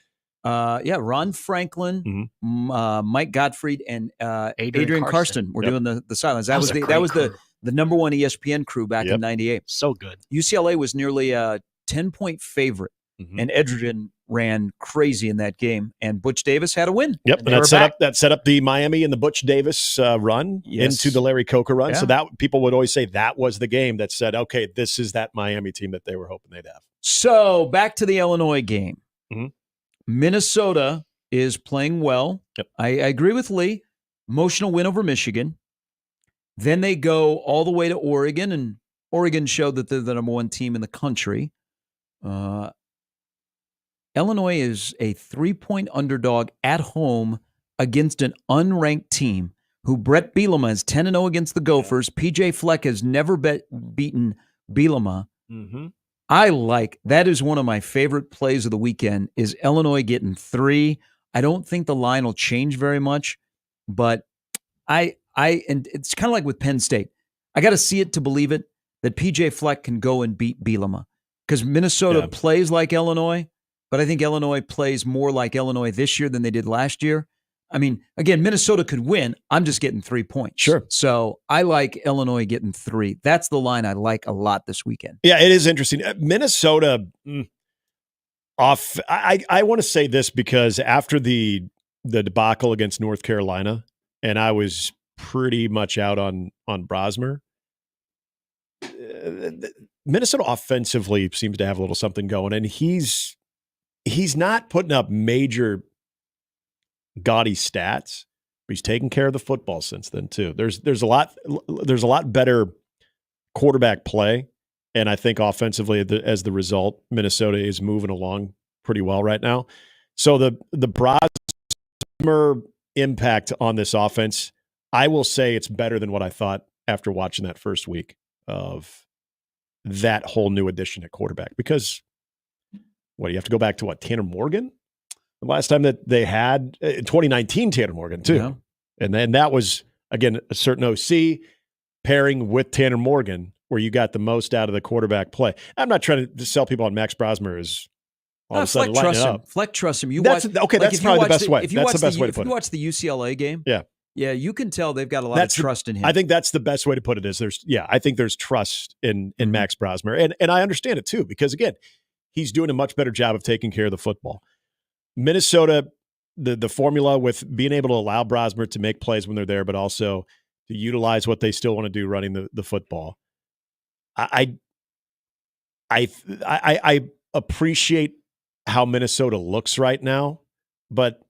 Ron Franklin, Mike Gottfried, and Adrian Karsten were doing the sidelines. That was the number one ESPN crew back in '98. So good. UCLA was nearly a 10-point favorite, and Edgerton ran crazy in that game, and Butch Davis had a win. Yep, and that set up the Miami and the Butch Davis run into the Larry Coker run. Yeah. So that people would always say that was the game that said, okay, this is that Miami team that they were hoping they'd have. So back to the Illinois game. Minnesota is playing well. Yep. I agree with Lee. Emotional win over Michigan. Then they go all the way to Oregon, and Oregon showed that they're the number one team in the country. Illinois is a 3-point underdog at home against an unranked team who Brett Bielema is 10-0 against the Gophers. PJ Fleck has never beaten Bielema. That is one of my favorite plays of the weekend is Illinois getting 3. I don't think the line will change very much, but and it's kind of like with Penn State. I got to see it to believe it that PJ Fleck can go and beat Bielema because Minnesota plays like Illinois, but I think Illinois plays more like Illinois this year than they did last year. I mean, again, Minnesota could win. I'm just getting 3 points. Sure. So I like Illinois getting 3. That's the line I like a lot this weekend. Yeah, it is interesting. Minnesota off. I want to say this because after the debacle against North Carolina, and I was pretty much out on Brosmer. Minnesota offensively seems to have a little something going, and he's not putting up major gaudy stats, but he's taking care of the football since then too. There's a lot better quarterback play, and I think offensively as the result, Minnesota is moving along pretty well right now. So the Brosmer impact on this offense, I will say it's better than what I thought after watching that first week of that whole new addition at quarterback. Because you have to go back to Tanner Morgan? The last time that they had 2019 Tanner Morgan too. Yeah. And then that was, again, a certain OC pairing with Tanner Morgan where you got the most out of the quarterback play. I'm not trying to sell people on Max Brosmer as all of a sudden lighting up. Fleck trusts him. That's probably the best way. That's the best way to put it. If you watch the UCLA game, yeah, you can tell they've got a lot of trust in him. I think that's the best way to put it is I think there's trust in Max Brosmer. And I understand it too, because again, he's doing a much better job of taking care of the football. Minnesota, the formula with being able to allow Brosmer to make plays when they're there, but also to utilize what they still want to do running the football. I appreciate how Minnesota looks right now, but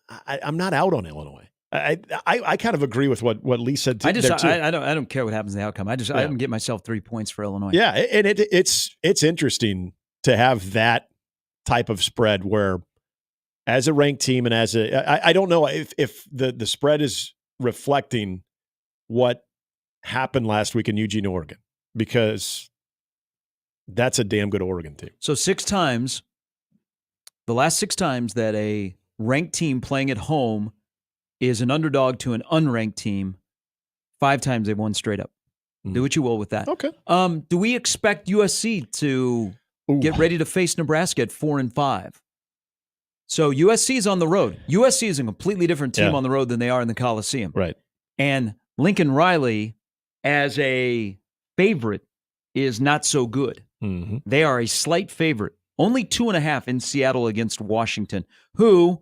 I'm not out on Illinois. I kind of agree with what Lee said too. I don't care what happens in the outcome. I can get myself 3 points for Illinois. Yeah, and it's interesting to have that type of spread where as a ranked team and I don't know if the spread is reflecting what happened last week in Eugene, Oregon, because that's a damn good Oregon team. So the last 6 times that a ranked team playing at home is an underdog to an unranked team, 5 times they've won straight up. Do what you will with that. Okay. Do we expect USC to get ready to face Nebraska at 4-5? So USC is on the road. USC is a completely different team on the road than they are in the Coliseum. Right. And Lincoln Riley, as a favorite, is not so good. Mm-hmm. They are a slight favorite. Only 2.5 in Seattle against Washington, who,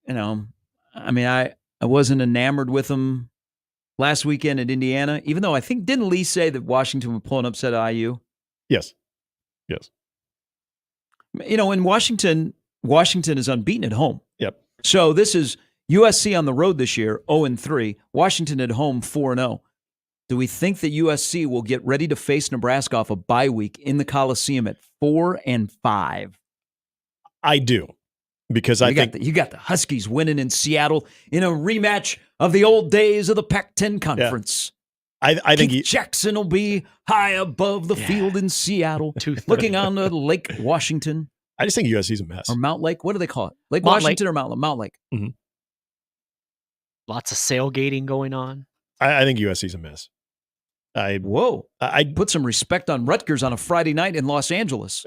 I wasn't enamored with them last weekend at Indiana, even though I think, didn't Lee say that Washington would pull an upset at IU? Yes. In Washington is unbeaten at home. Yep. So this is USC on the road this year, 0-3. Washington at home, 4-0. Do we think that USC will get ready to face Nebraska off a bye week in the Coliseum at 4-5? I do, because I think you got the Huskies winning in Seattle in a rematch of the old days of the Pac-10 conference. I think Keith Jackson will be high above the field in Seattle, looking on the Lake Washington. I just think USC's a mess. Or Mount Lake. What do they call it? Lake Mount Washington Lake. or Mount Lake? Mm-hmm. Lots of sailgating going on. I think USC's a mess. I'd put some respect on Rutgers on a Friday night in Los Angeles.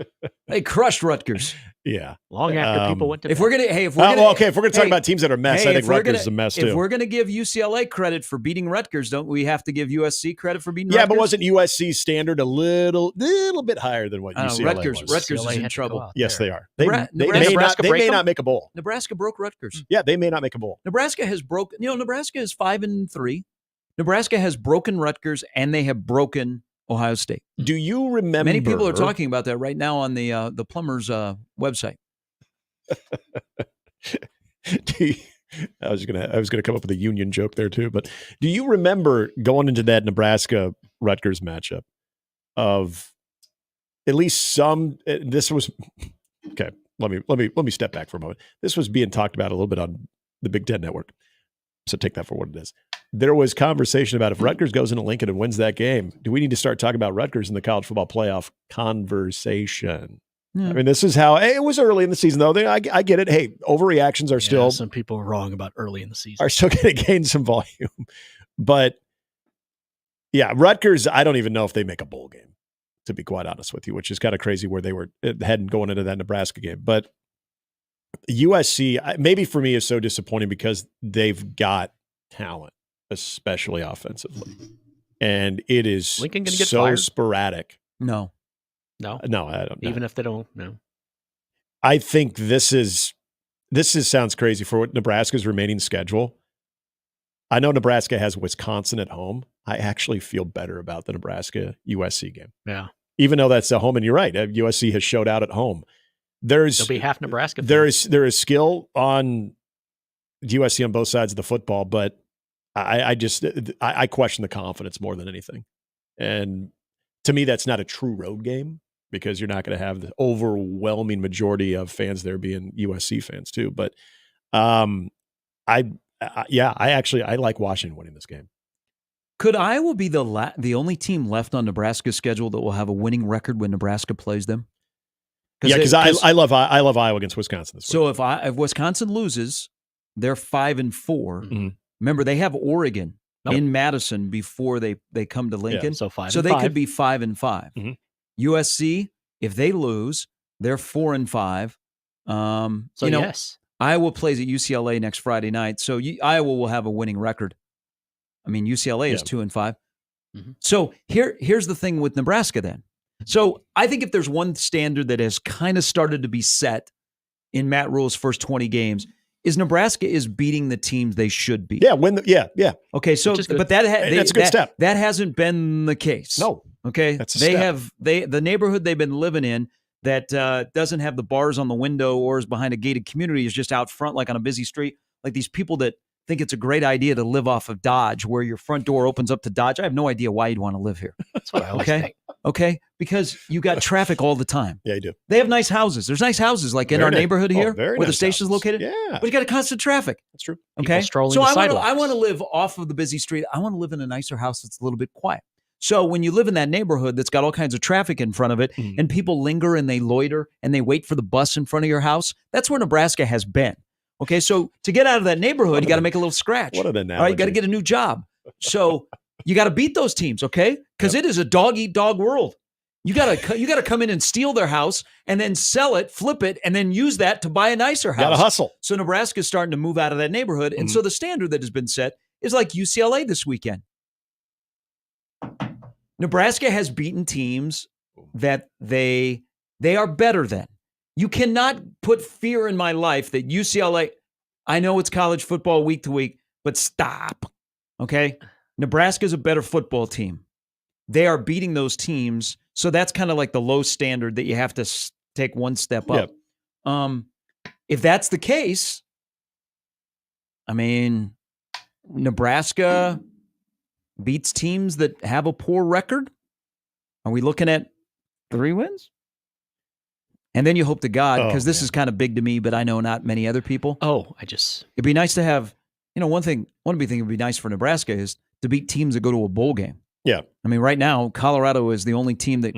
They crushed Rutgers. Yeah. Long after people went to If bed. we're gonna, if we're gonna, if we're gonna talk about teams that are a mess, I think Rutgers is a mess too. If we're gonna give UCLA credit for beating Rutgers, don't we have to give USC credit for beating? Yeah, Rutgers? but wasn't USC's standard a little bit higher than what UCLA was? Rutgers UCLA is in had to trouble. go out Yes, there. they are. They Nebraska may not make a bowl. Nebraska broke Rutgers. Yeah, they may not make a bowl. Nebraska has broken. Nebraska is 5-3. Nebraska has broken Rutgers, and they have broken Ohio State. Do you remember? Many people are talking about that right now on the Plumbers website. I was gonna come up with a Union joke there too, but do you remember going into that Nebraska Rutgers matchup of at least some? This was okay. Let me step back for a moment. This was being talked about a little bit on the Big Ten Network, so take that for what it is. There was conversation about if Rutgers goes into Lincoln and wins that game, do we need to start talking about Rutgers in the college football playoff conversation? Yeah. I mean, this is how it was early in the season, though. I get it. Hey, overreactions are still some people are wrong about early in the season. Are still going to gain some volume, but yeah, Rutgers. I don't even know if they make a bowl game, to be quite honest with you, which is kind of crazy where they were heading going into that Nebraska game. But USC, maybe for me, is so disappointing because they've got talent, especially offensively, and it is Lincoln gonna get so fired? sporadic. No, I don't. Even if they don't, no. I think this sounds crazy for what Nebraska's remaining schedule. I know Nebraska has Wisconsin at home. I actually feel better about the Nebraska USC game. Yeah. Even though that's a home, and you're right, USC has showed out at home. There'll be half Nebraska. There is skill on USC on both sides of the football, but I question the confidence more than anything. And to me, that's not a true road game because you're not going to have the overwhelming majority of fans there being USC fans too. But I like Washington winning this game. Could Iowa be the only team left on Nebraska's schedule that will have a winning record when Nebraska plays them? Yeah, because I love Iowa against Wisconsin this week. So if Wisconsin loses, they're 5-4. Mm-hmm. Remember, they have Oregon in Madison before they come to Lincoln. Yeah, so 5 so and they 5. could be 5-5. Mm-hmm. USC, if they lose, they're 4-5. Yes. Iowa plays at UCLA next Friday night, so Iowa will have a winning record. I mean, UCLA is 2-5. Mm-hmm. So here's the thing with Nebraska then. So I think if there's one standard that has kind of started to be set in Matt Rule's first 20 games, is Nebraska is beating the teams they should beat. Yeah, yeah. Okay, so but that's a good step. That hasn't been the case. No. Okay, That's a they step. have the neighborhood they've been living in that doesn't have the bars on the window or is behind a gated community is just out front, like on a busy street. Like these people that think it's a great idea to live off of Dodge, where your front door opens up to Dodge. I have no idea why you'd want to live here. That's what I always think. Okay, because you got traffic all the time. Yeah, you do. They have nice houses. There's nice houses like in Very our nice. neighborhood here, very where the nice station's houses. located. Yeah. But you got a constant traffic. That's true. Okay, People strolling so the I sidewalks. want to live off of the busy street. I want to live in a nicer house that's a little bit quiet. So when you live in that neighborhood that's got all kinds of traffic in front of it, and people linger and they loiter and they wait for the bus in front of your house, that's where Nebraska has been. Okay, so to get out of that neighborhood, you got to make a little scratch. What an analogy. All right, you got to get a new job. So you got to beat those teams, okay? Because it is a dog eat dog world. You got to come in and steal their house and then sell it, flip it, and then use that to buy a nicer house. Got to hustle. So Nebraska's starting to move out of that neighborhood, and so the standard that has been set is like UCLA this weekend. Nebraska has beaten teams that they are better than. You cannot put fear in my life that UCLA, I know it's college football week to week, but stop, okay? Nebraska's a better football team. They are beating those teams, so that's kind of like the low standard that you have to take one step up. If that's the case, I mean, Nebraska beats teams that have a poor record. Are we looking at 3 wins? And then you hope to God, because this is kind of big to me, but I know not many other people. It'd be nice to have, one big thing it would be nice for Nebraska is to beat teams that go to a bowl game. Yeah. I mean, right now, Colorado is the only team that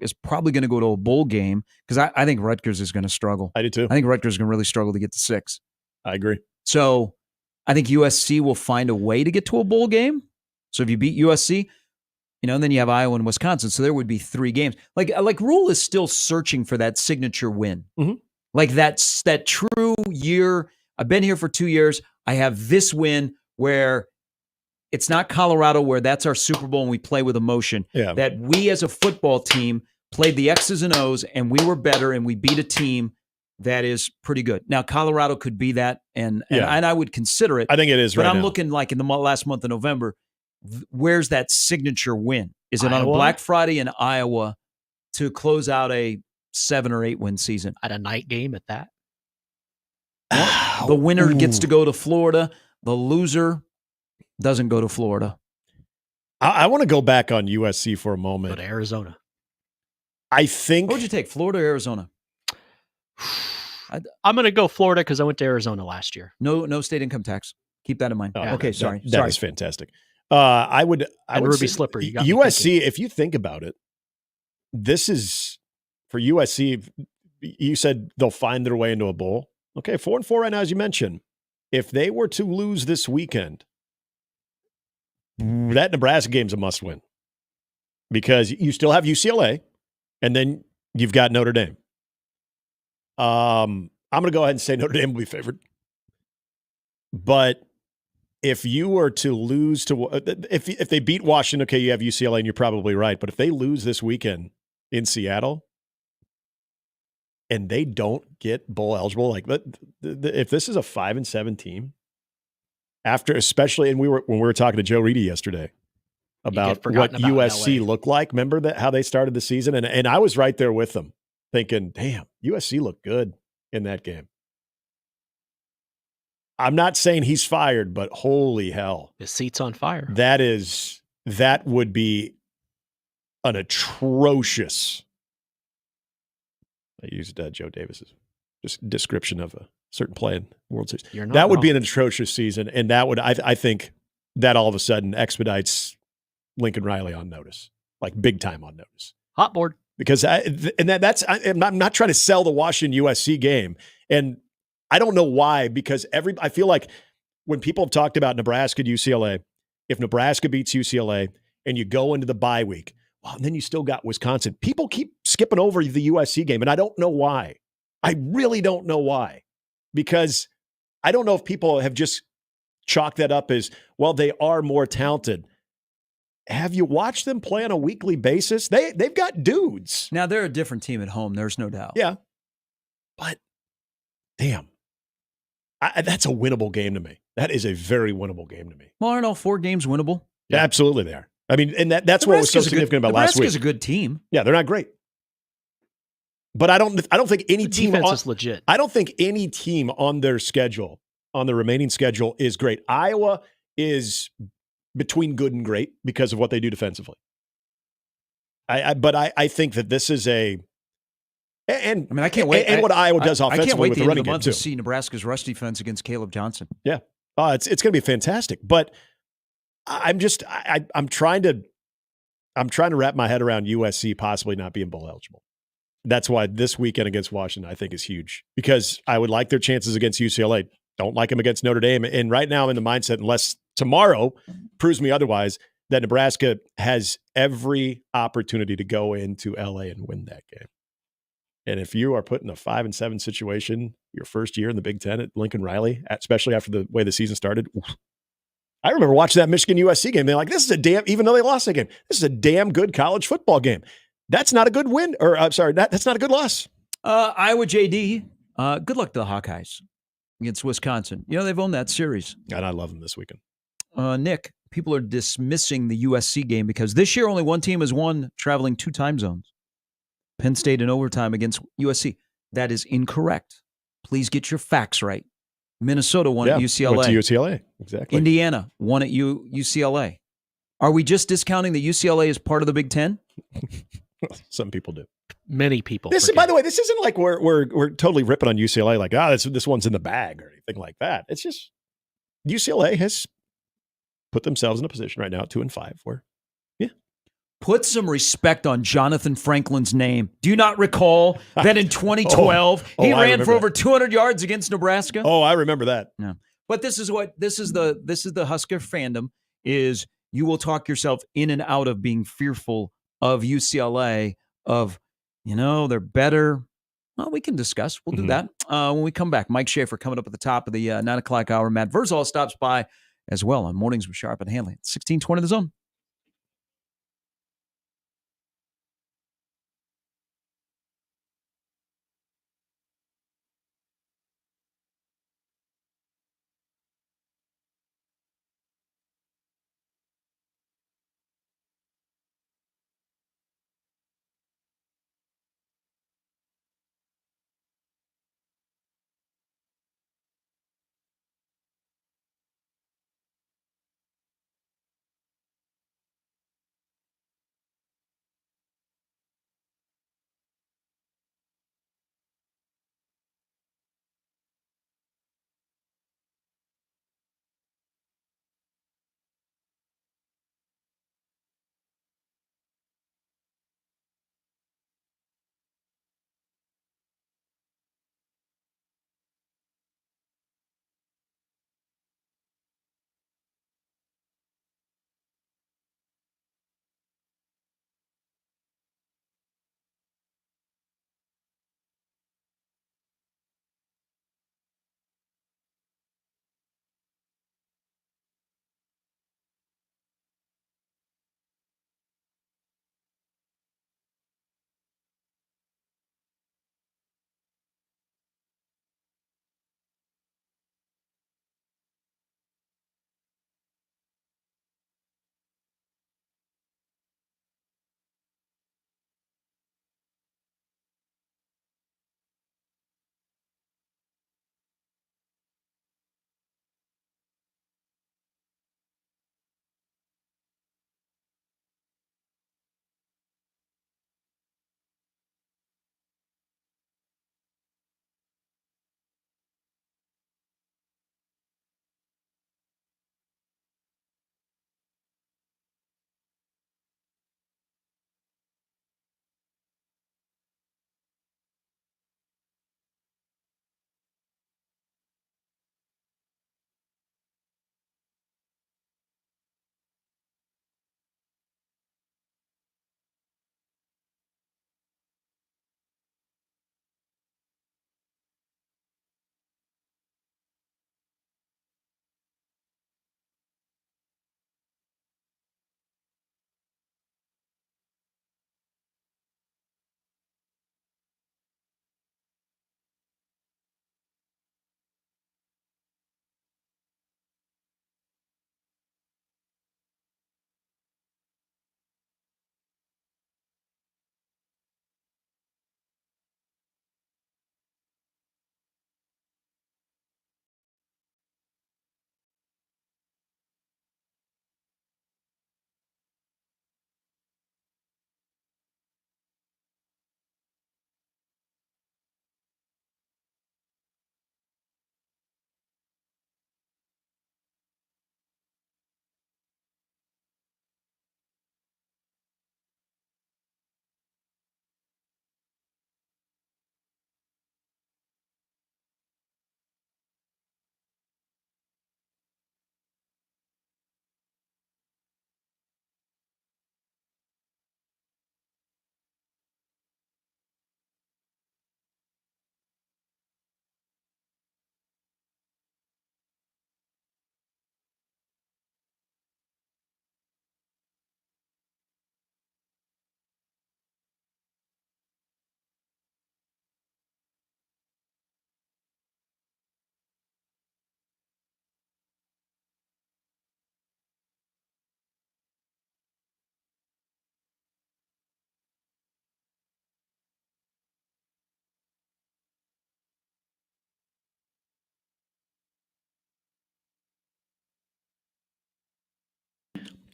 is probably going to go to a bowl game because I think Rutgers is going to struggle. I do too. I think Rutgers is going to really struggle to get to 6. I agree. So I think USC will find a way to get to a bowl game. So if you beat USC, and then you have Iowa and Wisconsin. So there would be 3 games. Like Rule is still searching for that signature win. Like that's that true year. I've been here for 2 years. I have this win where it's not Colorado where that's our Super Bowl and we play with emotion. Yeah. That we as a football team played the X's and O's and we were better and we beat a team that is pretty good. Now, Colorado could be that, and I would consider it. I think it is but right I'm now. looking like in the last month of November, where's that signature win? Is it on a Iowa? Black Friday in Iowa to close out a 7 or 8 win season? At a night game at that? The winner gets to go to Florida. The loser doesn't go to Florida. I want to go back on USC for a moment. Go to Arizona. I think. What would you take, Florida or Arizona? I'm going to go Florida because I went to Arizona last year. No state income tax. Keep that in mind. Okay, sorry. That is fantastic. I would Ruby say Slipper, you got me USC, if you think about it, this is for USC. You said they'll find their way into a bowl. Okay, 4-4 right now, as you mentioned. If they were to lose this weekend, that Nebraska game's a must win because you still have UCLA and then you've got Notre Dame. I'm going to go ahead and say Notre Dame will be favored. But if you were to lose to if they beat Washington, okay, you have UCLA and you're probably right. But if they lose this weekend in Seattle and they don't get bowl eligible, like if this is a 5-7 team, after especially, and when we were talking to Joe Reedy yesterday about what USC looked like, remember that how they started the season, and I was right there with them, thinking, damn, USC looked good in that game. I'm not saying he's fired, but holy hell. His seat's on fire. That would be an atrocious, I used Joe Davis's just description of a certain play in World Series. That would be an atrocious season, and that would, I think, that all of a sudden expedites Lincoln Riley on notice, like big time on notice. Hot board. Because I'm not trying to sell the Washington USC game, and I don't know why. Because I feel like when people have talked about Nebraska and UCLA, if Nebraska beats UCLA and you go into the bye week, well, and then you still got Wisconsin. People keep skipping over the USC game, and I don't know why. I really don't know why, because I don't know if people have just chalked that up as, well, they are more talented. Have you watched them play on a weekly basis? They've got dudes. Now, they're a different team at home. There's no doubt. Yeah. But, damn, that's a winnable game to me. That is a very winnable game to me. Well, aren't all 4 games winnable? Yeah, absolutely they are. I mean, and that's what was so significant about last week. Nebraska's a good team. Yeah, they're not great. But I don't think any team is legit. I don't think any team on their schedule, on the remaining schedule, is great. Iowa is between good and great because of what they do defensively. But I think that this is I can't wait. And what Iowa does offensively with the running game too. To see Nebraska's rush defense against Caleb Johnson. Yeah, it's going to be fantastic. But I'm trying to wrap my head around USC possibly not being bowl eligible. That's why this weekend against Washington, I think, is huge, because I would like their chances against UCLA. Don't like them against Notre Dame. And right now I'm in the mindset, unless tomorrow proves me otherwise, that Nebraska has every opportunity to go into LA and win that game. And if you are put in a 5-7 situation your first year in the Big Ten at Lincoln Riley, especially after the way the season started, I remember watching that Michigan USC game. They're like, this is even though they lost that game, this is a damn good college football game. That's not a good win, or I'm sorry, that's not a good loss. Iowa JD, good luck to the Hawkeyes against Wisconsin. They've owned that series. And I love them this weekend. Nick, people are dismissing the USC game because this year only one team has won traveling 2 time zones. Penn State in overtime against USC. That is incorrect. Please get your facts right. Minnesota won at UCLA. Went to UCLA, exactly. Indiana won at UCLA. Are we just discounting that UCLA is part of the Big Ten? Some people do. Many people. By the way, this isn't like we're totally ripping on UCLA, like, this one's in the bag or anything like that. It's just UCLA has put themselves in a position right now at 2-5 where Put some respect on Jonathan Franklin's name. Do you not recall that in 2012 he ran for over 200 yards against Nebraska? Oh, I remember that. Yeah. But this is the Husker fandom is you will talk yourself in and out of being fearful of UCLA of, they're better. Well, we can discuss. We'll do that when we come back. Mike Schaefer coming up at the top of the 9 o'clock hour. Matt Verzal stops by as well on Mornings with Sharp and Handley. 1620 The Zone.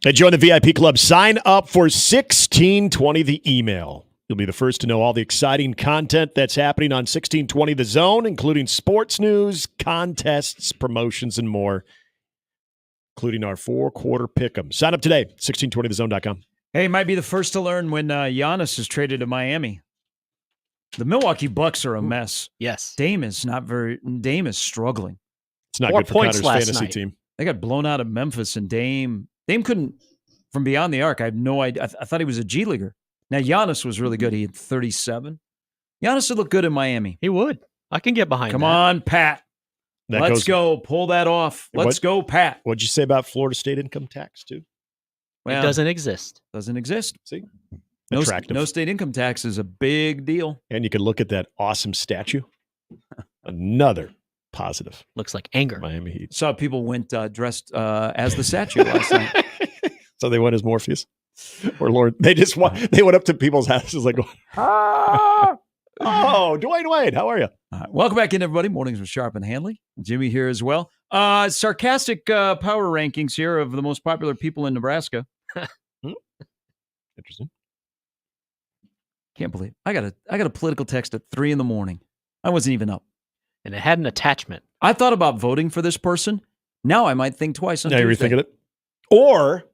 Hey, join the VIP club. Sign up for 1620 The Email. You'll be the first to know all the exciting content that's happening on 1620 The Zone, including sports news, contests, promotions, and more, including our 4-quarter pick'em. Sign up today, 1620thezone.com. Hey, he might be the first to learn when Giannis is traded to Miami. The Milwaukee Bucks are a mess. Yes. Dame is struggling. It's not 4 good for points Connor's last fantasy night. team. They got blown out of Memphis, and Dame couldn't, from beyond the arc, I have no idea. I thought he was a G Leaguer. Now, Giannis was really good. He had 37. Giannis would look good in Miami. He would. I can get behind Come that. on, Pat. Let's go. Pull that off. Let's go, Pat. What'd you say about Florida State income tax, too? Well, it doesn't exist. Doesn't exist. See? No, Attractive. no state income tax is a big deal. And you can look at that awesome statue. Another positive. Looks like anger. Miami Heat. Saw people went dressed as the statue last night. So they went as Morpheus or Lord. They went up to people's houses like, oh, Dwayne Wade, how are you? Welcome back in, everybody. Mornings with Sharp and Handley. Jimmy here as well. Sarcastic power rankings here of the most popular people in Nebraska. Interesting. Can't believe it. I got a political text at 3 a.m. I wasn't even up. And it had an attachment. I thought about voting for this person. Now I might think twice on Now you're Tuesday. rethinking it?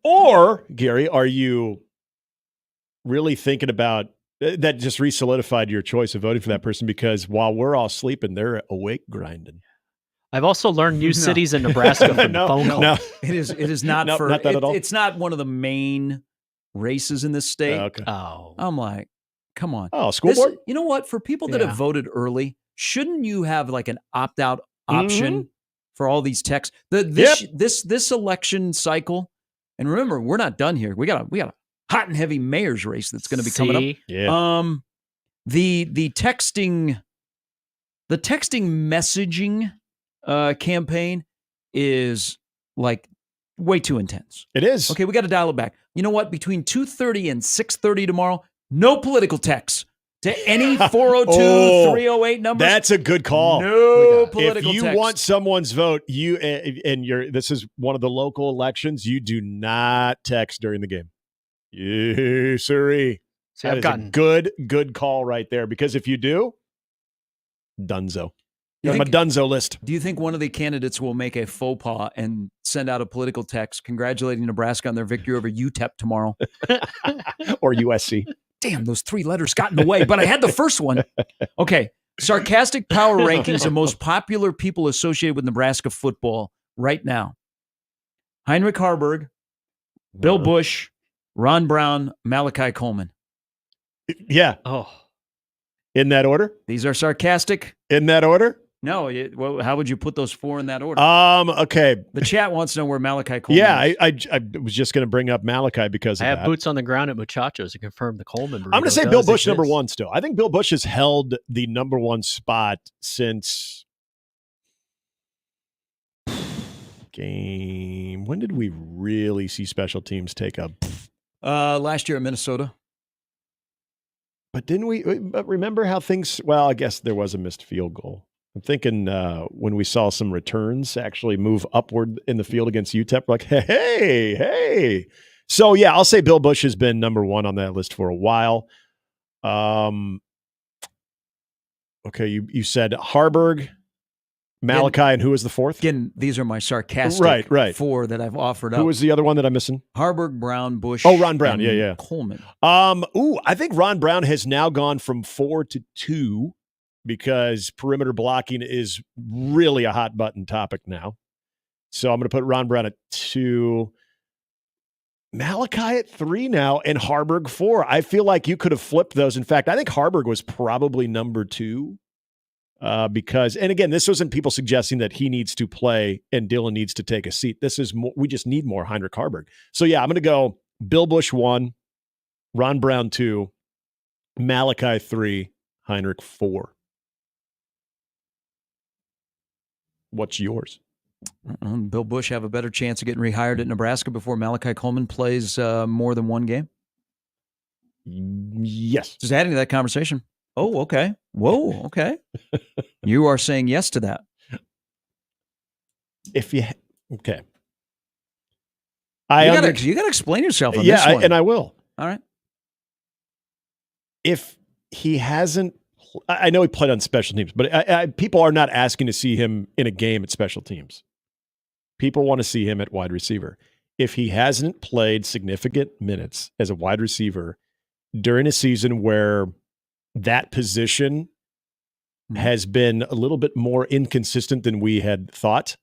Or, Gary, are you really thinking about that? Just re-solidified your choice of voting for that person because while we're all sleeping, they're awake grinding. I've also learned new cities in Nebraska from the phone call. No. It is not No, for not that at all. It's not one of the main races in this state. Okay. Oh. I'm like, come on. Oh, school board? You know what? For people that have voted early, shouldn't you have like an opt-out option for all these texts? This election cycle, and remember, we're not done here. We got a hot and heavy mayor's race that's going to be coming up. Yeah. The texting messaging campaign is like way too intense. It is. Okay, we got to dial it back. You know what? Between 2:30 and 6:30 tomorrow, no political texts to any 402-308 numbers. That's a good call. No political If you text. want someone's vote, this is one of the local elections, you do not text during the game. Yes, sirree. See, That is a good call right there. Because if you do, dunzo. You're on my dunzo list. Do you think one of the candidates will make a faux pas and send out a political text congratulating Nebraska on their victory over UTEP tomorrow? Or USC. Damn, those 3 letters got in the way, but I had the first one. Okay, sarcastic power rankings of most popular people associated with Nebraska football right now. Heinrich Harburg, Bill Bush, Ron Brown, Malachi Coleman. Yeah. Oh. In that order? These are sarcastic. In that order? No, how would you put those 4 in that order? Okay. The chat wants to know where Malachi Coleman is. I was just going to bring up Malachi because of I have that. boots on the ground at Muchachos to confirm the Coleman. I'm going to say Bill Bush number 1 still. I think Bill Bush has held the number 1 spot since game. When did we really see special teams take up? Last year in Minnesota. But didn't we remember how things? Well, I guess there was a missed field goal. I'm thinking when we saw some returns actually move upward in the field against UTEP, we're like, hey. So, yeah, I'll say Bill Bush has been number 1 on that list for a while. Okay, you said Harburg, Malachi, and who was the 4th? Again, these are my sarcastic right. 4 that I've offered up. Who was the other one that I'm missing? Harburg, Brown, Bush. Oh, Ron Brown. and Yeah. Coleman. I think Ron Brown has now gone from 4 to 2 because perimeter blocking is really a hot button topic now. So I'm going to put Ron Brown at 2. Malachi at 3 now and Harburg 4. I feel like you could have flipped those. In fact, I think Harburg was probably number 2. Because, and again, this wasn't people suggesting that he needs to play and Dylan needs to take a seat. This is more, we just need more Heinrich Harburg. So yeah, I'm going to go Bill Bush 1, Ron Brown 2, Malachi 3, Heinrich 4. What's yours? Bill Bush have a better chance of getting rehired at Nebraska before Malachi Coleman plays more than 1 game? Yes. Just adding to that conversation. Oh, okay. Whoa, okay. You are saying yes to that. Okay. You got to explain yourself on this one. And I will. All right. If he hasn't, I know he played on special teams, but people are not asking to see him in a game at special teams. People want to see him at wide receiver. if he hasn't played significant minutes as a wide receiver during a season where that position has been a little bit more inconsistent than we had thought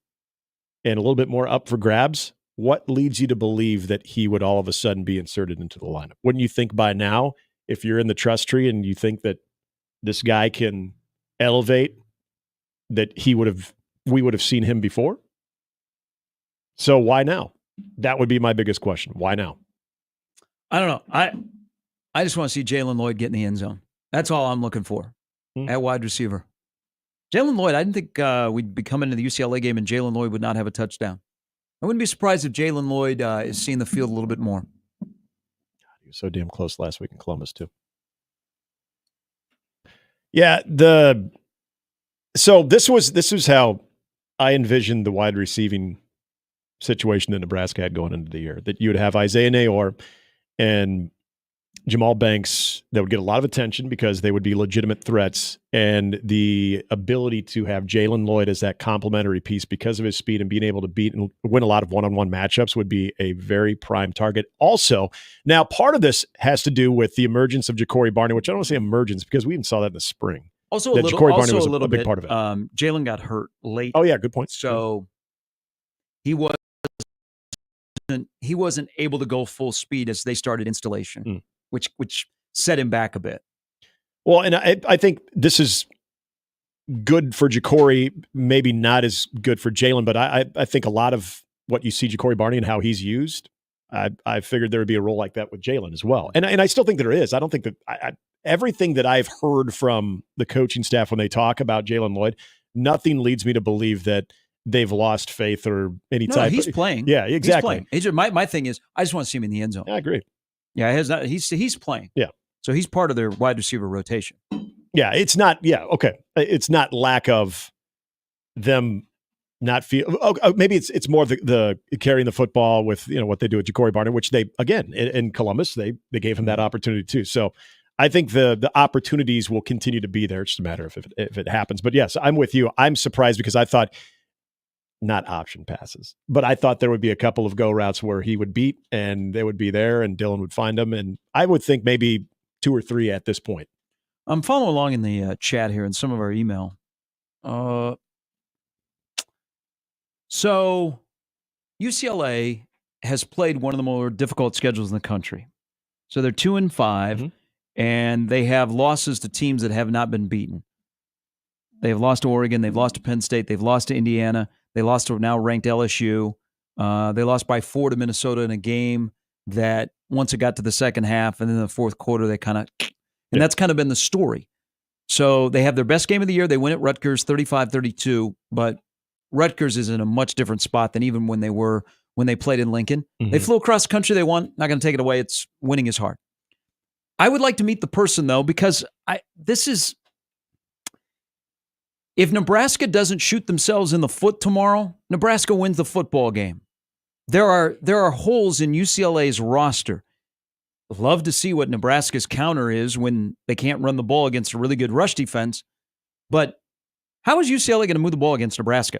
and a little bit more up for grabs, what leads you to believe that he would all of a sudden be inserted into the lineup? Wouldn't you think by now, if you're in the trust tree and you think that this guy can elevate, that we would have seen him before? So why now? That would be my biggest question. Why now? I don't know. I just want to see Jalen Lloyd get in the end zone. That's all I'm looking for at wide receiver. Jalen Lloyd, I didn't think we'd be coming to the UCLA game and Jalen Lloyd would not have a touchdown. I wouldn't be surprised if Jalen Lloyd is seeing the field a little bit more. He was so damn close last week in Columbus, too. Yeah, so this was how I envisioned the wide receiving situation that Nebraska had going into the year. That you would have Isaiah Nayor and Jamal Banks that would get a lot of attention because they would be legitimate threats, and the ability to have Jalen Lloyd as that complementary piece because of his speed and being able to beat and win a lot of one-on-one matchups would be a very prime target. Also, now part of this has to do with the emergence of Ja'Cory Barney, which I don't want to say emergence because we even saw that in the spring. Also, that Ja'Cory Barney was a big part of it. Jalen got hurt late. Oh yeah, good point. So he wasn't able to go full speed as they started installation, which set him back a bit. Well, and I think this is good for Ja'Cory, maybe not as good for Jalen, but I think a lot of what you see Ja'Cory Barney and how he's used, I figured there would be a role like that with Jalen as well. And I still think there is. I don't think that everything that I've heard from the coaching staff when they talk about Jalen Lloyd, nothing leads me to believe that they've lost faith or any type. He's playing. Yeah, exactly. He's playing. My thing is, I just want to see him in the end zone. Yeah, I agree. Yeah, he's playing. Yeah. So he's part of their wide receiver rotation. Yeah, it's not. Yeah, okay. It's not lack of them not feel. Maybe it's more the carrying the football with what they do with Ja'Cory Barney, which they again in Columbus they gave him that opportunity too. So I think the opportunities will continue to be there. It's just a matter of if it happens. But yes, I'm with you. I'm surprised because I thought. Not option passes, but I thought there would be a couple of go routes where he would beat and they would be there and Dylan would find them. And I would think maybe 2 or 3 at this point. I'm following along in the chat here and some of our email. So UCLA has played one of the more difficult schedules in the country. So they're 2-5 and they have losses to teams that have not been beaten. They've lost to Oregon. They've lost to Penn State. They've lost to Indiana. They lost to now ranked LSU. They lost by 4 to Minnesota in a game that once it got to the second half and then the fourth quarter, they kind of, and that's kind of been the story. So they have their best game of the year. They win at Rutgers 35-32, but Rutgers is in a much different spot than even when they played in Lincoln. They flew across the country. They won. Not going to take it away. Winning is hard. I would like to meet the person though, because if Nebraska doesn't shoot themselves in the foot tomorrow, Nebraska wins the football game. There are holes in UCLA's roster. Love to see what Nebraska's counter is when they can't run the ball against a really good rush defense. But how is UCLA going to move the ball against Nebraska?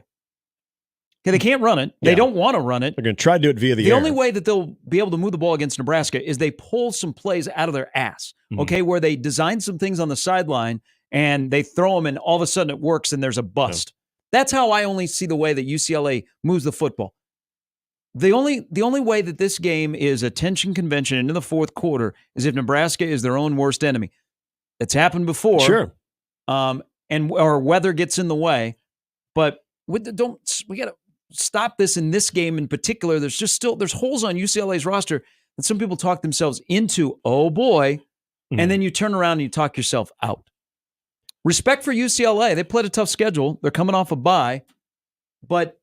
Okay, they can't run it. They don't want to run it. They're going to try to do it via the air. The only way that they'll be able to move the ball against Nebraska is they pull some plays out of their ass, okay, where they design some things on the sideline and they throw them and all of a sudden it works and there's a bust. That's how I only see the way that UCLA moves the football. The only way that this game is a tension convention into the fourth quarter is if Nebraska is their own worst enemy. It's happened before. Sure. Or weather gets in the way. But we got to stop this in this game in particular. There's holes on UCLA's roster that some people talk themselves into, oh boy, and then you turn around and you talk yourself out. Respect for UCLA. They played a tough schedule. They're coming off a bye. But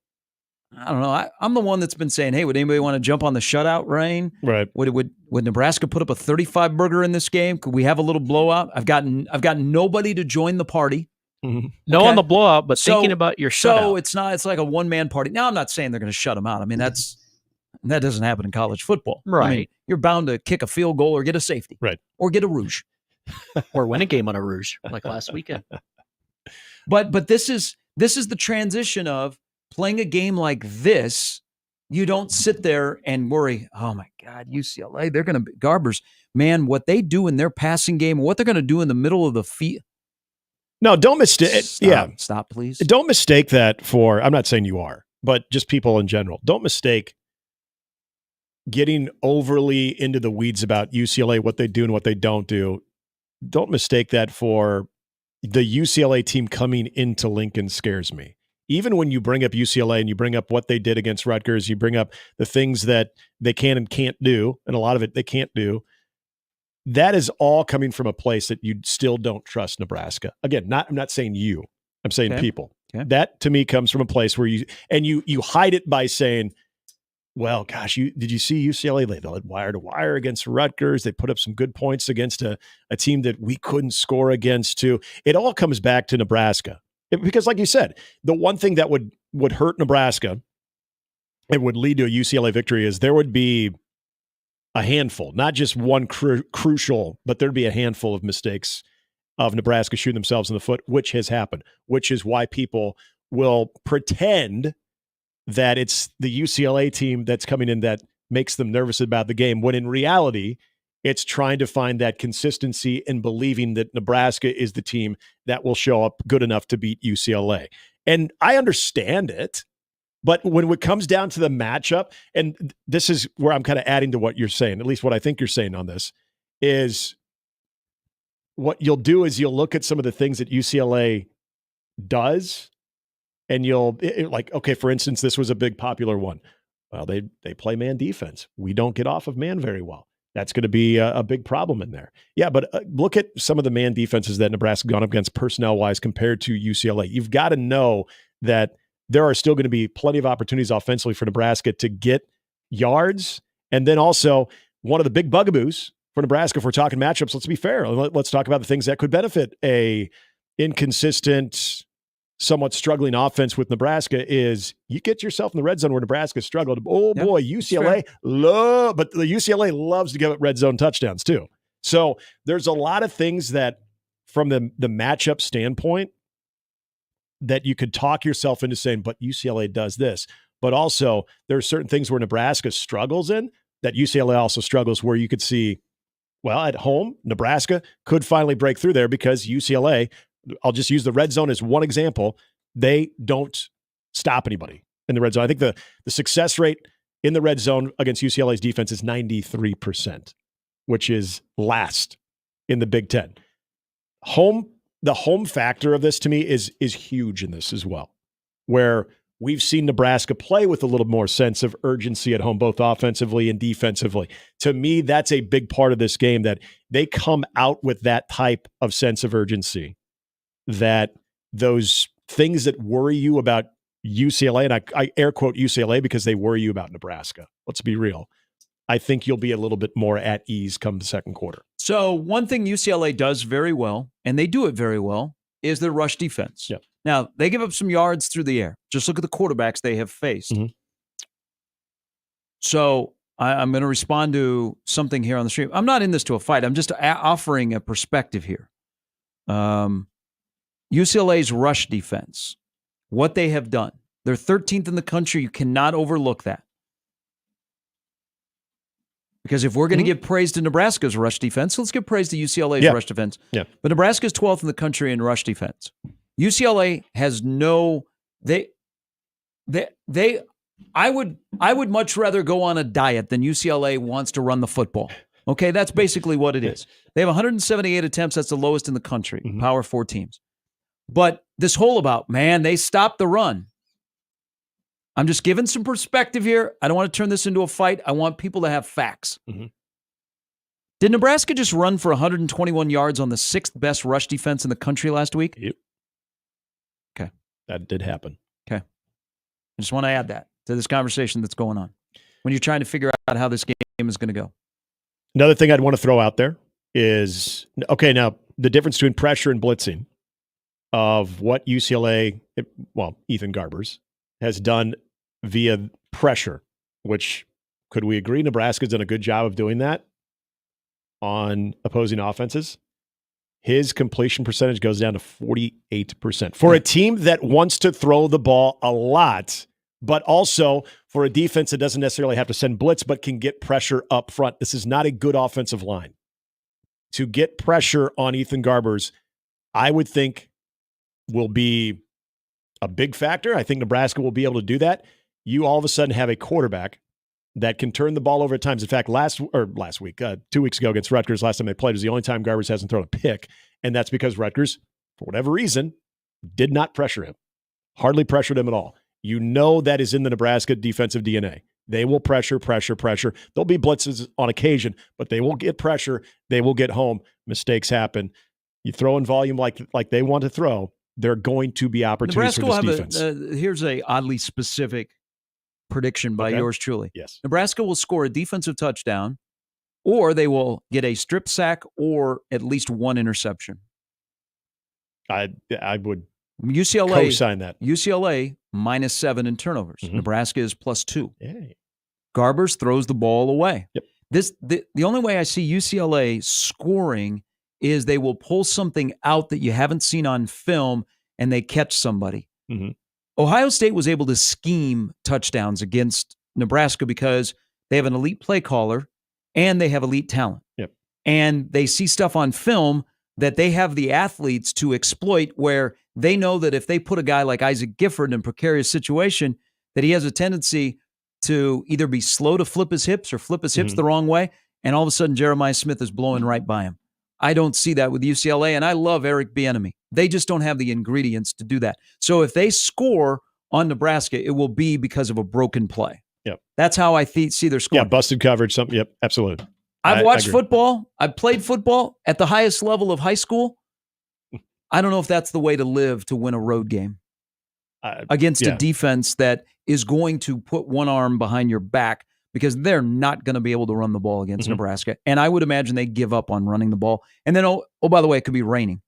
I don't know. I'm the one that's been saying, hey, would anybody want to jump on the shutout reign? Right. Would Nebraska put up a 35-burger in this game? Could we have a little blowout? I've got nobody to join the party. No on the blowout, but thinking about your shutout. So it's like a one-man party. Now, I'm not saying they're going to shut them out. I mean, that doesn't happen in college football. Right. I mean, you're bound to kick a field goal or get a safety. Right. Or get a rouge. Or win a game on a rouge, like last weekend. But this is the transition of playing a game like this You don't sit there and worry, oh my God, UCLA, they're going to be Garbers. Man, what they do in their passing game, what they're going to do in the middle of the field. No, don't mistake. Stop, please. Don't mistake that for, I'm not saying you are, but just people in general. Don't mistake getting overly into the weeds about UCLA, what they do and what they don't do. Don't mistake that for the UCLA team coming into Lincoln scares me. Even when you bring up UCLA and you bring up what they did against Rutgers, you bring up the things that they can and can't do, and a lot of it they can't do. That is all coming from a place that you still don't trust Nebraska. Again, I'm not saying you. I'm saying people. Okay. That to me comes from a place where you hide it by saying, well, gosh, did you see UCLA? They led wire to wire against Rutgers. They put up some good points against a team that we couldn't score against too. It all comes back to Nebraska. Because like you said, the one thing that would hurt Nebraska and would lead to a UCLA victory is there would be a handful, not just one crucial, but there'd be a handful of mistakes of Nebraska shooting themselves in the foot, which has happened, which is why people will pretend that it's the UCLA team that's coming in that makes them nervous about the game, when in reality, it's trying to find that consistency and believing that Nebraska is the team that will show up good enough to beat UCLA. And I understand it. But when it comes down to the matchup, and this is where I'm kind of adding to what you're saying, at least what I think you're saying on this, is what you'll do is you'll look at some of the things that UCLA does, and okay, for instance, this was a big popular one. Well, they play man defense. We don't get off of man very well. That's going to be a big problem in there. Yeah, but look at some of the man defenses that Nebraska gone up against personnel-wise compared to UCLA. You've got to know that there are still going to be plenty of opportunities offensively for Nebraska to get yards. And then also one of the big bugaboos for Nebraska, if we're talking matchups, let's be fair. Let's talk about the things that could benefit a inconsistent, somewhat struggling offense with Nebraska is you get yourself in the red zone where Nebraska struggled. Oh boy, UCLA but the UCLA loves to give up red zone touchdowns too. So there's a lot of things that from the matchup standpoint that you could talk yourself into saying, but UCLA does this. But also there are certain things where Nebraska struggles in that UCLA also struggles, where you could see, well, at home, Nebraska could finally break through there because UCLA, I'll just use the red zone as one example, they don't stop anybody in the red zone. I think the success rate in the red zone against UCLA's defense is 93%, which is last in the Big Ten. The home factor of this to me is huge in this as well, where we've seen Nebraska play with a little more sense of urgency at home, both offensively and defensively. To me, that's a big part of this game, that they come out with that type of sense of urgency, that those things that worry you about UCLA, and I air quote UCLA because they worry you about Nebraska. Let's be real. I think you'll be a little bit more at ease come the second quarter. So one thing UCLA does very well, and they do it very well, is their rush defense. Yep. Now, they give up some yards through the air. Just look at the quarterbacks they have faced. Mm-hmm. So I'm going to respond to something here on the stream. I'm not in this to a fight. I'm just offering a perspective here. UCLA's rush defense, what they have done. They're 13th in the country. You cannot overlook that. Because if we're going to give praise to Nebraska's rush defense, let's give praise to UCLA's rush defense. Yeah. But Nebraska's 12th in the country in rush defense. UCLA has I would much rather go on a diet than UCLA wants to run the football. Okay, that's basically what it is. They have 178 attempts. That's the lowest in the country, Power 4 teams. But this whole about, man, they stopped the run. I'm just giving some perspective here. I don't want to turn this into a fight. I want people to have facts. Mm-hmm. Did Nebraska just run for 121 yards on the 6th best rush defense in the country last week? Yep. Okay. That did happen. Okay. I just want to add that to this conversation that's going on when you're trying to figure out how this game is going to go. Another thing I'd want to throw out there is, okay, now the difference between pressure and blitzing of what UCLA, Ethan Garbers, has done via pressure, which, could we agree Nebraska's done a good job of doing that on opposing offenses? His completion percentage goes down to 48%. For a team that wants to throw the ball a lot, but also for a defense that doesn't necessarily have to send blitz, but can get pressure up front. This is not a good offensive line. To get pressure on Ethan Garbers, I would think will be a big factor. I think Nebraska will be able to do that. You all of a sudden have a quarterback that can turn the ball over at times. In fact, last week, 2 weeks ago against Rutgers, last time they played was the only time Garbers hasn't thrown a pick, and that's because Rutgers, for whatever reason, did not pressure him. Hardly pressured him at all. You know that is in the Nebraska defensive DNA. They will pressure. There'll be blitzes on occasion, but they will get pressure. They will get home. Mistakes happen. You throw in volume like they want to throw, there are going to be opportunities Nebraska for this defense. Here's a oddly specific prediction by yours truly. Yes. Nebraska will score a defensive touchdown, or they will get a strip sack or at least one interception. I would UCLA co-sign that. UCLA -7 in turnovers. Nebraska is +2. Yay. Garbers throws the ball away. Yep. The only way I see UCLA scoring is they will pull something out that you haven't seen on film and they catch somebody. Ohio State was able to scheme touchdowns against Nebraska because they have an elite play caller and they have elite talent. Yep. And they see stuff on film that they have the athletes to exploit, where they know that if they put a guy like Isaac Gifford in a precarious situation, that he has a tendency to either be slow to flip his hips or flip his hips the wrong way, and all of a sudden Jeremiah Smith is blowing right by him. I don't see that with UCLA, and I love Eric Bieniemy. They just don't have the ingredients to do that. So if they score on Nebraska, it will be because of a broken play. Yep. That's how I see their score. Yeah, busted coverage. Something. Yep, absolutely. I've watched football. I've played football at the highest level of high school. I don't know if that's the way to live to win a road game against a defense that is going to put one arm behind your back, because they're not going to be able to run the ball against Nebraska. And I would imagine they give up on running the ball. And then, oh, by the way, it could be raining.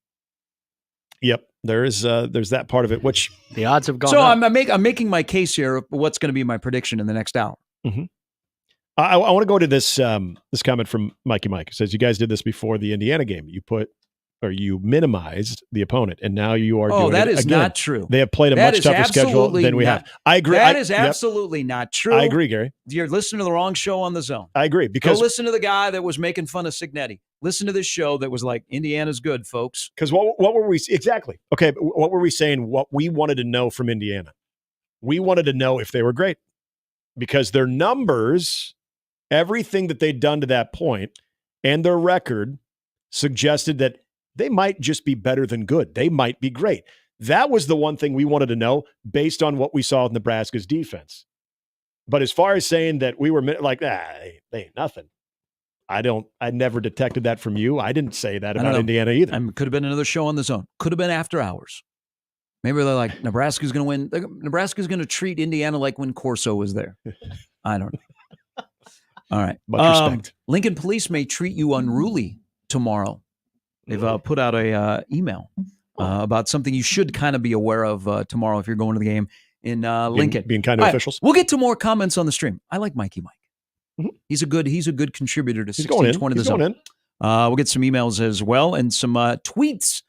Yep. There's that part of it, which the odds have gone up. So I'm making my case here of what's going to be my prediction in the next hour. I want to go to this comment from Mikey Mike. It says, you guys did this before the Indiana game. You minimized the opponent, and now you are doing it again. Oh, that is not true. They have played a much tougher schedule than we have. I agree. That is absolutely not true. I agree, Gary. You're listening to the wrong show on the Zone. I agree. Because go listen to the guy that was making fun of Signetti. Listen to this show that was like, Indiana's good, folks. Because what were we exactly? Okay, but what were we saying? What we wanted to know from Indiana, we wanted to know if they were great, because their numbers, everything that they'd done to that point, and their record suggested that they might just be better than good. They might be great. That was the one thing we wanted to know based on what we saw with Nebraska's defense. But as far as saying that we were like, they ain't nothing. I never detected that from you. I didn't say that about Indiana either. Could have been another show on the Zone. Could have been after hours. Maybe they're like, Nebraska's going to win. Nebraska's going to treat Indiana like when Corso was there. I don't know. All right. Much respect. Lincoln Police may treat you unruly tomorrow. They've put out a email about something you should kind of be aware of tomorrow if you're going to the game in Lincoln. Being kind to officials. We'll get to more comments on the stream. I like Mikey Mike. He's a good contributor to 1620 The Zone. We'll get some emails as well and some tweets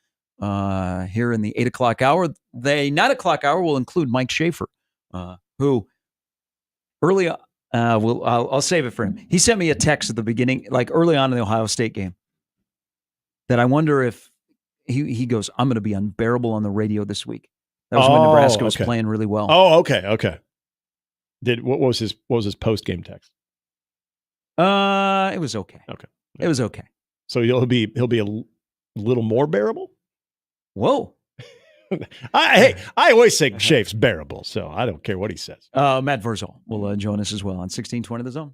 here in the 8 o'clock hour. The 9 o'clock hour will include Mike Schaefer, who early I'll save it for him. He sent me a text at the beginning, like early on in the Ohio State game, that I wonder if he goes, I'm going to be unbearable on the radio this week. That was when Nebraska was playing really well. Oh, okay. What was his post game text? It was okay. Okay. It was okay. So he'll be a little more bearable? Whoa. I always say Shafe's bearable, so I don't care what he says. Matt Verzal will join us as well on 1620 The Zone.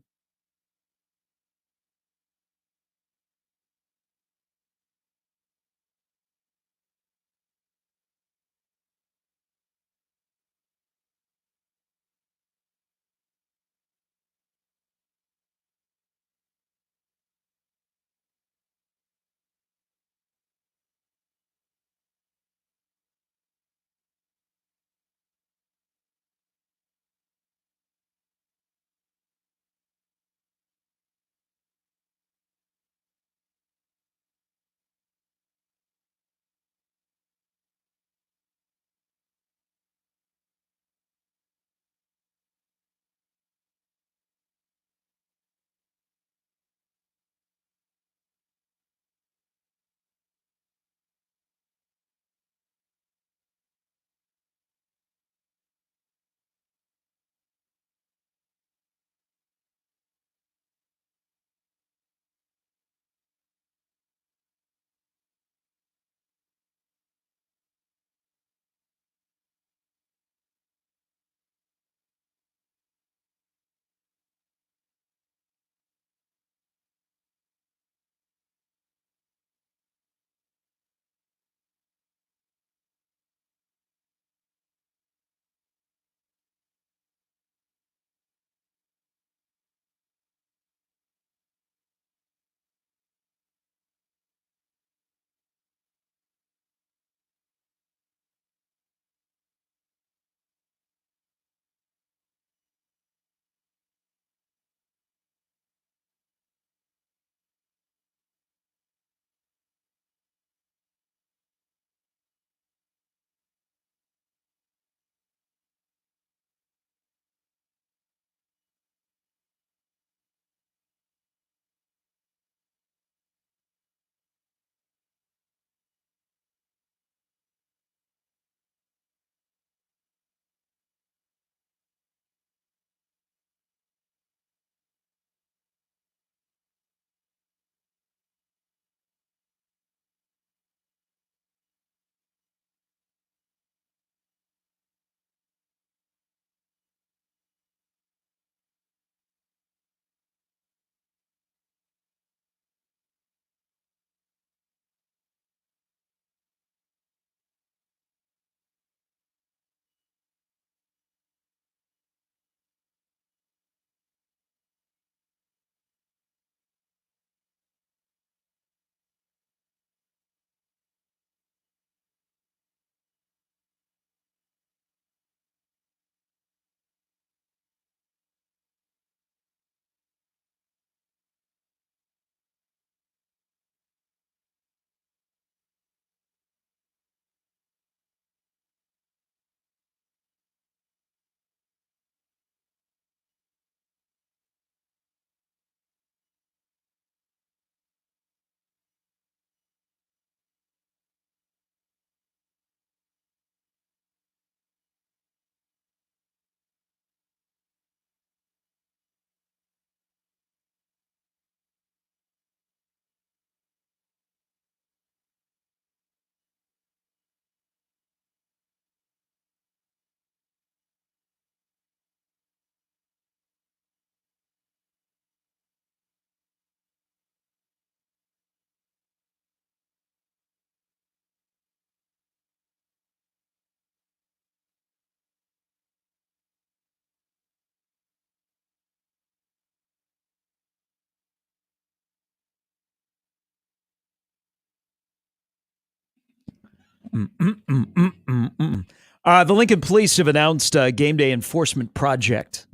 The Lincoln Police have announced a game day enforcement project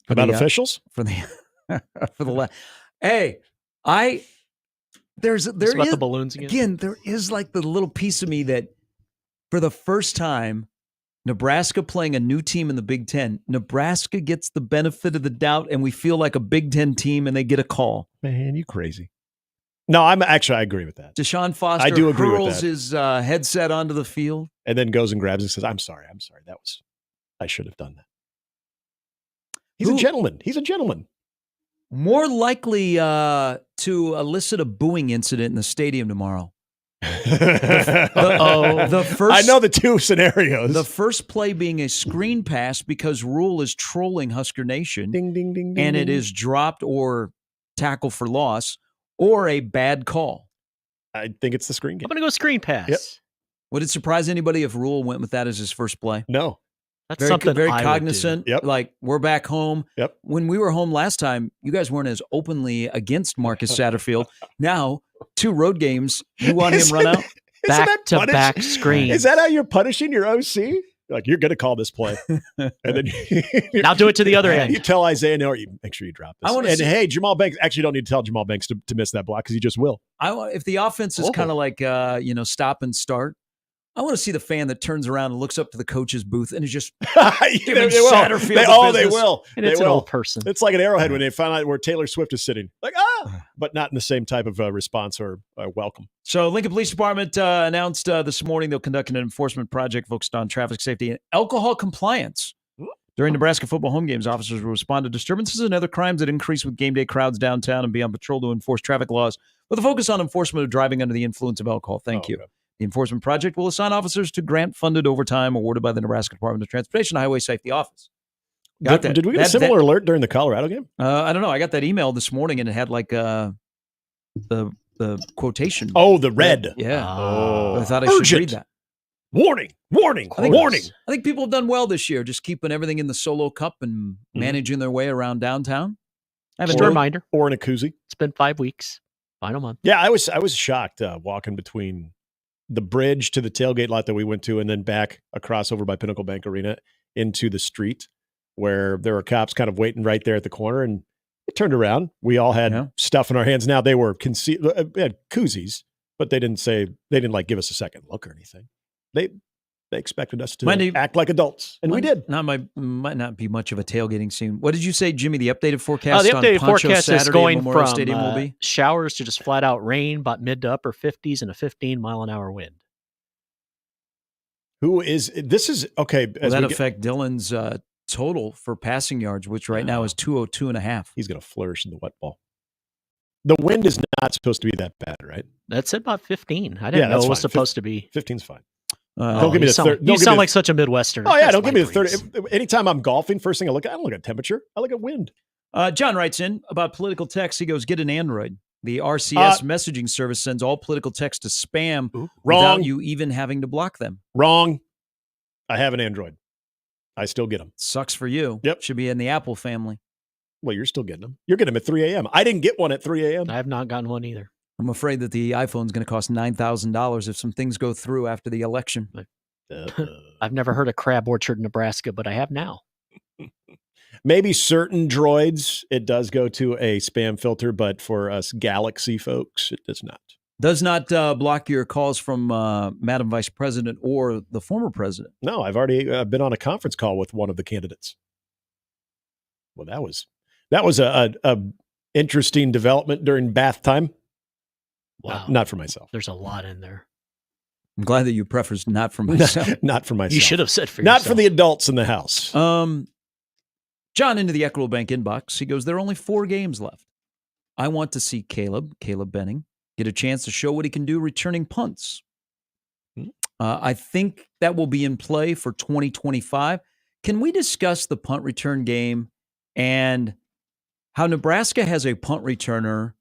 about officials for the Hey, there is about the balloons again? There is like the little piece of me that for the first time, Nebraska playing a new team in the Big Ten, Nebraska gets the benefit of the doubt, and we feel like a Big Ten team, and they get a call. Man, you crazy. No, I agree with that. Deshaun Foster I do agree with hurls that. his headset onto the field. And then goes and grabs it and says, I'm sorry. I should have done that. He's a gentleman. More likely to elicit a booing incident in the stadium tomorrow. The first, I know the two scenarios. The first play being a screen pass because Rule is trolling Husker Nation. Ding, ding, ding, ding. And it is dropped or tackle for loss or a bad call. I think it's the screen game. I'm going to go screen pass. Yep. Would it surprise anybody if Rule went with that as his first play? No. That's something very I would cognizant. do. Yep. Like, we're back home. Yep. When we were home last time, you guys weren't as openly against Marcus Satterfield. Now, 2 road games, you want him run out? Back-to-back screens. Is that how you're punishing your OC? Like, you're going to call this play. And then now do it to the other end. You tell Isaiah, no, you make sure you drop this. Hey, Jamal Banks, actually don't need to tell Jamal Banks to miss that block because he just will. If the offense is kind of like, stop and start, I want to see the fan that turns around and looks up to the coach's booth and is just giving Satterfield they will. And it's an old person. It's like an Arrowhead when they find out where Taylor Swift is sitting. Like, but not in the same type of response or welcome. So Lincoln Police Department announced this morning they'll conduct an enforcement project focused on traffic safety and alcohol compliance. During Nebraska football home games, officers will respond to disturbances and other crimes that increase with game day crowds downtown and be on patrol to enforce traffic laws with a focus on enforcement of driving under the influence of alcohol. Thank you. Okay. The enforcement project will assign officers to grant-funded overtime awarded by the Nebraska Department of Transportation Highway Safety Office. Did we get a similar alert during the Colorado game? I don't know. I got that email this morning, and it had like the quotation. Oh, the red. Yeah. Oh. I thought I should read that. Warning. I think people have done well this year, just keeping everything in the Solo Cup and managing their way around downtown. Just a reminder. Or in a koozie. It's been 5 weeks. Final month. Yeah, I was shocked walking between the bridge to the tailgate lot that we went to and then back across over by Pinnacle Bank Arena into the street where there were cops kind of waiting right there at the corner, and it turned around. We all had stuff in our hands. Now they were had koozies, but they didn't like give us a second look or anything. They expected us to act like adults, and we did. Might not be much of a tailgating scene. What did you say, Jimmy? The updated forecast the updated on Poncho forecast Saturday is going Memorial from Stadium will be? Showers to just flat out rain, about mid to upper 50s and a 15-mile-an-hour wind. This is okay. Will that affect Dylan's total for passing yards, which right now is 202.5? He's going to flourish in the wet ball. The wind is not supposed to be that bad, right? That's about 15. I didn't know it was supposed to be. 15's fine. Don't give me the third. You sound like such a Midwesterner. Oh yeah, don't give me the third. Anytime I'm golfing, first thing I don't look at temperature. I look at wind. John writes in about political text. He goes, "Get an Android. The RCS messaging service sends all political text to spam without you even having to block them." Wrong. I have an Android. I still get them. Sucks for you. Yep. Should be in the Apple family. Well, you're still getting them. You're getting them at 3 a.m. I didn't get one at 3 a.m. I have not gotten one either. I'm afraid that the iPhone's going to cost $9,000 if some things go through after the election. I've never heard of Crab Orchard, Nebraska, but I have now. Maybe certain droids, it does go to a spam filter, but for us Galaxy folks, it does not. Does not block your calls from Madam Vice President or the former president. No, I've already been on a conference call with one of the candidates. Well, that was a interesting development during bath time. Wow. Not for myself. There's a lot in there. I'm glad that you prefaced not for myself. Not for myself. You should have said for yourself. Not for the adults in the house. John into the Equitable Bank inbox. He goes, there are only 4 games left. I want to see Caleb Benning, get a chance to show what he can do returning punts. I think that will be in play for 2025. Can we discuss the punt return game and how Nebraska has a punt returner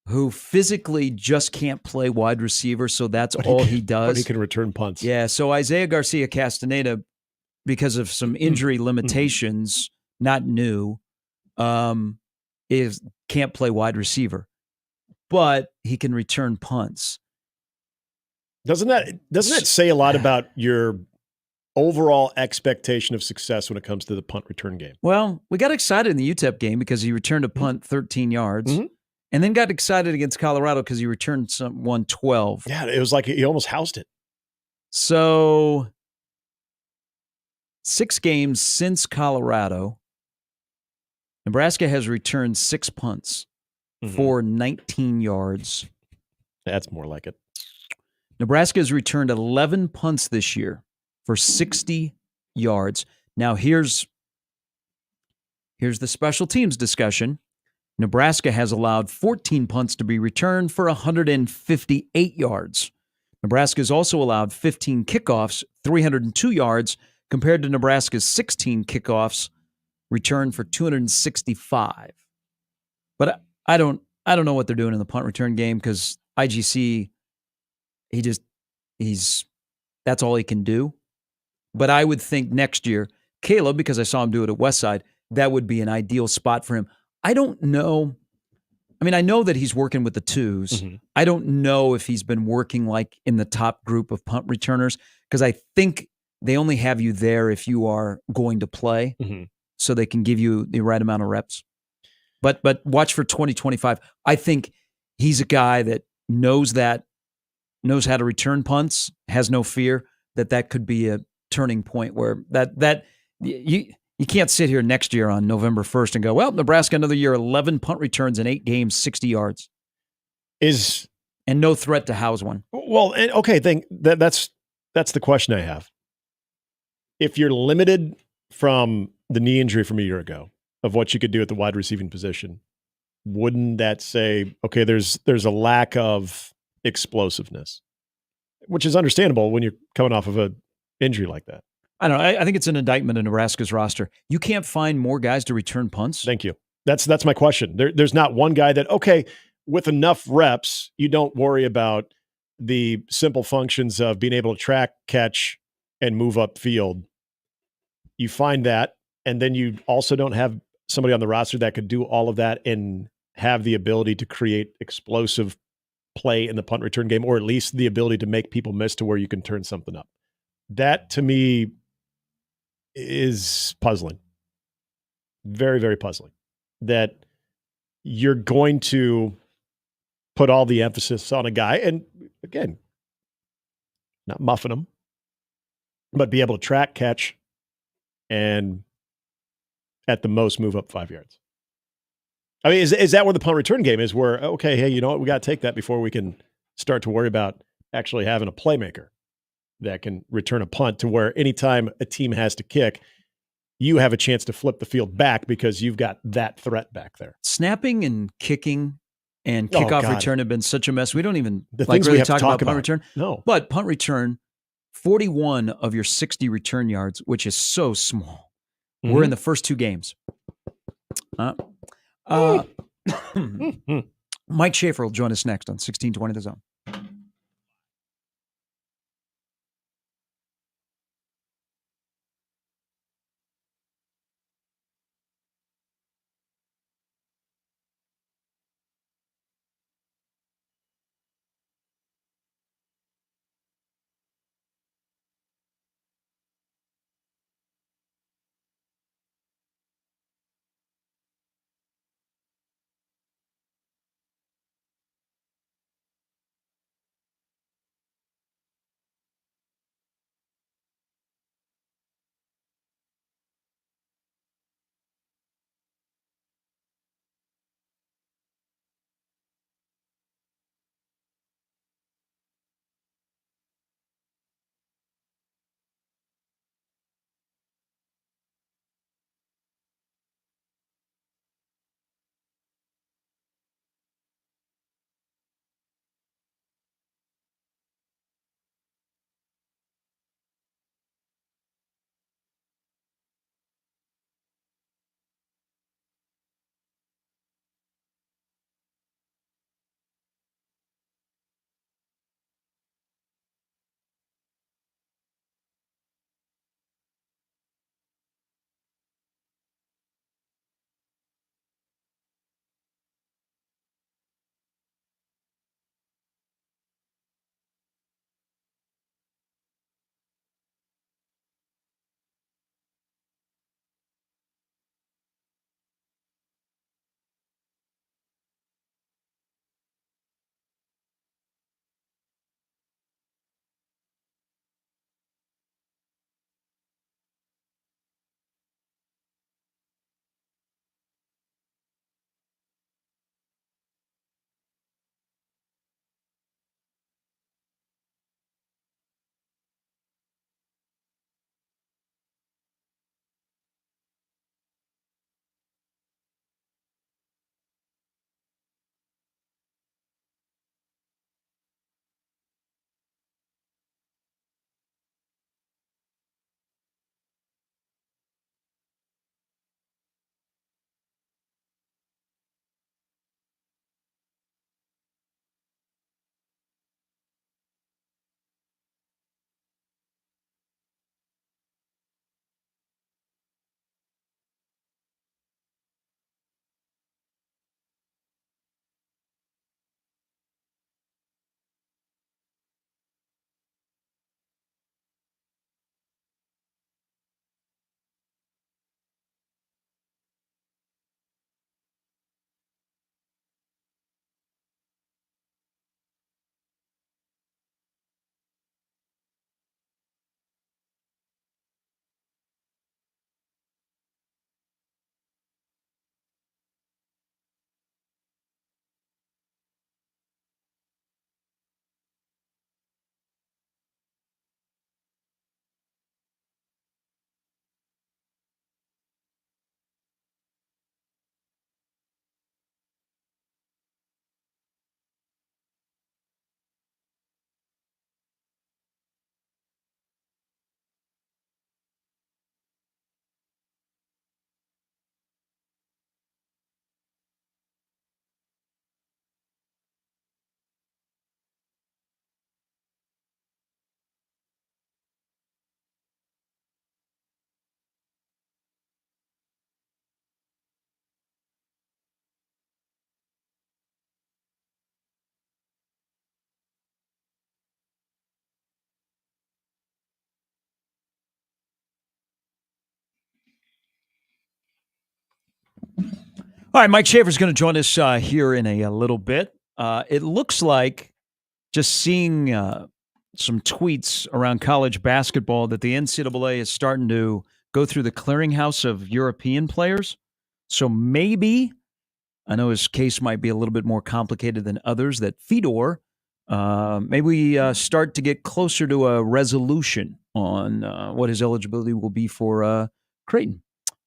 who physically just can't play wide receiver, so that's all he does. But he can return punts. Yeah, so Isaiah Garcia Castaneda, because of some injury limitations, not new, can't play wide receiver, but he can return punts. Doesn't that say a lot about your overall expectation of success when it comes to the punt return game? Well, we got excited in the UTEP game because he returned a punt 13 yards, and then got excited against Colorado because he returned one 12. Yeah, it was like he almost housed it. So 6 games since Colorado, Nebraska has returned 6 punts for 19 yards. That's more like it. Nebraska has returned 11 punts this year for 60 yards. Now, here's the special teams discussion. Nebraska has allowed 14 punts to be returned for 158 yards. Nebraska has also allowed 15 kickoffs, 302 yards, compared to Nebraska's 16 kickoffs returned for 265. But I don't know what they're doing in the punt return game because IGC, that's all he can do. But I would think next year, Caleb, because I saw him do it at Westside, that would be an ideal spot for him. I don't know. I mean, I know that he's working with the twos. I don't know if he's been working like in the top group of punt returners because I think they only have you there if you are going to play so they can give you the right amount of reps. But watch for 2025. I think he's a guy that knows how to return punts, has no fear that could be a turning point where that you can't sit here next year on November 1st and go, well, Nebraska another year, 11 punt returns in 8 games, 60 yards. And no threat to house one. Well, and okay, that's the question I have. If you're limited from the knee injury from a year ago of what you could do at the wide receiving position, wouldn't that say, okay, there's a lack of explosiveness, which is understandable when you're coming off of an injury like that? I don't know. I think it's an indictment of Nebraska's roster. You can't find more guys to return punts. Thank you. That's my question. There's not one guy that, okay, with enough reps, you don't worry about the simple functions of being able to track, catch, and move up field. You find that, and then you also don't have somebody on the roster that could do all of that and have the ability to create explosive play in the punt return game, or at least the ability to make people miss to where you can turn something up. That, to me, is puzzling. Very, very puzzling. That you're going to put all the emphasis on a guy, and again, not muffing him, but be able to track, catch, and at the most move up 5 yards. I mean, is that where the punt return game is, where, okay, hey, you know what, we got to take that before we can start to worry about actually having a playmaker that can return a punt, to where anytime a team has to kick, you have a chance to flip the field back because you've got that threat back there. Snapping and kicking and kickoff return have been such a mess. We don't even really talk about punt return. No. But punt return, 41 of your 60 return yards, which is so small. We're in the first 2 games. Mike Schaefer will join us next on 1620 The Zone. All right, Mike Schaefer's going to join us here in a little bit. It looks like, just seeing some tweets around college basketball, that the NCAA is starting to go through the clearinghouse of European players. So maybe, I know his case might be a little bit more complicated than others, that Fedor, maybe we start to get closer to a resolution on what his eligibility will be for Creighton.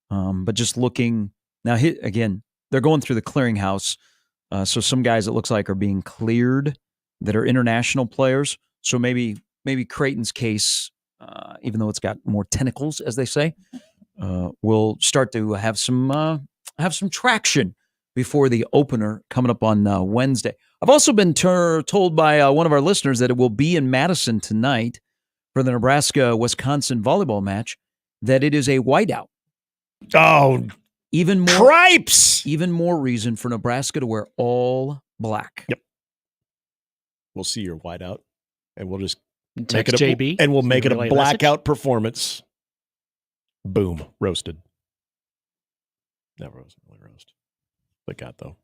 But just looking, now again, they're going through the clearinghouse. So some guys, it looks like, are being cleared that are international players. So maybe Creighton's case, even though it's got more tentacles, as they say, will start to have some traction before the opener coming up on Wednesday. I've also been told by one of our listeners that it will be in Madison tonight for the Nebraska-Wisconsin volleyball match, that it is a whiteout. Oh, even more cripes! Even more reason for Nebraska to wear all black. Yep. We'll see your whiteout, and we'll just text JB, and we'll make it a blackout performance. Boom, roasted. Not roasted, really roast. But got though.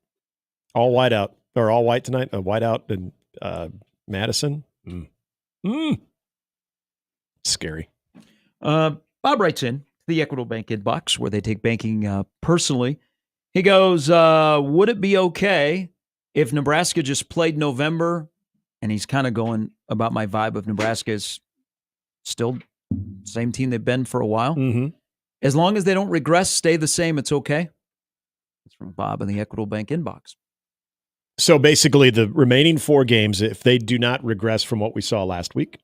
All whiteout or all white tonight. A whiteout in Madison. Scary. Bob writes in the Equitable Bank inbox, where they take banking personally. He goes, would it be okay if Nebraska just played November? And he's kind of going about my vibe of Nebraska is still the same team they've been for a while. Mm-hmm. As long as they don't regress, stay the same, it's okay. It's from Bob in the Equitable Bank inbox. So basically, the remaining 4 games, if they do not regress from what we saw last week.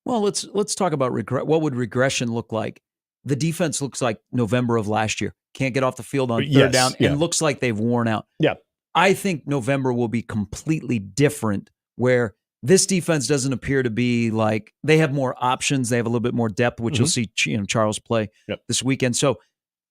Well, let's talk about what would regression look like. The defense looks like November of last year. Can't get off the field on third down, and looks like they've worn out. Yeah. I think November will be completely different, where this defense doesn't appear to be like, they have more options. They have a little bit more depth, which you'll see Charles play this weekend. So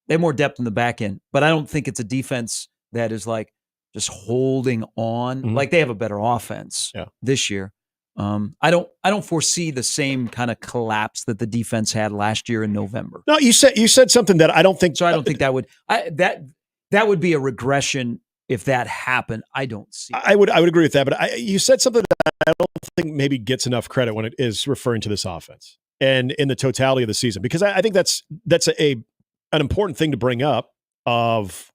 they have more depth in the back end. But I don't think it's a defense that is like just holding on. Like, they have a better offense this year. I don't foresee the same kind of collapse that the defense had last year in November. No, you said something that I don't think. So I don't think that would that would be a regression if that happened. I don't see. I would agree with that, but you said something that I don't think maybe gets enough credit when it is referring to this offense and in the totality of the season, because I think that's an important thing to bring up. Of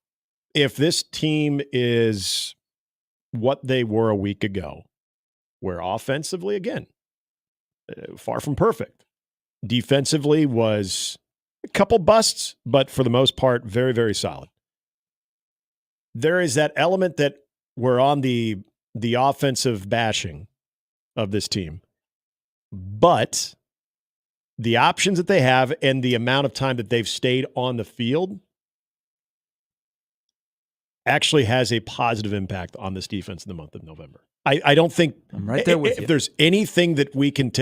if this team is what they were a week ago, where offensively, again, far from perfect. Defensively was a couple busts, but for the most part, very, very solid. There is that element that we're on the offensive bashing of this team, but the options that they have and the amount of time that they've stayed on the field actually has a positive impact on this defense in the month of November. I don't think I'm right there with you. If there's anything that we can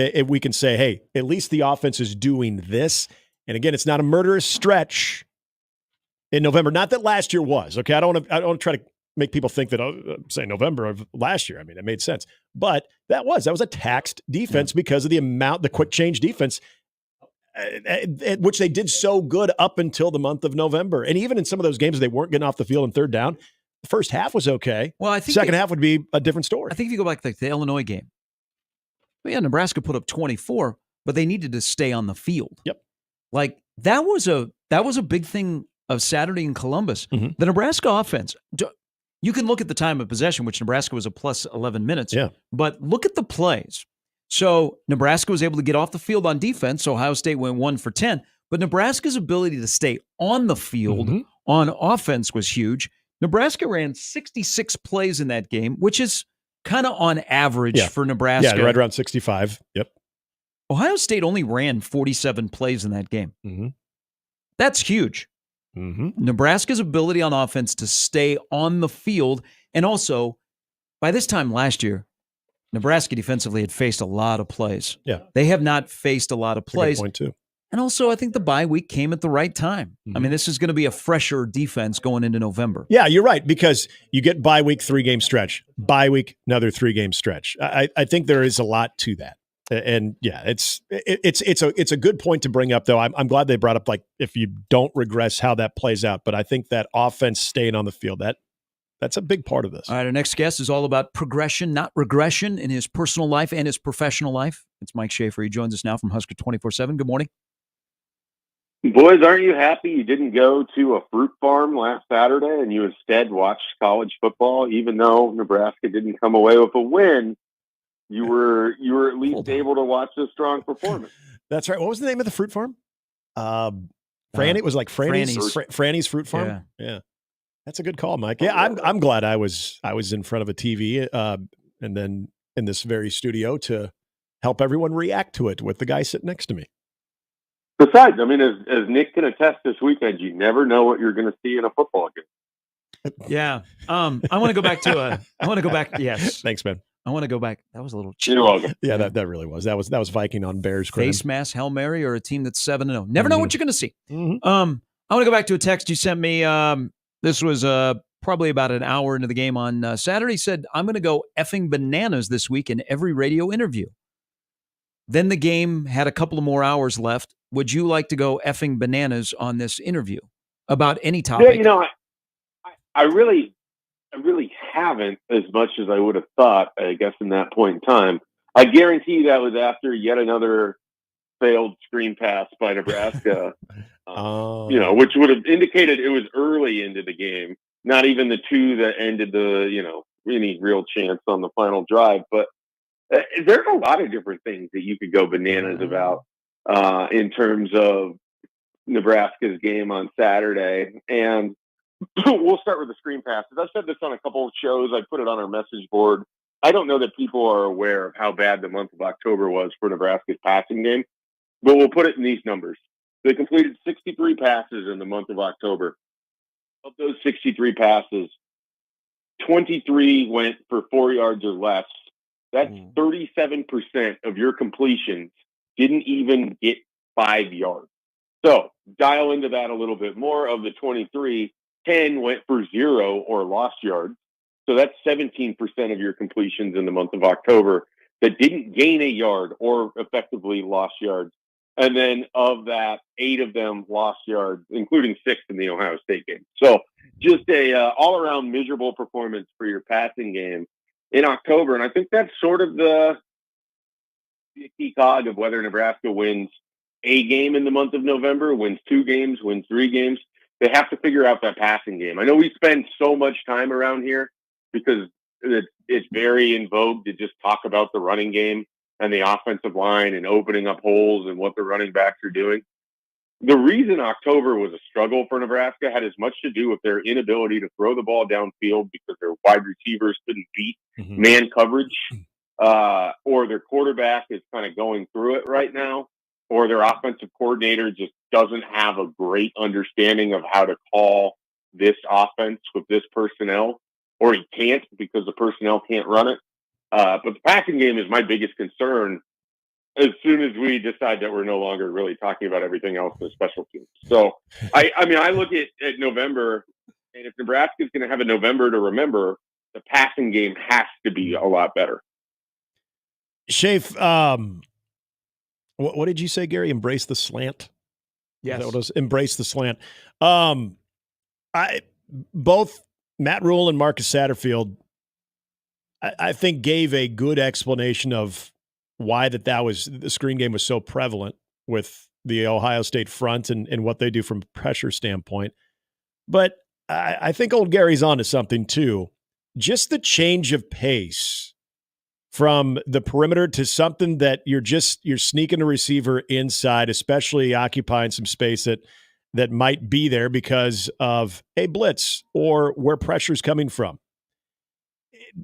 say, hey, at least the offense is doing this. And again, it's not a murderous stretch in November. Not that last year was. Okay, I don't want to try to make people think that say November of last year. I mean, it made sense, but that was a taxed defense because of the quick change defense, which they did so good up until the month of November. And even in some of those games, they weren't getting off the field on third down. The first half was okay. Well, I think second half would be a different story. I think if you go back to the Illinois game, Nebraska put up 24, but they needed to stay on the field. Yep. Like that was a big thing of Saturday in Columbus. The Nebraska offense, you can look at the time of possession, which Nebraska was a plus 11 minutes. Yeah. But look at the plays. So Nebraska was able to get off the field on defense. So Ohio State went 1 for 10. But Nebraska's ability to stay on the field on offense was huge. Nebraska ran 66 plays in that game, which is kind of on average for Nebraska. Yeah, right around 65. Yep. Ohio State only ran 47 plays in that game. That's huge. Nebraska's ability on offense to stay on the field. And also, by this time last year, Nebraska defensively had faced a lot of plays. Yeah. They have not faced a lot of plays. Good point too. And also, I think the bye week came at the right time. I mean, this is going to be a fresher defense going into November. Yeah, you're right, because you get bye week, 3-game stretch. Bye week, another 3-game stretch. I think there is a lot to that. And yeah, it's a good point to bring up, though. I'm glad they brought up, like, if you don't regress, how that plays out. But I think that offense staying on the field, that's a big part of this. All right, our next guest is all about progression, not regression, in his personal life and his professional life. It's Mike Schaefer. He joins us now from Husker 24/7. Good morning. Boys, aren't you happy you didn't go to a fruit farm last Saturday and you instead watched college football? Even though Nebraska didn't come away with a win, you were at least able to watch a strong performance. That's right. What was the name of the fruit farm? It was like Franny's Fruit Farm. Yeah. That's a good call, Mike. Yeah, I'm glad I was in front of a TV and then in this very studio to help everyone react to it with the guy sitting next to me. Besides, I mean, as Nick can attest this weekend, you never know what you're going to see in a football game. Yeah. I want to go back. Yes. Thanks, man. I want to go back. That was a little cheap. You're welcome. Yeah, that really was. That was Viking on Bears. Face mask, Hail Mary, or a team that's 7-0. Never know what you're going to see. I want to go back to a text you sent me. This was probably about an hour into the game on Saturday. He said, I'm going to go effing bananas this week in every radio interview. Then the game had a couple of more hours left. Would you like to go effing bananas on this interview about any topic? Yeah, I really haven't, as much as I would have thought, I guess, in that point in time. I guarantee that was after yet another failed screen pass by Nebraska, which would have indicated it was early into the game, not even the two that ended any real chance on the final drive. But there's a lot of different things that you could go bananas about in terms of Nebraska's game on Saturday. And we'll start with the screen passes. I've said this on a couple of shows. I put it on our message board. I don't know that people are aware of how bad the month of October was for Nebraska's passing game, but we'll put it in these numbers. They completed 63 passes in the month of October. Of those 63 passes, 23 went for 4 yards or less. That's 37% of your completions didn't even get 5 yards. So dial into that a little bit more. Of the 23, 10 went for 0 or lost yards. So that's 17% of your completions in the month of October that didn't gain a yard or effectively lost yards. And then of that, 8 of them lost yards, including 6 in the Ohio State game. So just a all-around miserable performance for your passing game in October. And I think that's sort of the key cog of whether Nebraska wins a game in the month of November, wins 2 games, wins 3 games. They have to figure out that passing game. I know we spend so much time around here because it's very in vogue to just talk about the running game and the offensive line and opening up holes and what the running backs are doing. The reason October was a struggle for Nebraska had as much to do with their inability to throw the ball downfield because their wide receivers couldn't beat man coverage, or their quarterback is kind of going through it right now, or their offensive coordinator just doesn't have a great understanding of how to call this offense with this personnel, or he can't because the personnel can't run it. But the passing game is my biggest concern as soon as we decide that we're no longer really talking about everything else in the special teams. So, I look at November, and if Nebraska is going to have a November to remember, the passing game has to be a lot better. Shafe, what did you say, Gary? Embrace the slant? Yes. That what it was? Embrace the slant. Both Matt Rule and Marcus Satterfield, I think, gave a good explanation of why that was the screen game was so prevalent with the Ohio State front and what they do from a pressure standpoint. But I think old Gary's onto something too. Just the change of pace from the perimeter to something that you're sneaking a receiver inside, especially occupying some space that might be there because of a blitz or where pressure's coming from.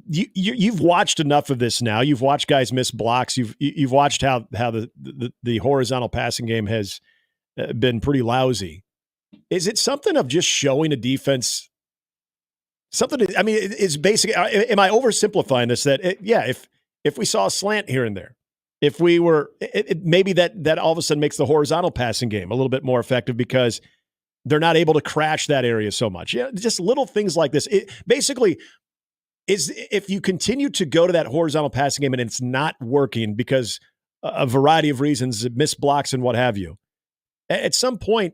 You've watched enough of this now. You've watched guys miss blocks. You've watched how the horizontal passing game has been pretty lousy. Is it something of just showing a defense something? It's basically. Am I oversimplifying this? That if we saw a slant here and there, if we were maybe that all of a sudden makes the horizontal passing game a little bit more effective because they're not able to crash that area so much. Yeah, just little things like this. It basically is if you continue to go to that horizontal passing game and it's not working because a variety of reasons, missed blocks and what have you. At some point,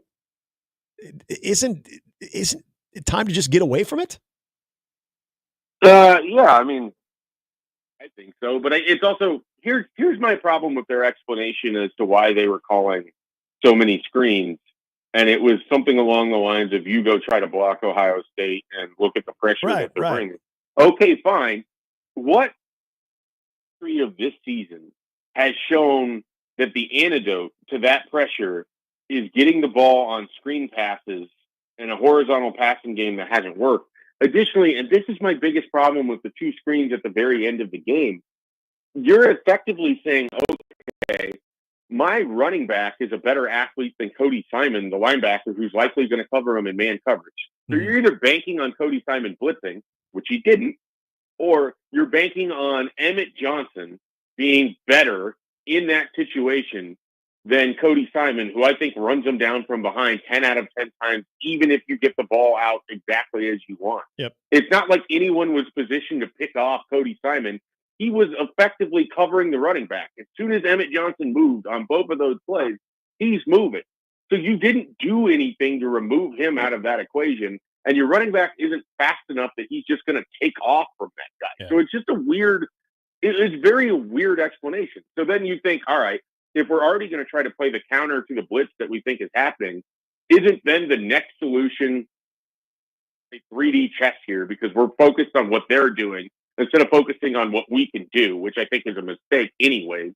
isn't it time to just get away from it? Yeah, I mean, I think so. But it's also, here's my problem with their explanation as to why they were calling so many screens. And it was something along the lines of, you go try to block Ohio State and look at the pressure that they're bringing. Okay, fine. What history of this season has shown that the antidote to that pressure is getting the ball on screen passes and a horizontal passing game that hasn't worked? Additionally, and this is my biggest problem with the two screens at the very end of the game, you're effectively saying, okay, my running back is a better athlete than Cody Simon, the linebacker, who's likely going to cover him in man coverage. So you're either banking on Cody Simon blitzing, which he didn't, or you're banking on Emmett Johnson being better in that situation than Cody Simon, who I think runs him down from behind 10 out of 10 times, even if you get the ball out exactly as you want. Yep. It's not like anyone was positioned to pick off Cody Simon. He was effectively covering the running back. As soon as Emmett Johnson moved on both of those plays, he's moving. So you didn't do anything to remove him out of that equation, and your running back isn't fast enough that he's just going to take off from that guy. Yeah. So it's just it's very weird explanation. So then you think, all right, if we're already going to try to play the counter to the blitz that we think is happening, isn't then the next solution a 3D chess here, because we're focused on what they're doing instead of focusing on what we can do, which I think is a mistake anyways?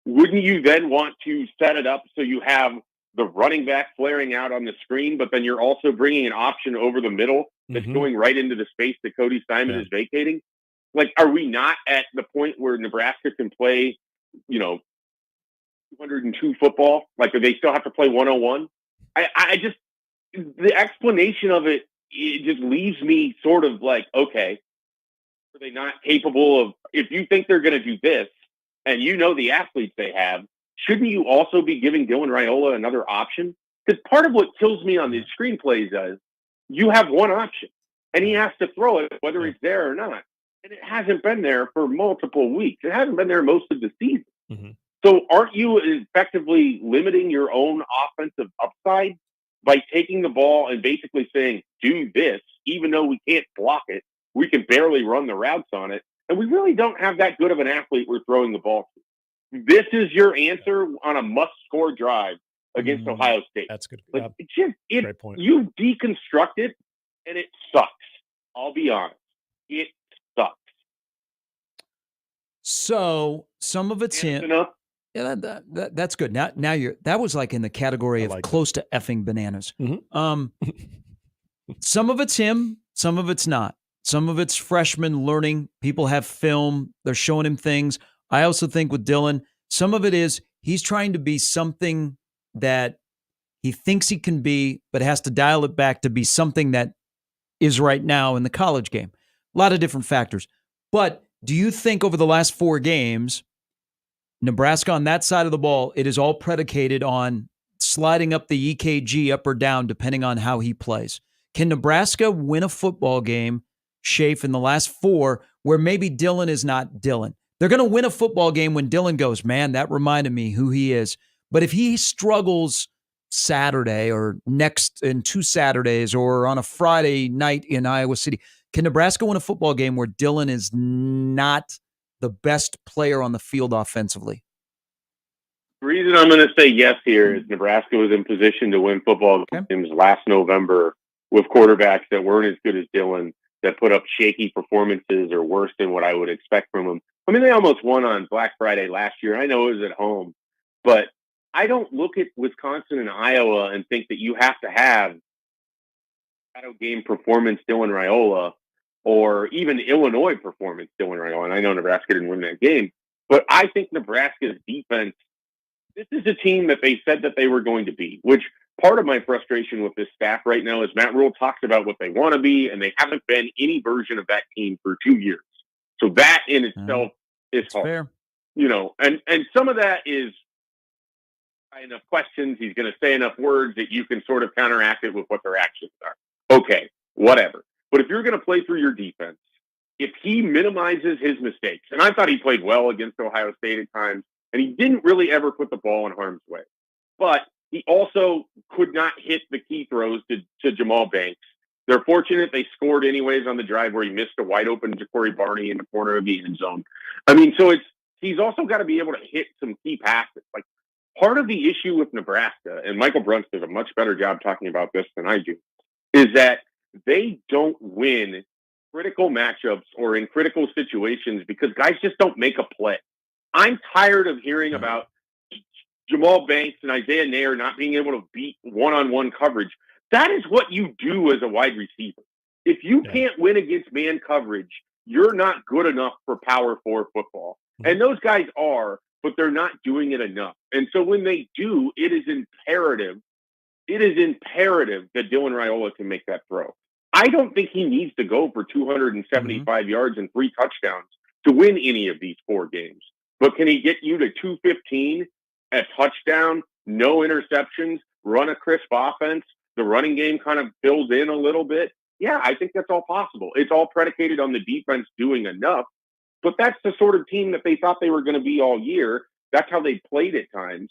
Wouldn't you then want to set it up so you have the running back flaring out on the screen, but then you're also bringing an option over the middle that's going right into the space that Cody Simon is vacating? Like, are we not at the point where Nebraska can play, 202 football? Like, do they still have to play 101? I just, the explanation of it just leaves me sort of like, okay, are they not capable of, if you think they're going to do this and the athletes they have, shouldn't you also be giving Dylan Raiola another option? Because part of what kills me on these screenplays is you have one option and he has to throw it whether it's there or not. And it hasn't been there for multiple weeks. It hasn't been there most of the season. Mm-hmm. So aren't you effectively limiting your own offensive upside by taking the ball and basically saying, do this, even though we can't block it, we can barely run the routes on it, and we really don't have that good of an athlete we're throwing the ball to? This is your answer on a must-score drive against Ohio State. That's good. Like, Great point. You deconstruct it, and it sucks. I'll be honest. It sucks. So some of it's him. Yeah, that's good. Now that was like in the category of close to effing bananas. Some of it's him, some of it's not. Some of it's freshmen learning. People have film. They're showing him things. I also think with Dylan, some of it is he's trying to be something that he thinks he can be, but has to dial it back to be something that is right now in the college game. A lot of different factors. But do you think over the last 4 games, Nebraska on that side of the ball, it is all predicated on sliding up the EKG up or down depending on how he plays? Can Nebraska win a football game, Shafe, in the last 4 where maybe Dylan is not Dylan? They're going to win a football game when Dylan goes, man, that reminded me who he is. But if he struggles Saturday or next in 2 Saturdays or on a Friday night in Iowa City, can Nebraska win a football game where Dylan is not the best player on the field offensively? The reason I'm going to say yes here is Nebraska was in position to win football games last November with quarterbacks that weren't as good as Dylan, that put up shaky performances or worse than what I would expect from them. I mean, they almost won on Black Friday last year. I know it was at home, but I don't look at Wisconsin and Iowa and think that you have to have shadow game performance Dylan Raiola or even Illinois performance Dylan Raiola. And I know Nebraska didn't win that game, but I think Nebraska's defense, this is a team that they said that they were going to be, which part of my frustration with this staff right now is Matt Rule talks about what they want to be, and they haven't been any version of that team for 2 years. So that in itself is hard. Fair. And some of that is enough questions. He's going to say enough words that you can sort of counteract it with what their actions are. Okay, whatever. But if you're going to play through your defense, if he minimizes his mistakes, and I thought he played well against Ohio State at times, and he didn't really ever put the ball in harm's way. But he also could not hit the key throws to Jamal Banks. They're fortunate they scored anyways on the drive where he missed a wide open Ja'Cory Barney in the corner of the end zone. I mean, so he's also got to be able to hit some key passes. Like, part of the issue with Nebraska, and Michael Bruns does a much better job talking about this than I do, is that they don't win critical matchups or in critical situations because guys just don't make a play. I'm tired of hearing about Jamal Banks and Isaiah Nair not being able to beat one-on-one coverage. That is what you do as a wide receiver. If you can't win against man coverage, you're not good enough for Power 4 football. And those guys are, but they're not doing it enough. And so when they do, it is imperative that Dylan Raiola can make that throw. I don't think he needs to go for 275 yards and 3 touchdowns to win any of these 4 games. But can he get you to 215, a touchdown, no interceptions, run a crisp offense? The running game kind of fills in a little bit. Yeah, I think that's all possible. It's all predicated on the defense doing enough. But that's the sort of team that they thought they were going to be all year. That's how they played at times.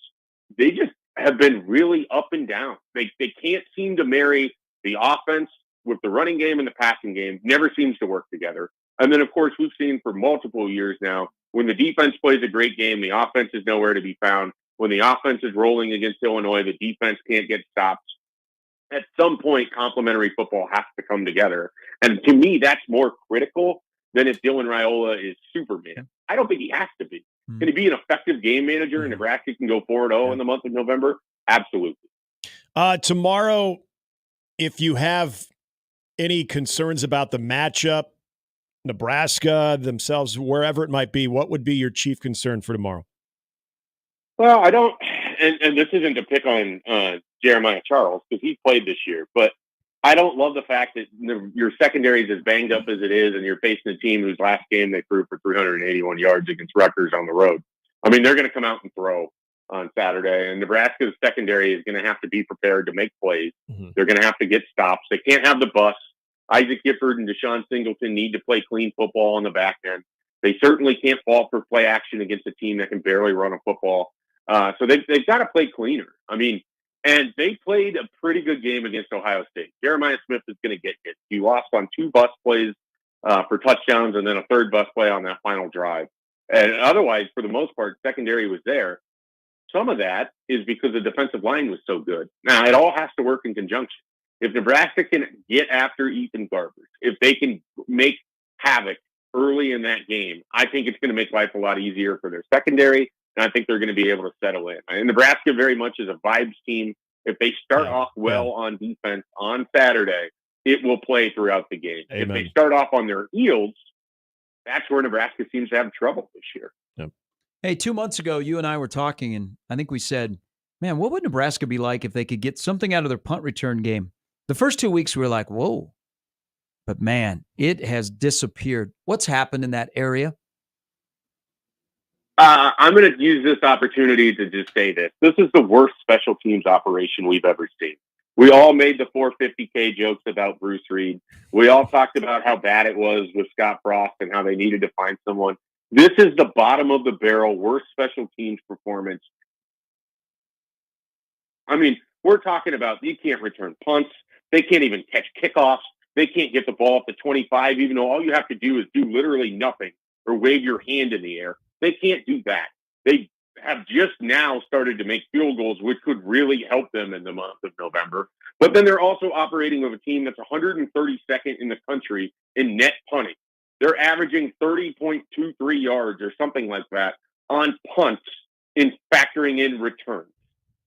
They just have been really up and down. They can't seem to marry the offense with the running game and the passing game. Never seems to work together. And then, of course, we've seen for multiple years now, when the defense plays a great game, the offense is nowhere to be found. When the offense is rolling against Illinois, the defense can't get stopped. At some point, complementary football has to come together. And to me, that's more critical than if Dylan Raiola is Superman. I don't think he has to be. Can he be an effective game manager and Nebraska can go 4-0 in the month of November? Absolutely. Tomorrow, if you have any concerns about the matchup, Nebraska themselves, wherever it might be, what would be your chief concern for tomorrow? Well, I don't, and this isn't to pick on Jeremiah Charles because he played this year, but I don't love the fact that your secondary is as banged up as it is, and you're facing a team whose last game they threw for 381 yards against Rutgers on the road. I mean, they're going to come out and throw on Saturday, and Nebraska's secondary is going to have to be prepared to make plays. They're going to have to get stops. They can't have the bus. Isaac Gifford and Deshaun Singleton need to play clean football on the back end. They certainly can't fall for play action against a team that can barely run a football. So they've got to play cleaner. I mean, and they played a pretty good game against Ohio State. Jeremiah Smith is going to get hit. He lost on 2 bus plays for touchdowns and then a 3rd bus play on that final drive. And otherwise, for the most part, secondary was there. Some of that is because the defensive line was so good. Now, it all has to work in conjunction. If Nebraska can get after Ethan Garbers, if they can make havoc early in that game, I think it's going to make life a lot easier for their secondary, and I think they're going to be able to settle in. And Nebraska very much is a vibes team. If they start off well on defense on Saturday, it will play throughout the game. Amen. If they start off on their heels, that's where Nebraska seems to have trouble this year. Yep. Hey, 2 months ago, you and I were talking, and I think we said, man, what would Nebraska be like if they could get something out of their punt return game? The first 2 weeks, we were like, whoa. But, man, it has disappeared. What's happened in that area? I'm going to use this opportunity to just say this. This is the worst special teams operation we've ever seen. We all made the 450K jokes about Bruce Reed. We all talked about how bad it was with Scott Frost and how they needed to find someone. This is the bottom of the barrel, worst special teams performance. I mean, we're talking about you can't return punts. They can't even catch kickoffs. They can't get the ball up to 25, even though all you have to do is do literally nothing or wave your hand in the air. They can't do that. They have just now started to make field goals, which could really help them in the month of November. But then they're also operating with a team that's 132nd in the country in net punting. They're averaging 30.23 yards or something like that on punts in factoring in returns.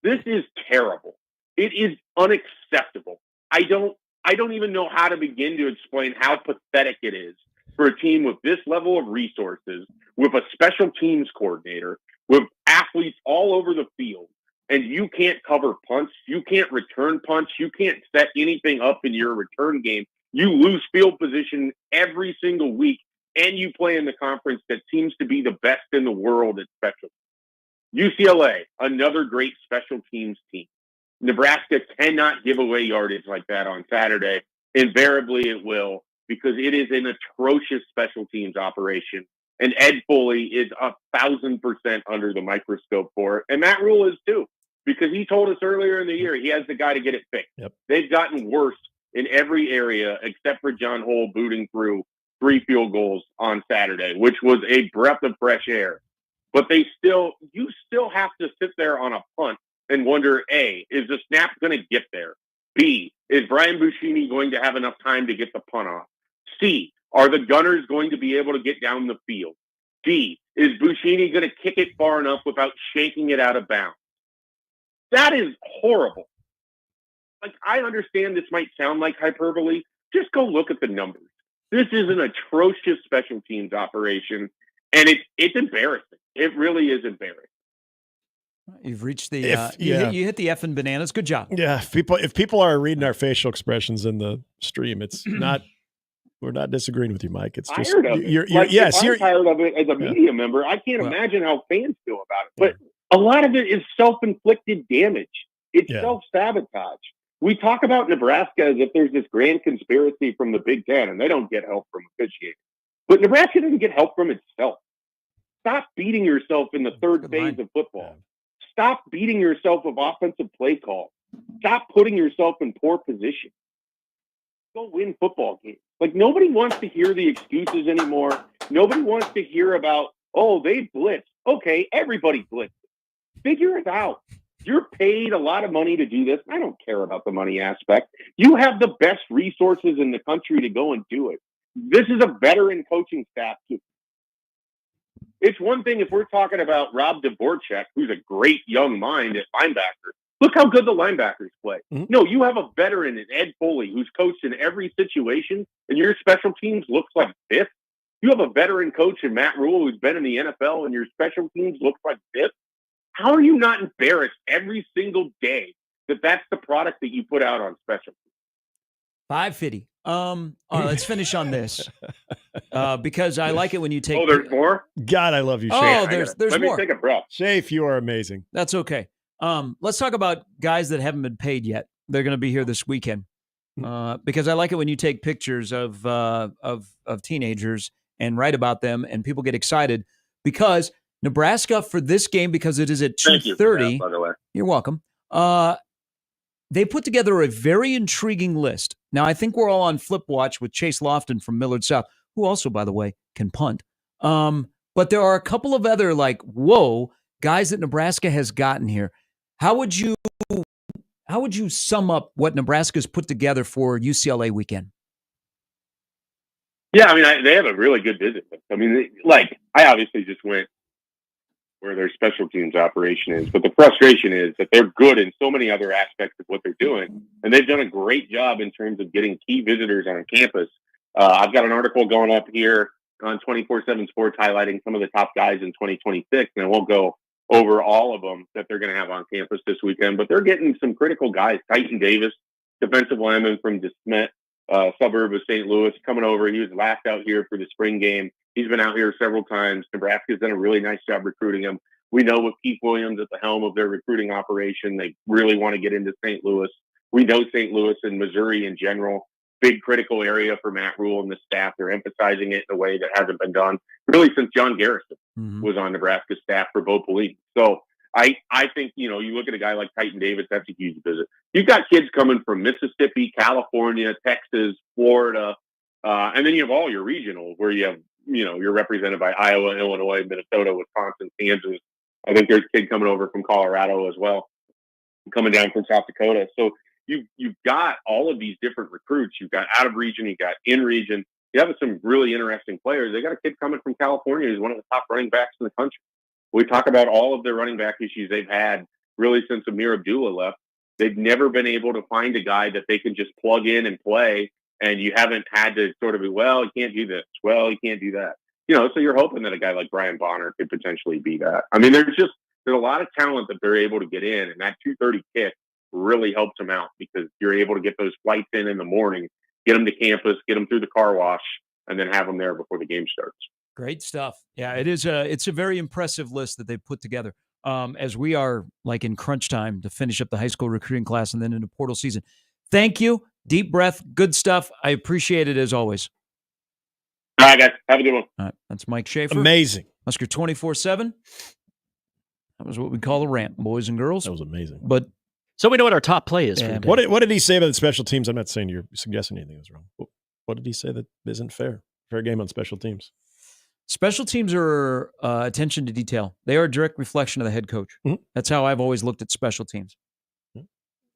This is terrible. It is unacceptable. I don't even know how to begin to explain how pathetic it is for a team with this level of resources, with a special teams coordinator, with athletes all over the field, and you can't cover punts, you can't return punts, you can't set anything up in your return game. You lose field position every single week, and you play in the conference that seems to be the best in the world at special teams. UCLA, another great special teams team. Nebraska cannot give away yardage like that on Saturday. Invariably it will, because it is an atrocious special teams operation, And Ed Foley is 1,000% under the microscope for it. And Matt Rule is too, because he told us earlier in the year he has the guy to get it fixed. Yep. They've gotten worse in every area except for John Hole booting through 3 field goals on Saturday, which was a breath of fresh air. But you still have to sit there on a punt and wonder, A, is the snap going to get there? B, is Brian Buschini going to have enough time to get the punt off? C, are the gunners going to be able to get down the field? D, is Buschini going to kick it far enough without shaking it out of bounds? That is horrible. Like, I understand this might sound like hyperbole. Just go look at the numbers. This is an atrocious special teams operation, and it's embarrassing. It really is embarrassing. You've reached the you hit the F and bananas. Good job. Yeah, if people are reading our facial expressions in the stream, it's not. We're not disagreeing with you, Mike. It's just tired of it. You're tired of it as a media member. I can't imagine how fans feel about it. But a lot of it is self-inflicted damage. It's self-sabotage. We talk about Nebraska as if there's this grand conspiracy from the Big Ten, and they don't get help from officiating. But Nebraska doesn't get help from itself. Stop beating yourself in the third phase of football. Stop beating yourself with offensive play call. Stop putting yourself in poor position. Go win football games. Like, nobody wants to hear the excuses anymore. Nobody wants to hear about, they blitzed. Okay, everybody blitzed. Figure it out. You're paid a lot of money to do this. I don't care about the money aspect. You have the best resources in the country to go and do it. This is a veteran coaching staff too. It's one thing if we're talking about Rob Dvorak, who's a great young mind at linebacker. Look how good the linebackers play. Mm-hmm. No, you have a veteran in Ed Foley who's coached in every situation, and your special teams looks like this. You have a veteran coach in Matt Rule who's been in the NFL, and your special teams looks like this. How are you not embarrassed every single day that that's the product that you put out on special teams? 550. All right, let's finish on this because I like it when you take. Oh, there's more? God, I love you, Shafe. Oh, there's Let more. me take a breath. Shafe, you are amazing. That's okay. Let's talk about guys that haven't been paid yet. They're going to be here this weekend because I like it when you take pictures of teenagers and write about them, and people get excited because Nebraska for this game, because it is at 2:30. By the way, you're welcome. They put together a very intriguing list. Now, I think we're all on flip watch with Chase Lofton from Millard South, who also, by the way, can punt. But there are a couple of other guys that Nebraska has gotten here. How would you sum up what Nebraska's put together for UCLA weekend? Yeah, I mean, they have a really good visit. I mean, I obviously just went where their special teams operation is, but the frustration is that they're good in so many other aspects of what they're doing, and they've done a great job in terms of getting key visitors on campus. I've got an article going up here on 24/7 Sports highlighting some of the top guys in 2026, and I won't go over all of them that they're going to have on campus this weekend, but they're getting some critical guys. Titan Davis, defensive lineman from DeSmet, suburb of St. Louis, coming over. He was last out here for the spring game. He's been out here several times. Nebraska's done a really nice job recruiting him. We know with Keith Williams at the helm of their recruiting operation, they really want to get into St. Louis. We know St. Louis and Missouri in general, big critical area for Matt Rule and the staff. They're emphasizing it in a way that hasn't been done really since John Garrison was on Nebraska's staff for Bo Pelini. So I think, you look at a guy like Titan Davis, that's a huge visit. You've got kids coming from Mississippi, California, Texas, Florida, and then you have all your regional where you have, you're represented by Iowa, Illinois, Minnesota, Wisconsin, Kansas. I think there's a kid coming over from Colorado as well, coming down from South Dakota. So you've got all of these different recruits. You've got out of region, you got in region. You have some really interesting players. They got a kid coming from California who's one of the top running backs in the country. We talk about all of their running back issues they've had really since Amir Abdullah left. They've never been able to find a guy that they can just plug in and play, and you haven't had to sort of be, well, he can't do this. Well, he can't do that. So you're hoping that a guy like Brian Bonner could potentially be that. I mean, there's a lot of talent that they're able to get in, and that 2:30 kick really helps them out because you're able to get those flights in the morning, get them to campus, get them through the car wash, and then have them there before the game starts. Great stuff. Yeah, it's a very impressive list that they've put together as we are in crunch time to finish up the high school recruiting class and then into portal season. Thank you. Deep breath. Good stuff. I appreciate it as always. All right, guys. Have a good one. All right, that's Mike Schaefer. Amazing. Husker 24/7. That was what we call a rant, boys and girls. That was amazing. But so we know what our top play is for the day. What did he say about the special teams? I'm not saying you're suggesting anything was wrong. What did he say that isn't fair? Fair game on special teams. Special teams are attention to detail. They are a direct reflection of the head coach. Mm-hmm. That's how I've always looked at special teams.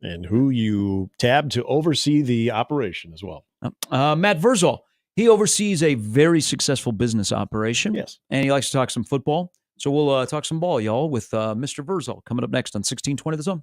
And who you tab to oversee the operation as well. Matt Verzal. He oversees a very successful business operation. Yes. And he likes to talk some football. So we'll talk some ball, y'all, with Mr. Verzal coming up next on 1620 The Zone.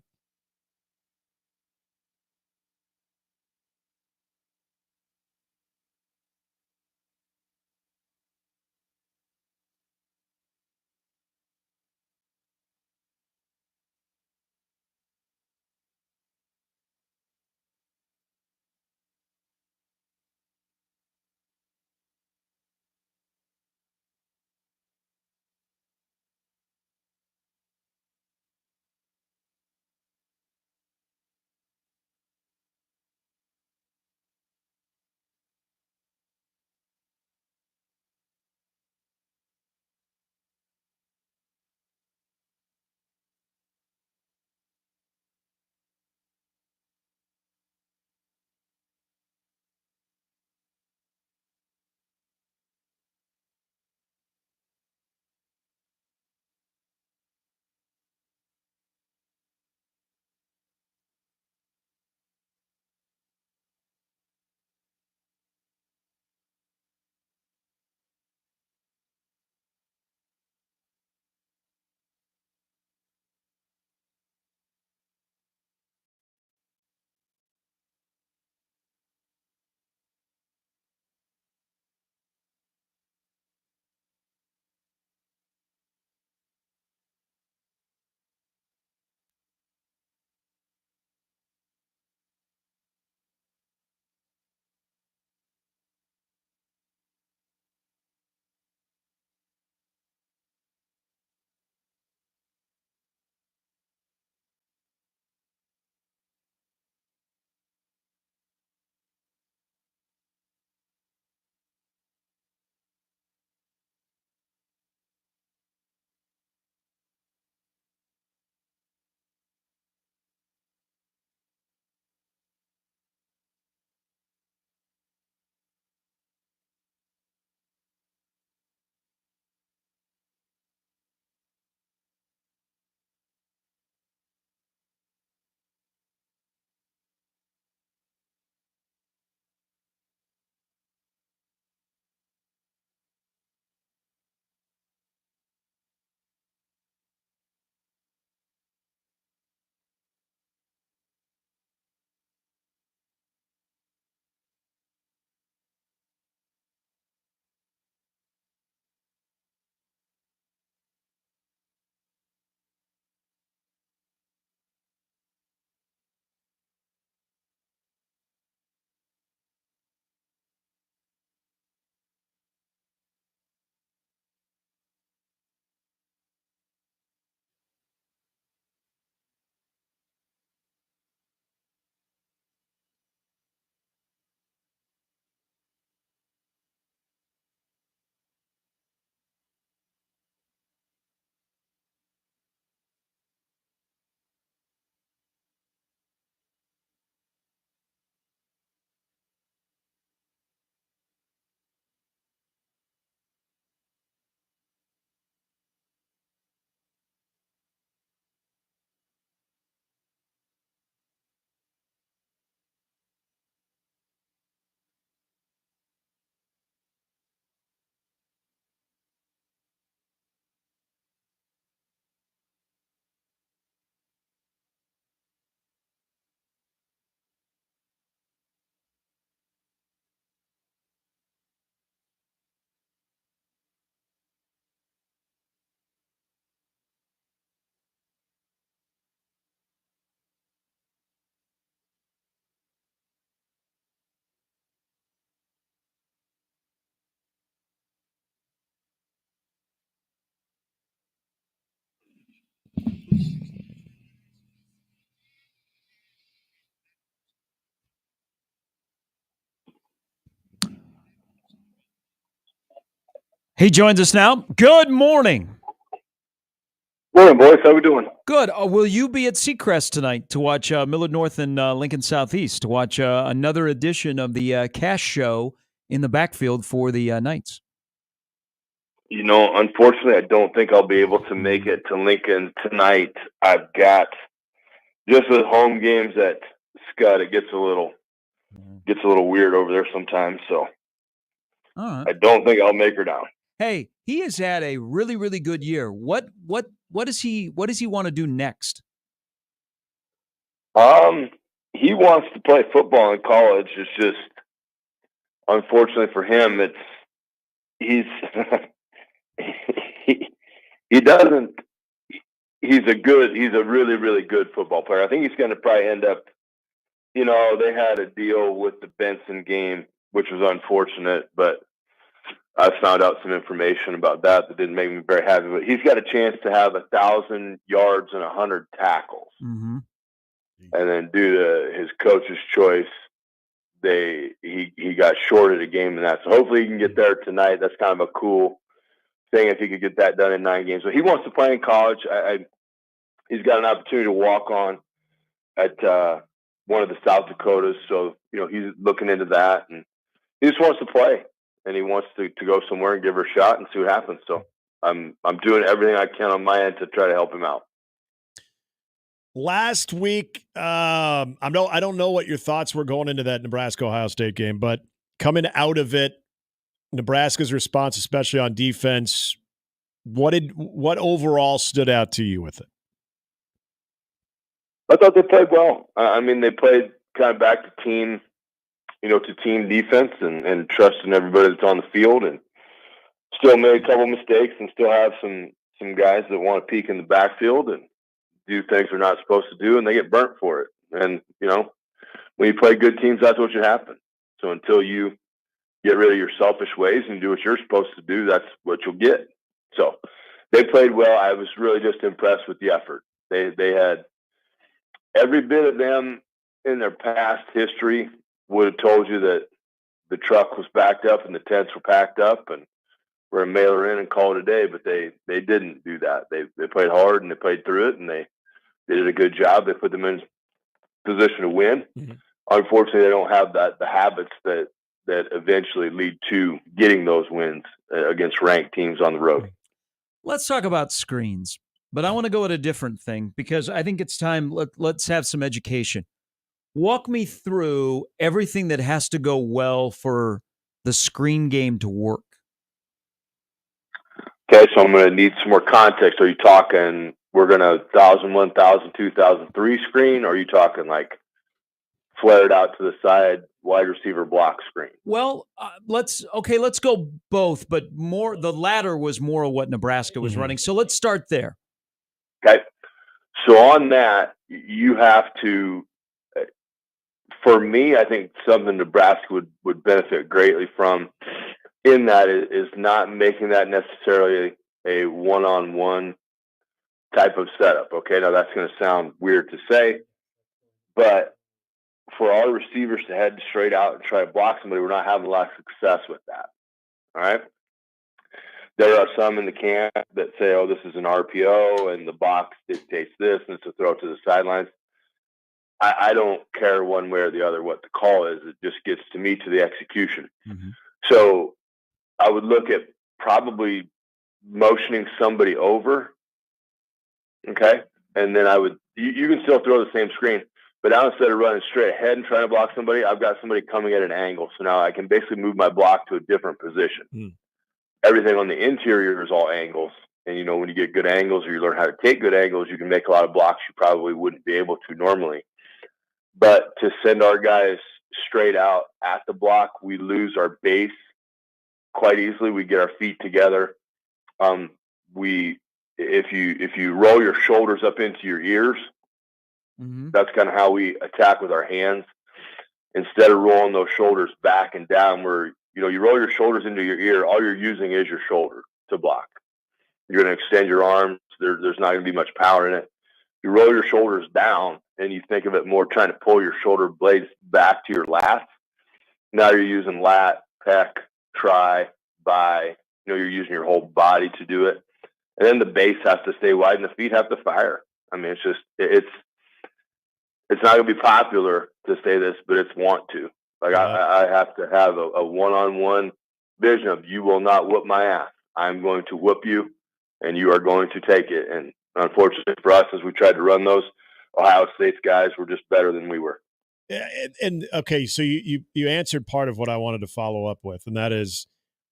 He joins us now. Good morning. Morning, boys. How we doing? Good. Will you be at Seacrest tonight to watch Millard North and Lincoln Southeast, to watch another edition of the Cash Show in the backfield for the Knights? Unfortunately, I don't think I'll be able to make it to Lincoln tonight. I've got just with home games at Scott, it gets a little weird over there sometimes. So I don't think I'll make her down. Hey, he has had a really, really good year. What does he want to do next? He wants to play football in college. It's just, unfortunately for him, he's a really, really good football player. I think he's going to probably end up, they had a deal with the Benson game, which was unfortunate, but I found out some information about that didn't make me very happy. But he's got a chance to have 1,000 yards and 100 tackles. Mm-hmm. And then due to his coach's choice, he got shorted a game in that. So hopefully he can get there tonight. That's kind of a cool thing if he could get that done in 9 games. But he wants to play in college. He's got an opportunity to walk on at one of the South Dakotas. So, he's looking into that. And he just wants to play. And he wants to go somewhere and give her a shot and see what happens. So I'm doing everything I can on my end to try to help him out. Last week, I don't know what your thoughts were going into that Nebraska-Ohio State game, but coming out of it, Nebraska's response, especially on defense, what overall stood out to you with it? I thought they played well. They played kind of back to team, to team defense and trusting everybody that's on the field, and still made a couple mistakes and still have some guys that want to peek in the backfield and do things they're not supposed to do, and they get burnt for it. And, when you play good teams, that's what should happen. So until you get rid of your selfish ways and do what you're supposed to do, that's what you'll get. So they played well. I was really just impressed with the effort. They had every bit of them in their past history would have told you that the truck was backed up and the tents were packed up and we're a mailer in and call it a day, but they didn't do that. They played hard and they played through it, and they did a good job. They put them in position to win. Mm-hmm. Unfortunately, they don't have the habits that eventually lead to getting those wins against ranked teams on the road. Let's talk about screens, but I want to go at a different thing because I think it's time. Let's have some education. Walk me through everything that has to go well for the screen game to work. Okay, so I'm going to need some more context. Are you talking we're going to 1,000, 1,000, 2003 screen, or are you talking like flared out to the side wide receiver block screen? Well, let's go both, but more the latter was more of what Nebraska was running. So let's start there. Okay, so on that, you have to. For me, I think something Nebraska would benefit greatly from in that is not making that necessarily a one-on-one type of setup. Okay, now that's going to sound weird to say, but for our receivers to head straight out and try to block somebody, we're not having a lot of success with that. All right. There are some in the camp that say, oh, this is an RPO and the box dictates this and it's a throw to the sidelines. I don't care one way or the other what the call is. It just gets to me to the execution. Mm-hmm. So I would look at probably motioning somebody over. Okay. And then you can still throw the same screen, but now instead of running straight ahead and trying to block somebody, I've got somebody coming at an angle. So now I can basically move my block to a different position. Mm. Everything on the interior is all angles. And, when you get good angles or you learn how to take good angles, you can make a lot of blocks you probably wouldn't be able to normally. But to send our guys straight out at the block, we lose our base quite easily. We get our feet together. If you roll your shoulders up into your ears, mm-hmm. That's kind of how we attack with our hands. Instead of rolling those shoulders back and down, where you roll your shoulders into your ear, all you're using is your shoulder to block. You're going to extend your arms. There's not going to be much power in it. You roll your shoulders down and you think of it more trying to pull your shoulder blades back to your lats. Now you're using lat, pec, tri, bi, you're using your whole body to do it. And then the base has to stay wide and the feet have to fire. I mean, it's not going to be popular to say this, but it's want to. Like, I have to have a one-on-one vision of, you will not whoop my ass. I'm going to whoop you, and you are going to take it. And unfortunately for us, as we tried to run those, Ohio State's guys were just better than we were. And okay, so you answered part of what I wanted to follow up with, and that is,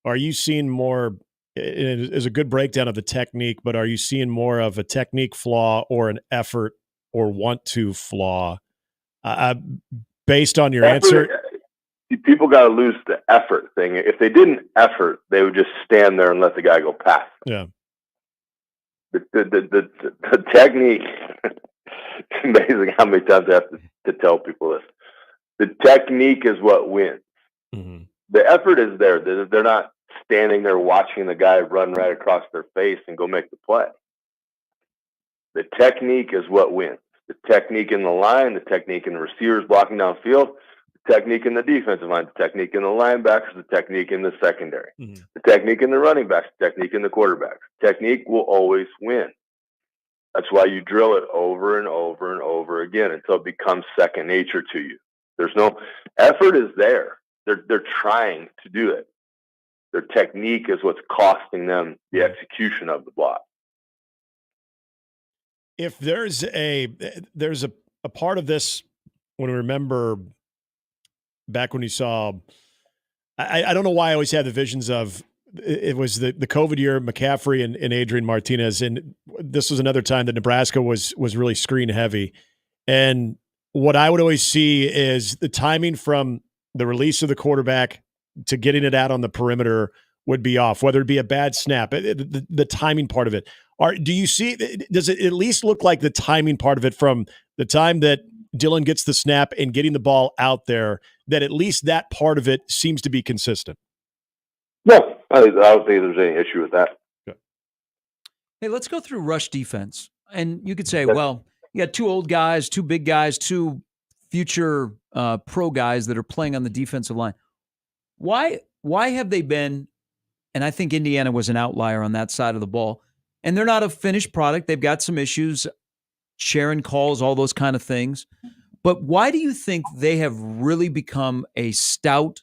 are you seeing more? It is a good breakdown of the technique, but are you seeing more of a technique flaw or an effort or want to flaw? Based on your answer, people got to lose the effort thing. If they didn't effort, they would just stand there and let the guy go past. Yeah. The technique. It's amazing how many times I have to tell people this. The technique is what wins. Mm-hmm. The effort is there. They're not standing there watching the guy run right across their face and go make the play. The technique is what wins. The technique in the line, the technique in the receivers blocking downfield, the technique in the defensive line, the technique in the linebackers, the technique in the secondary, the technique in the running backs, the technique in the quarterbacks. Technique will always win. That's why you drill it over and over and over again until it becomes second nature to you. There's no effort is there. They're trying to do it. Their technique is what's costing them the execution of the block. If there's a part of this, when we remember back when you saw, I don't know why I always had the visions of, it was the COVID year, McCaffrey and Adrian Martinez, and this was another time that Nebraska was really screen heavy. And what I would always see is the timing from the release of the quarterback to getting it out on the perimeter would be off, whether it be a bad snap, the timing part of it. Do you see, does it at least look like the timing part of it from the time that Dylan gets the snap and getting the ball out there, that at least that part of it seems to be consistent? No, I don't think there's any issue with that. Hey, let's go through rush defense. And you could say, well, you got two old guys, two big guys, two future pro guys that are playing on the defensive line. Why have they been, and I think Indiana was an outlier on that side of the ball, and they're not a finished product. They've got some issues, sharing calls, all those kind of things. But why do you think they have really become a stout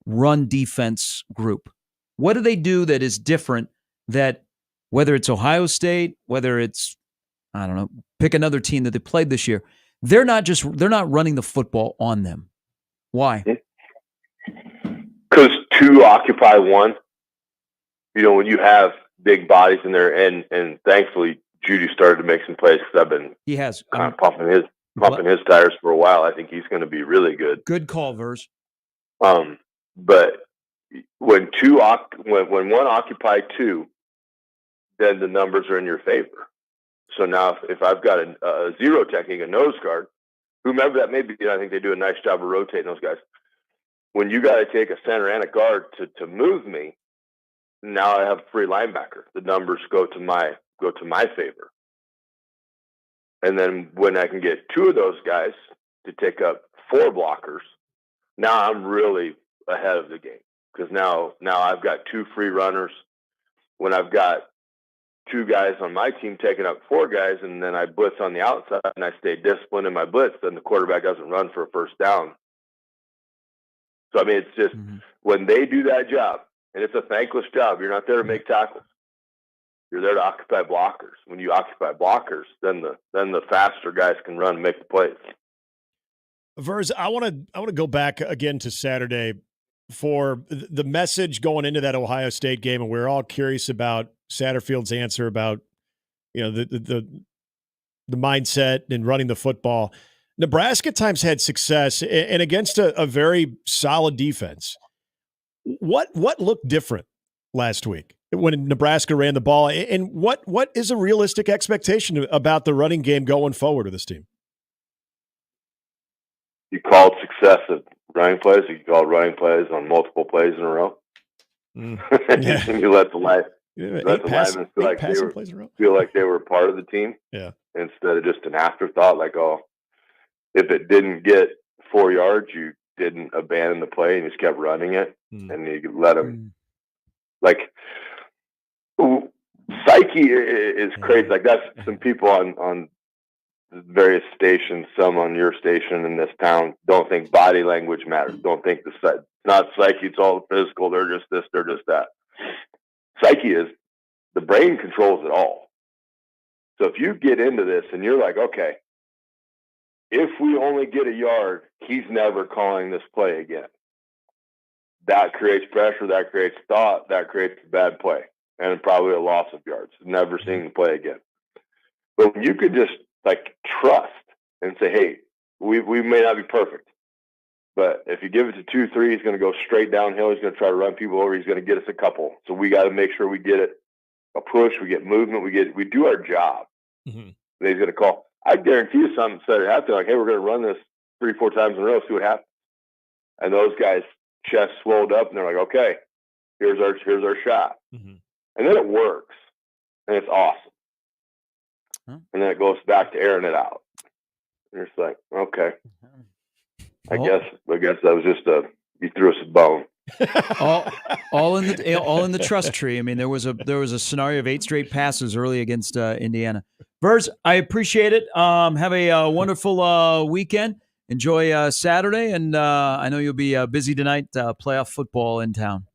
run defense group? What do they do that is different, that whether it's Ohio State, whether it's, I don't know, pick another team that they played this year, they're not running the football on them. Why? Because two occupy one. When you have big bodies in there, and thankfully Judy started to make some plays, because he has kind of pumping his tires for a while. I think he's going to be really good. Good call, Vers. But when one occupy two, then the numbers are in your favor. So now if I've got a zero technique, a nose guard, whomever that may be, I think they do a nice job of rotating those guys. When you got to take a center and a guard to move me, now I have a free linebacker. The numbers go to my favor. And then when I can get two of those guys to take up four blockers, now I'm really ahead of the game, because now I've got two free runners. When I've got two guys on my team taking up four guys, and then I blitz on the outside and I stay disciplined in my blitz, then the quarterback doesn't run for a first down. So, I mean, it's just when they do that job, and it's a thankless job. You're not there to make tackles. You're there to occupy blockers. When you occupy blockers, then the faster guys can run and make the plays. Vers, I want to go back again to Saturday for the message going into that Ohio State game, and we're all curious about Satterfield's answer about the mindset and running the football. Nebraska at times had success, and against a very solid defense. What looked different last week when Nebraska ran the ball, and what is a realistic expectation about the running game going forward with this team? You called successive running plays. You called running plays on multiple plays in a row. Yeah. You let the linemen feel like they were part of the team. Yeah. Instead of just an afterthought, like, oh, if it didn't get 4 yards, you didn't abandon the play and you just kept running it, and you let them. Like, Psyche is crazy. Like that's some people on various stations, some on your station in this town, don't think body language matters. Don't think it's not psyche. It's all physical. They're just this. They're just that. Psyche is the brain controls it all. So if you get into this and you're like, okay, if we only get a yard, he's never calling this play again. That creates pressure. That creates thought. That creates a bad play and probably a loss of yards. Never seeing the play again. But when you could just like trust and say, hey, we may not be perfect, but if you give it to 2-3, he's going to go straight downhill. He's going to try to run people over. He's going to get us a couple. So we got to make sure we get it a push. We get movement. We do our job. Mm-hmm. He's going to call. I guarantee you something said it happened. Like, hey, we're going to run this 3-4 times in a row. See what happens. And those guys' chests swelled up, and they're like, okay, here's our shot. Mm-hmm. And then it works, and it's awesome. Huh? And then it goes back to airing it out. And it's like, okay, I guess that was just you threw us a bone. all in the trust tree. I mean, there was a scenario of 8 straight passes early against Indiana. Verz, I appreciate it. Have a wonderful weekend. Enjoy Saturday, and I know you'll be busy tonight. Playoff football in town.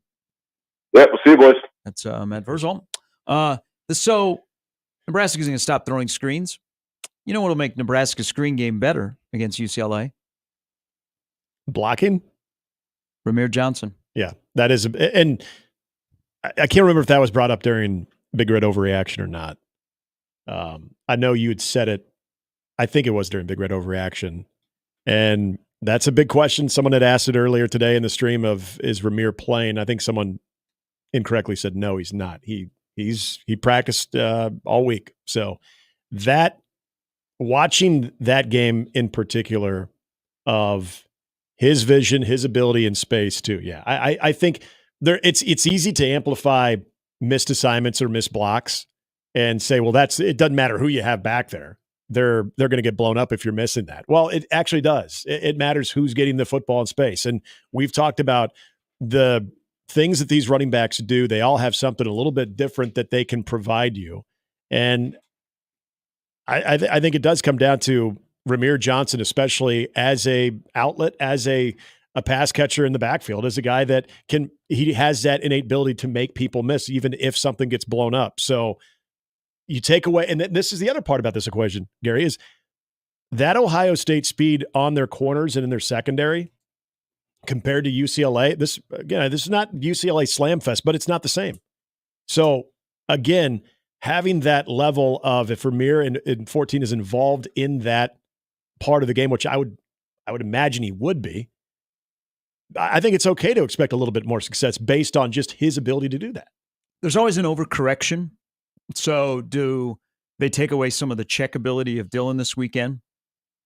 Yep, we'll see you, boys. That's Matt Verzal. So Nebraska's going to stop throwing screens. You know what will make Nebraska's screen game better against UCLA? Blocking? Ramir Johnson. Yeah, that is. And I can't remember if that was brought up during Big Red Overreaction or not. I know you had said it. I think it was during Big Red Overreaction. And that's a big question. Someone had asked it earlier today in the stream of, is Ramir playing? I think someone incorrectly said, no, he's not. He practiced all week. So watching that game in particular of his vision, his ability in space too. Yeah. I think it's easy to amplify missed assignments or missed blocks and say, well, it doesn't matter who you have back there. They're going to get blown up if you're missing that. Well, it actually does. It matters who's getting the football in space. And we've talked about the things that these running backs do. They all have something a little bit different that they can provide you. And I think it does come down to Ramir Johnson, especially as a outlet, as a pass catcher in the backfield, as a guy that he has that innate ability to make people miss, even if something gets blown up. So you take away, and this is the other part about this equation, Gary, is that Ohio State speed on their corners and in their secondary compared to UCLA. This is not UCLA slam fest, but it's not the same. So again, having that level of, if Ramir in 14 is involved in that part of the game, which I would imagine he would be, I think it's okay to expect a little bit more success based on just his ability to do that. There's always an overcorrection. So do they take away some of the check ability of Dylan this weekend?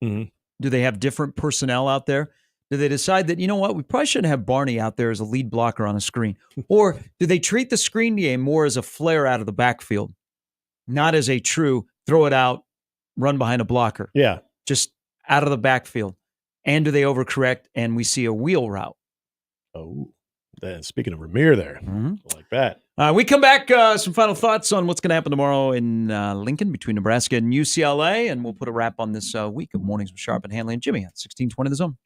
Mm-hmm. Do they have different personnel out there? Do they decide that, you know what, we probably shouldn't have Barney out there as a lead blocker on a screen? Or do they treat the screen game more as a flare out of the backfield, not as a true throw it out, run behind a blocker? Yeah. Just out of the backfield. And do they overcorrect and we see a wheel route? Oh, then speaking of Ramir there, I like that. We come back, some final thoughts on what's going to happen tomorrow in Lincoln between Nebraska and UCLA, and we'll put a wrap on this week of Mornings with Sharp and Handley and Jimmy at 1620 The Zone.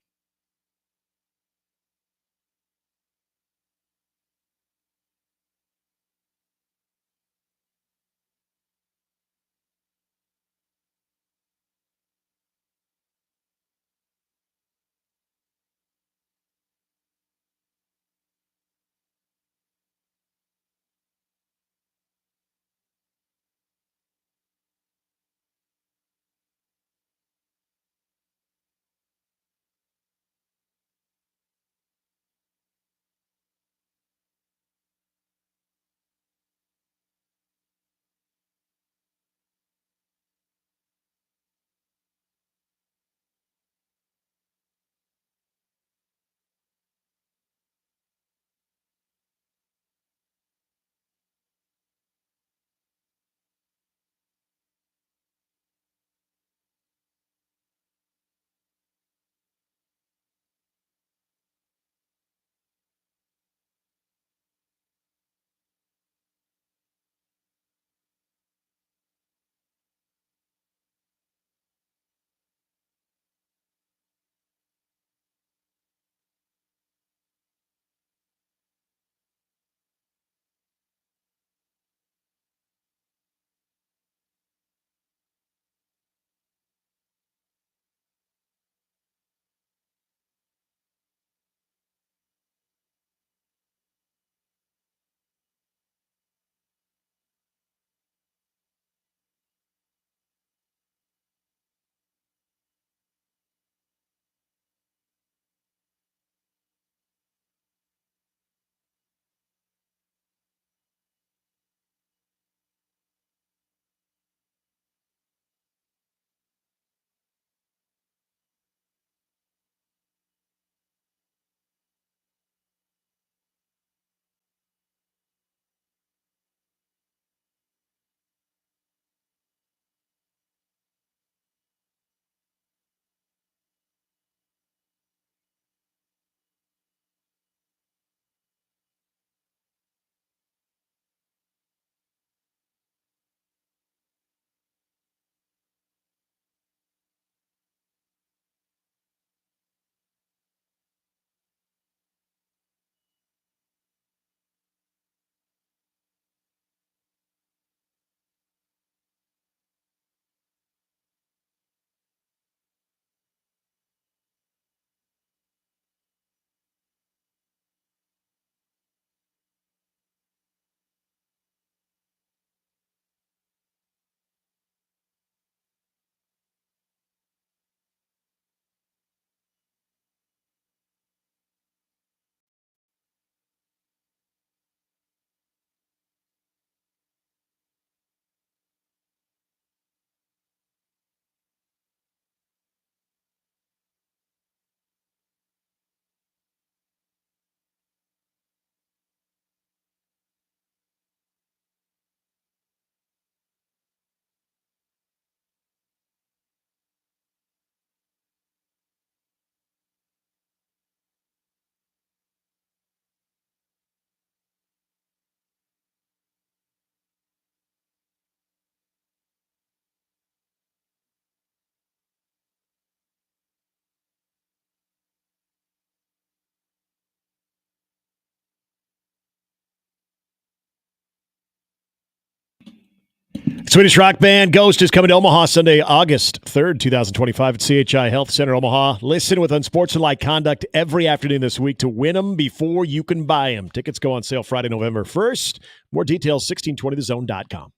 Swedish rock band Ghost is coming to Omaha Sunday, August 3rd, 2025 at CHI Health Center, Omaha. Listen with unsportsmanlike conduct every afternoon this week to win them before you can buy them. Tickets go on sale Friday, November 1st. More details, 1620thezone.com.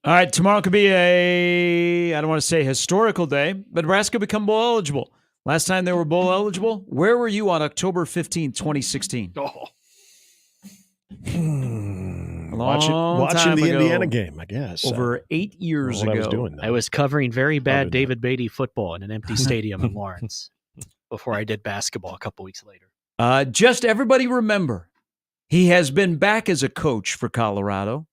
All right, tomorrow could be I don't want to say historical day, but Nebraska become bowl eligible. Last time they were bowl eligible, where were you on October 15, 2016? Watching the Indiana game, I guess. Over 8 years ago. I was doing that. I was covering very bad David Beatty football in an empty stadium in Lawrence before I did basketball a couple weeks later. Just everybody remember, he has been back as a coach for Colorado.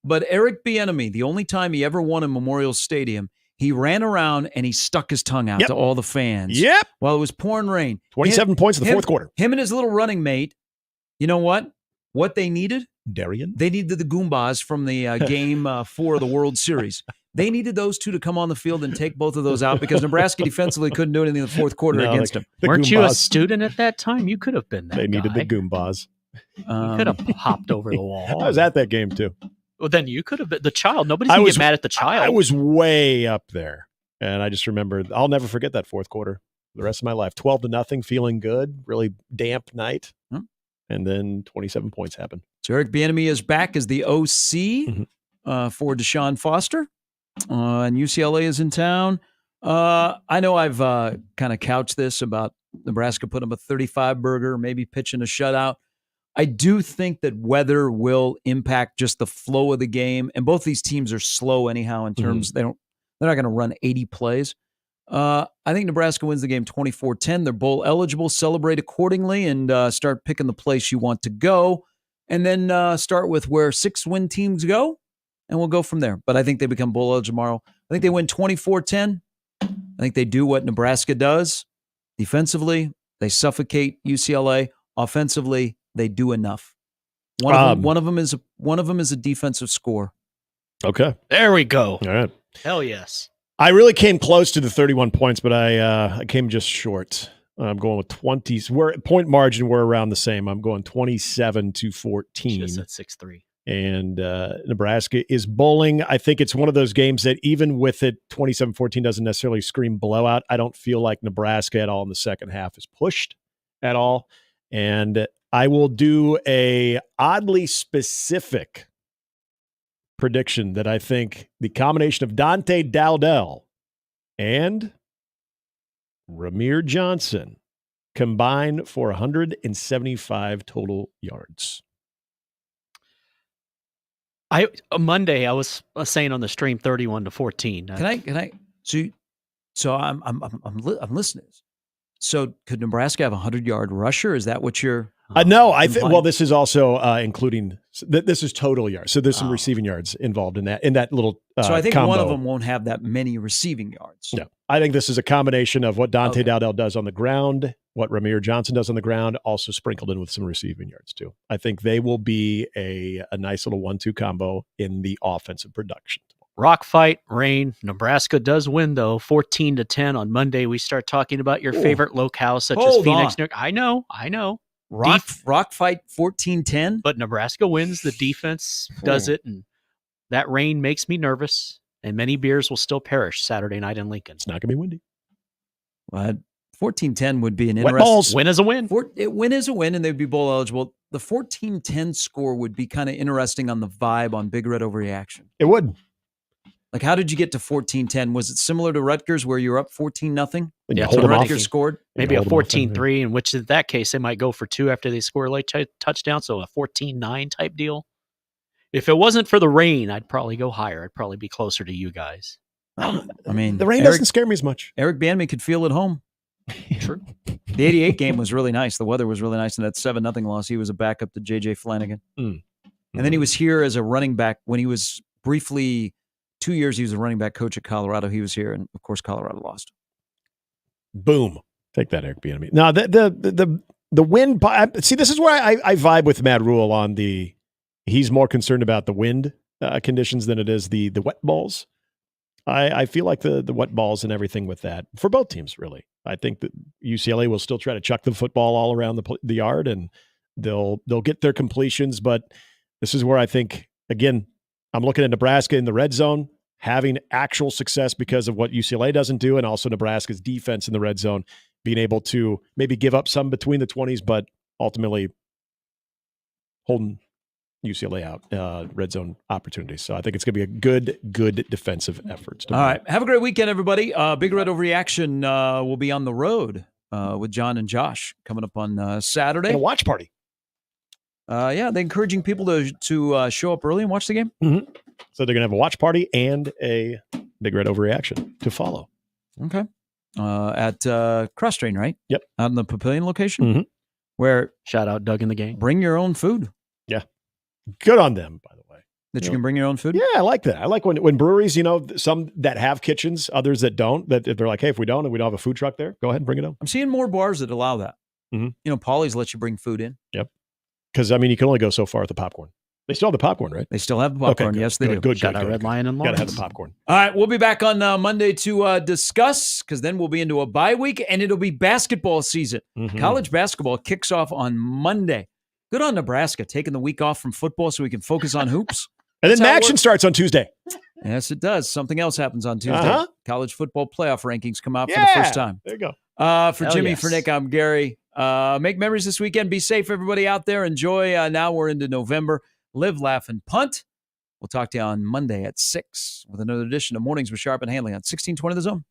But Eric Bieniemy, the only time he ever won in Memorial Stadium, he ran around and he stuck his tongue out to all the fans. Yep. While it was pouring rain. 27 points in the fourth quarter. Him and his little running mate, you know what? What they needed? Darian. They needed the Goombas from the game 4 of the World Series. They needed those two to come on the field and take both of those out because Nebraska defensively couldn't do anything in the fourth quarter against them. Weren't Goombas. you a student at that time? You could have been that They needed guy. the Goombas. You could have hopped over the wall. I was at that game, too. Well, then you could have been the child. Nobody's going to get mad at the child. I was way up there. And I just remember, I'll never forget that fourth quarter the rest of my life. 12-0, feeling good, really damp night. And then 27 points happened. So Eric Bieniemy is back as the OC for Deshaun Foster. And UCLA is in town. I know I've kind of couched this about Nebraska putting up a 35 burger, maybe pitching a shutout. I do think that weather will impact just the flow of the game, and both these teams are slow anyhow in terms they're not going to run 80 plays. I think Nebraska wins the game 24-10. They're bowl eligible. Celebrate accordingly and start picking the place you want to go, and then start with where 6-win teams go, and we'll go from there. But I think they become bowl eligible tomorrow. I think they win 24-10. I think they do what Nebraska does defensively. They suffocate UCLA. Offensively, they do enough. One of them is a defensive score. Okay. There we go. All right. Hell yes. I really came close to the 31 points, but I came just short. I'm going with 20s. Point margin, we're around the same. I'm going 27-14. Just at 6-3. And Nebraska is bowling. I think it's one of those games that even with it 27-14 doesn't necessarily scream blowout. I don't feel like Nebraska at all in the second half is pushed at all. And I will do a oddly specific prediction that I think the combination of Dante Dowdell and Ramir Johnson combine for 175 total yards. Monday I was saying on the stream 31-14. Can I? So I'm listening. So could Nebraska have a 100-yard rusher? Is that what you're? No, I think. Well, this is also including. This is total yards. So there's some receiving yards involved in that little. So I think combo. one of them won't have that many receiving yards. No, I think this is a combination of what Dante Dowdell does on the ground, what Ramir Johnson does on the ground, also sprinkled in with some receiving yards too. I think they will be a nice little 1-2 combo in the offensive production. Rock fight, rain. Nebraska does win, though, 14-10 on Monday. We start talking about your favorite locales, such as Phoenix. I know. Rock fight 14-10. But Nebraska wins. The defense does it, and that rain makes me nervous, and many beers will still perish Saturday night in Lincoln. It's not going to be windy. 14-10 would be an Wet interesting... balls. Win is a win. Win is a win, and they'd be bowl eligible. The 14-10 score would be kind of interesting on the vibe on Big Red Overreaction. It would. Like, how did you get to 14-10? Was it similar to Rutgers where you were up 14-0? Yeah, so Rutgers scored? Maybe a 14-3, in which in that case, they might go for 2 after they score a late touchdown, so a 14-9 type deal. If it wasn't for the rain, I'd probably go higher. I'd probably be closer to you guys. I mean, the rain doesn't scare me as much. Eric Bieniemy could feel at home. True. The 88 game was really nice. The weather was really nice. And that 7-0 loss, he was a backup to J.J. Flanagan. And then he was here as a running back when he was briefly 2 years. He was a running back coach at Colorado. He was here. And, of course, Colorado lost. Boom. Take that, Eric Bieniemy. Now, the wind. See, this is where I vibe with Matt Rule on the. He's more concerned about the wind conditions than it is the wet balls. I feel like the wet balls and everything with that for both teams, really. I think that UCLA will still try to chuck the football all around the yard, and they'll get their completions. But this is where I think, again, I'm looking at Nebraska in the red zone having actual success because of what UCLA doesn't do, and also Nebraska's defense in the red zone being able to maybe give up some between the 20s, but ultimately holding UCLA out red zone opportunities. So I think it's going to be a good defensive effort. All right. Have a great weekend, everybody. Big Red Overreaction will be on the road with John and Josh coming up on Saturday. And a watch party. Yeah, they're encouraging people to show up early and watch the game. Mm-hmm. So they're going to have a watch party and a Big Red Overreaction to follow. Okay. At Cross Train, right? Yep. Out in the Papillion location? Mm-hmm. Where shout out Doug in the gang. Bring your own food. Yeah. Good on them, by the way. That you can bring your own food? Yeah, I like that. I like when breweries, some that have kitchens, others that don't, that they're like, hey, if we don't and we don't have a food truck there, go ahead and bring it on. I'm seeing more bars that allow that. Mm-hmm. Paulie's lets you bring food in. Yep. Because, you can only go so far with the popcorn. They still have the popcorn, right? They still have the popcorn. Okay, yes, they do. Good. Shout out Red Lion and Lawrence. Got to have the popcorn. All right, we'll be back on Monday to discuss, because then we'll be into a bye week, and it'll be basketball season. Mm-hmm. College basketball kicks off on Monday. Good on Nebraska, taking the week off from football so we can focus on hoops. And then action starts on Tuesday. Yes, it does. Something else happens on Tuesday. Uh-huh. College football playoff rankings come out for the first time. There you go. For Jimmy, for Nick, I'm Gary. Make memories this weekend. Be safe, everybody out there. Enjoy. Now we're into November. Live, laugh, and punt. We'll talk to you on Monday at 6 with another edition of Mornings with Sharp and Handley on 1620 The Zone.